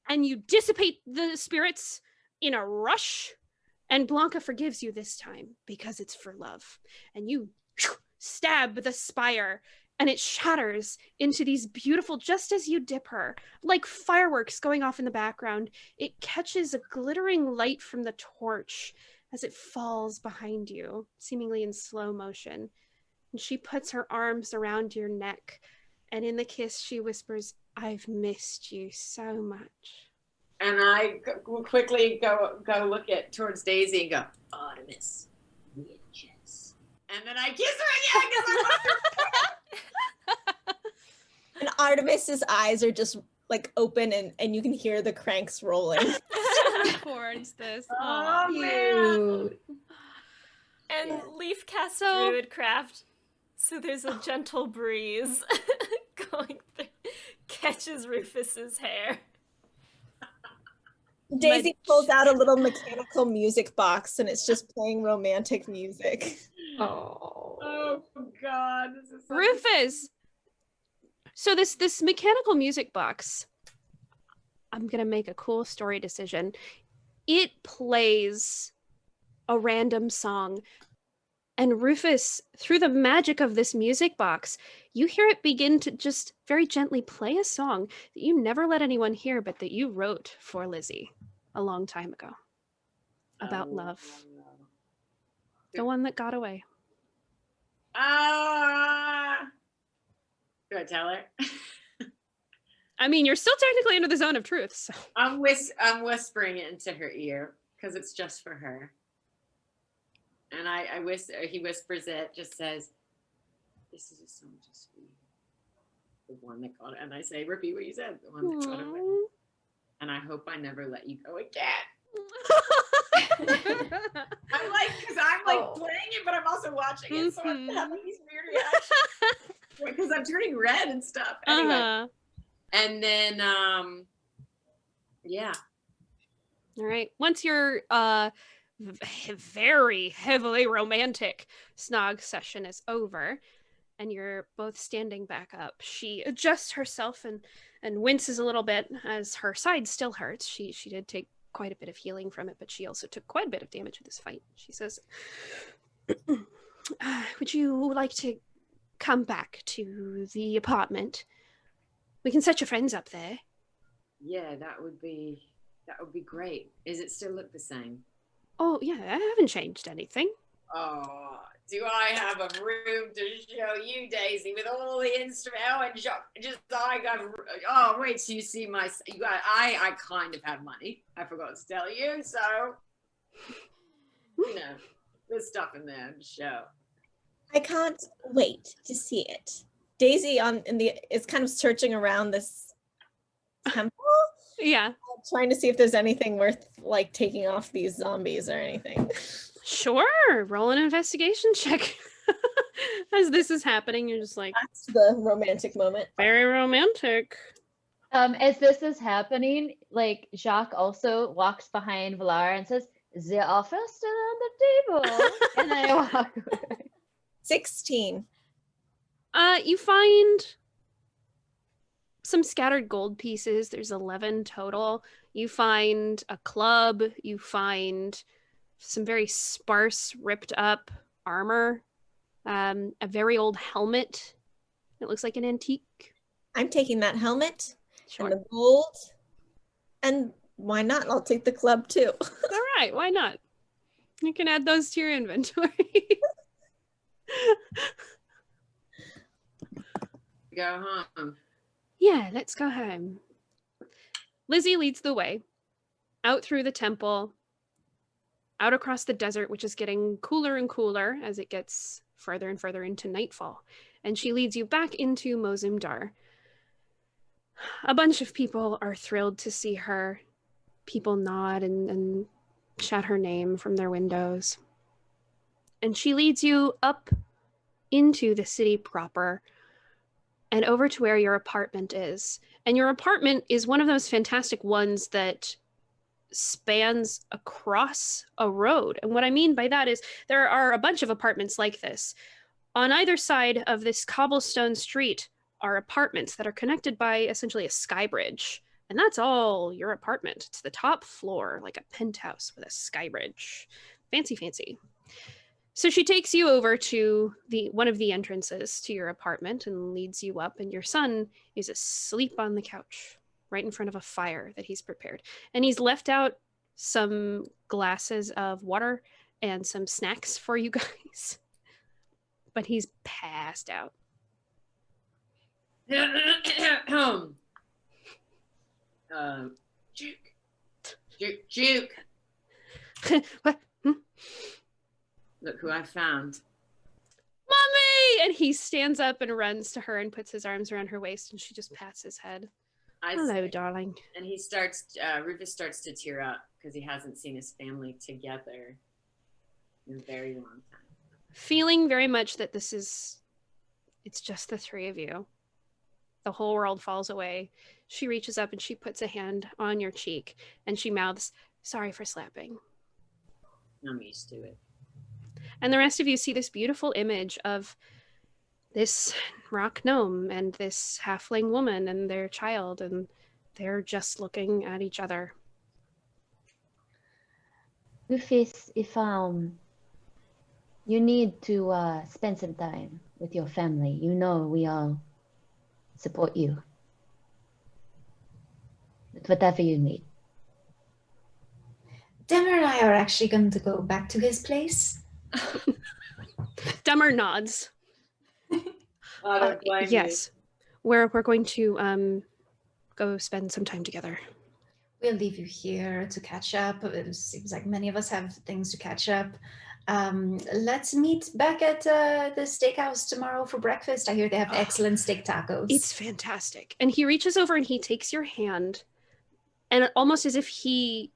And you dissipate the spirits in a rush. And Blanca forgives you this time because it's for love. And you stab the spire and it shatters into these beautiful, just as you dip her, like fireworks going off in the background. It catches a glittering light from the torch as it falls behind you, seemingly in slow motion. And she puts her arms around your neck, and in the kiss she whispers, "I've missed you so much." And I quickly go look towards Daisy and go, Artemis, witches. And then I kiss her again because I love her. And Artemis's eyes are just like open, and you can hear the cranks rolling. Towards this. Oh, man. Cute. And Leaf casts So- Druidcraft, so there's a gentle breeze going through, catches Rufus's hair. Daisy pulls out a little mechanical music box, and it's just playing romantic music. Oh. Oh, God. This is Rufus! So this mechanical music box, I'm gonna make a cool story decision. It plays a random song, and Rufus, through the magic of this music box, you hear it begin to just very gently play a song that you never let anyone hear, but that you wrote for Lizzie a long time ago about love. The one that got away. Do I tell her? I mean, you're still technically under the zone of truth, so. I'm whispering it into her ear because it's just for her. And he whispers it, just says, "This is a song just for you." The one that got it. And I say, repeat what you said. The one that got away. Aww. And I hope I never let you go again. I'm like, because I'm like playing it, but I'm also watching it, so I'm having these weird reactions because I'm turning red and stuff. Anyway, and then yeah. All right. Once your very heavily romantic snog session is over, and you're both standing back up, she adjusts herself and winces a little bit as her side still hurts. She did take quite a bit of healing from it, but she also took quite a bit of damage in this fight. She says, "Would you like to come back to the apartment? We can set your friends up there." Yeah, that would be great. Is it still look the same? Oh yeah, I haven't changed anything. Oh, do I have a room to show you, Daisy, with all the instruments? Oh, and wait till you see my. I kind of have money. I forgot to tell you, so you know, there's stuff in there to show. I can't wait to see it. Daisy is kind of searching around this temple, Yeah. trying to see if there's anything worth like taking off these zombies or anything. Sure, roll an investigation check. As this is happening, you're just like, That's the romantic moment. very romantic. As this is happening, like Jacques also walks behind Valar and says, "The offer still on the table," and I walk away. 16. You find some scattered gold pieces. There's 11 total. You find a club, you find some very sparse, ripped up armor, a very old helmet. It looks like an antique. I'm taking that helmet Sure. and the gold. And why not? I'll take the club too. All right, why not? You can add those to your inventory. Go home. Yeah, let's go home. Lizzie leads the way out through the temple, out across the desert, which is getting cooler and cooler as it gets further and further into nightfall. And she leads you back into Mozumdar. A bunch of people are thrilled to see her. People nod and shout her name from their windows. And she leads you up into the city proper and over to where your apartment is. And your apartment is one of those fantastic ones that spans across a road. And what I mean by that is there are a bunch of apartments like this. On either side of this cobblestone street are apartments that are connected by essentially a sky bridge. And that's all your apartment. It's the top floor, like a penthouse with a sky bridge. Fancy, fancy. So she takes you over to one of the entrances to your apartment and leads you up, and your son is asleep on the couch right in front of a fire that he's prepared. And he's left out some glasses of water and some snacks for you guys. But he's passed out. Juke. What? Look who I found. Mommy! And he stands up and runs to her and puts his arms around her waist, and she just pats his head. Hello, darling. And Rufus starts to tear up because he hasn't seen his family together in a very long time. Feeling very much that it's just the three of you. The whole world falls away. She reaches up and she puts a hand on your cheek and she mouths, "Sorry for slapping." I'm used to it. And the rest of you see this beautiful image of this rock gnome and this halfling woman and their child, and they're just looking at each other. Rufus, if you need to spend some time with your family, you know we all support you. Whatever you need. Demmer and I are actually going to go back to his place. Dummer nods. I don't blame yes. We're going to go spend some time together. We'll leave you here to catch up. It seems like many of us have things to catch up. Let's meet back at the steakhouse tomorrow for breakfast. I hear they have excellent steak tacos. It's fantastic. And he reaches over and he takes your hand, and almost as if he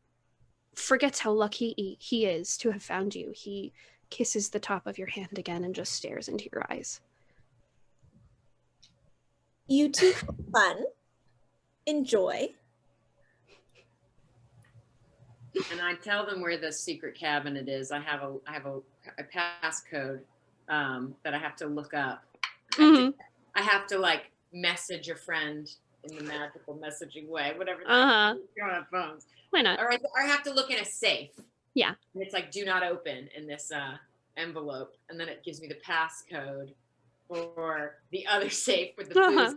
forgets how lucky he is to have found you, he kisses the top of your hand again and just stares into your eyes. You two have fun. Enjoy. And I tell them where the secret cabinet is. I have a passcode that I have to look up. I have to like message a friend in the magical messaging way, whatever. You're on phones. Why not? Or I have to look in a safe. Yeah. And it's like, do not open in this envelope. And then it gives me the passcode for the other safe with the booze.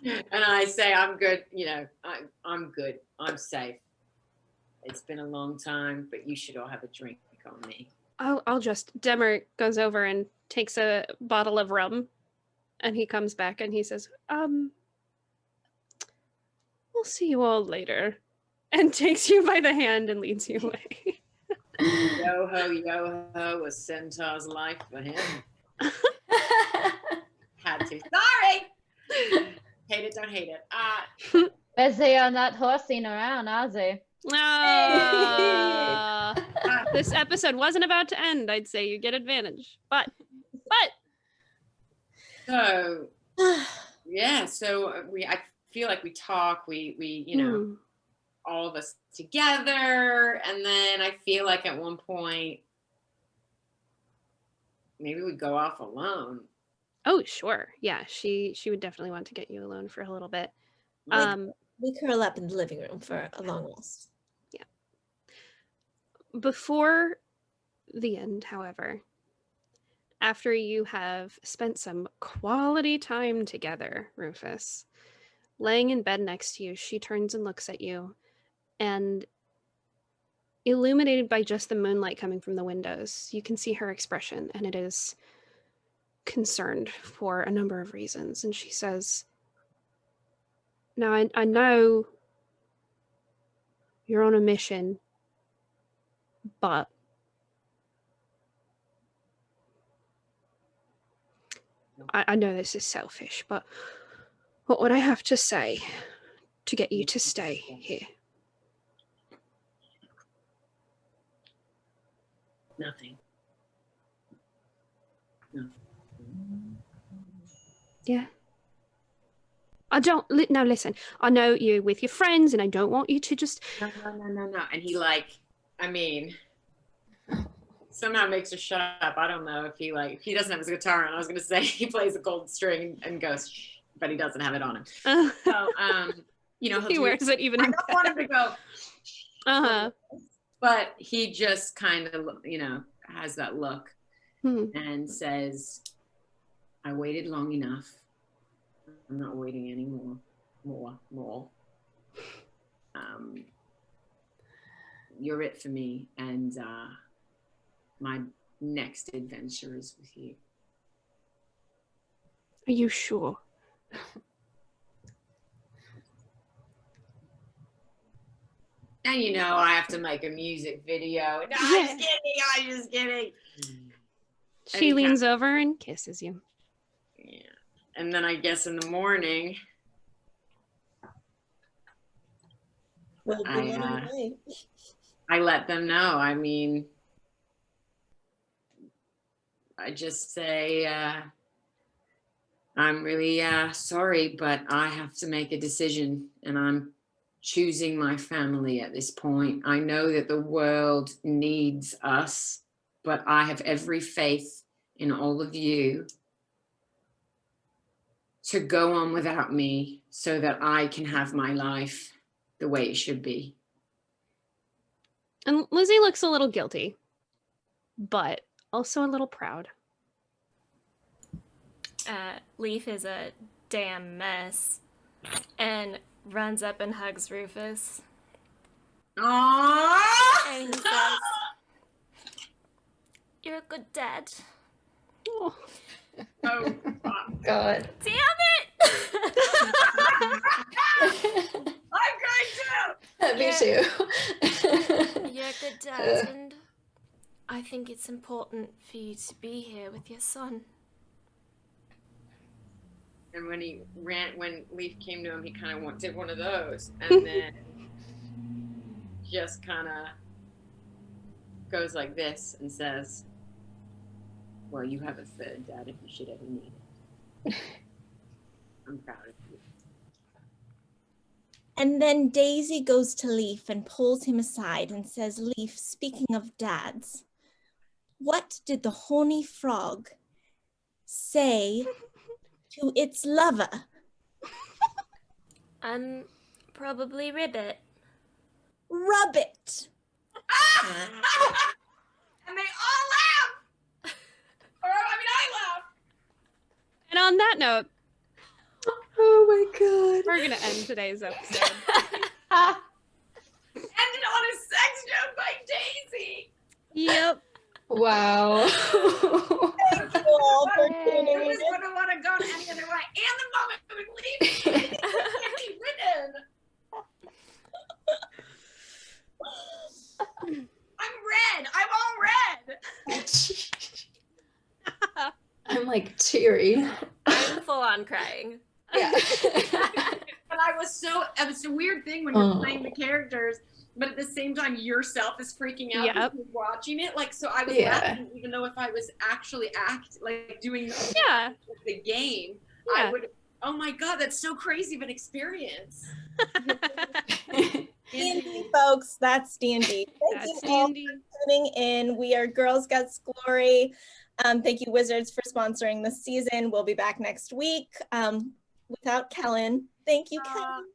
And I say, I'm good. You know, I'm good. I'm safe. It's been a long time, but you should all have a drink on me. Demmer goes over and takes a bottle of rum, and he comes back and he says, we'll see you all later, and takes you by the hand and leads you away. Yo ho, a centaur's life for him. Had to. Sorry. Hate it, don't hate it. As they are not horsing around, are they? This episode wasn't about to end. I'd say you get advantage, but so yeah. So I feel like we talk. We you know all of us together, and then I feel like at one point maybe we go off alone. Oh sure, yeah. She would definitely want to get you alone for a little bit. Like, We curl up in the living room for a long rest. Before the end, however, after you have spent some quality time together, Rufus, laying in bed next to you, she turns and looks at you, and illuminated by just the moonlight coming from the windows, you can see her expression, and it is concerned for a number of reasons. And she says, now, I know you're on a mission, but I know this is selfish, but what would I have to say to get you to stay here? Nothing. No. Yeah. I don't, now listen, I know you're with your friends and I don't want you to just... No. And he somehow makes her shut up. I don't know if he doesn't have his guitar on. I was going to say he plays a gold string and goes, shh, but he doesn't have it on him. So, he wears it even I don't want him to go, uh-huh. But he just kind of, has that look and says, I waited long enough. I'm not waiting anymore. More. You're it for me, and my next adventure is with you. Are you sure? And I have to make a music video. No, I'm just kidding. She leans over and kisses you. Yeah. And then I guess in the morning, I let them know. I just say, I'm really sorry, but I have to make a decision, and I'm choosing my family at this point. I know that the world needs us, but I have every faith in all of you to go on without me so that I can have my life the way it should be. And Lizzie looks a little guilty, but also a little proud. Leaf is a damn mess and runs up and hugs Rufus. Aww! And he says, you're a good dad. Oh. Oh, God. Damn it! I'm going to! Me too. You're a good dad, and I think it's important for you to be here with your son. And when Leaf came to him, he kind of did one of those, and then just kind of goes like this and says, well, you have a third dad if you should ever need it. I'm proud of you. And then Daisy goes to Leaf and pulls him aside and says, Leaf, speaking of dads, what did the horny frog say to its lover? Probably Ribbit. Rubbit. And they all laugh! I laugh! And on that note, Oh my God. we're going to end today's episode. Ended on a sex joke by Daisy! Yep. Wow. Thank you all for tuning It in. was going to want to go any other way. And the moment we leave, it can't be written. I'm red. I'm all red. I'm like teary. I'm full on crying. Yeah. But it's a weird thing when you're playing the characters, but at the same time yourself is freaking out because you're watching it. So I was laughing, even though if I was actually doing the game, I would, oh my God, that's so crazy of an experience. D&D, folks, that's D&D. Thank you all for tuning in. We are Girls Guts Glory. Thank you, Wizards, for sponsoring this season. We'll be back next week without Kellen. Thank you, Kellen.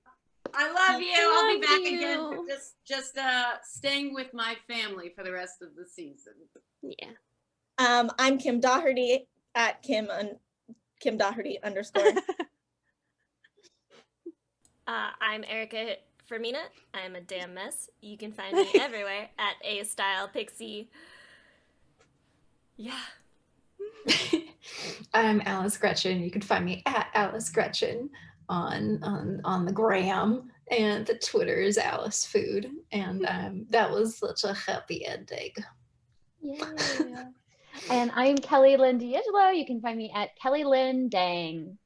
I love you. I'll be Love back again you. for just staying with my family for the rest of the season. Yeah. I'm Kim Doherty at Kim Doherty _. I'm Erica Fermina. I'm a damn mess. You can find me everywhere at A Style Pixie. Yeah. I'm Alice Gretchen. You can find me at Alice Gretchen on the gram, and the Twitter is Alice Food. And that was such a happy ending. Yeah. And I'm Kelly Lynn D'Angelo. You can find me at Kelly Lynn Dang.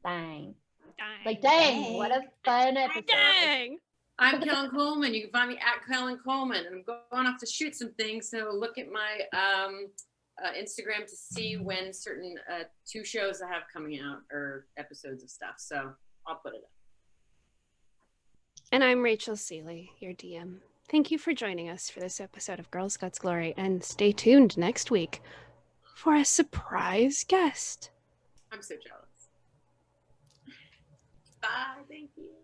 Like, dang, what a fun episode. Dang. I'm Kellen Coleman. You can find me at Kellen Coleman. And I'm going off to shoot some things. So look at my Instagram to see when certain 2 shows I have coming out or episodes of stuff. So I'll put it up. And I'm Rachel Seeley, your DM. Thank you for joining us for this episode of Girls Guts Glory, and stay tuned next week for a surprise guest. I'm so jealous. Bye. Thank you.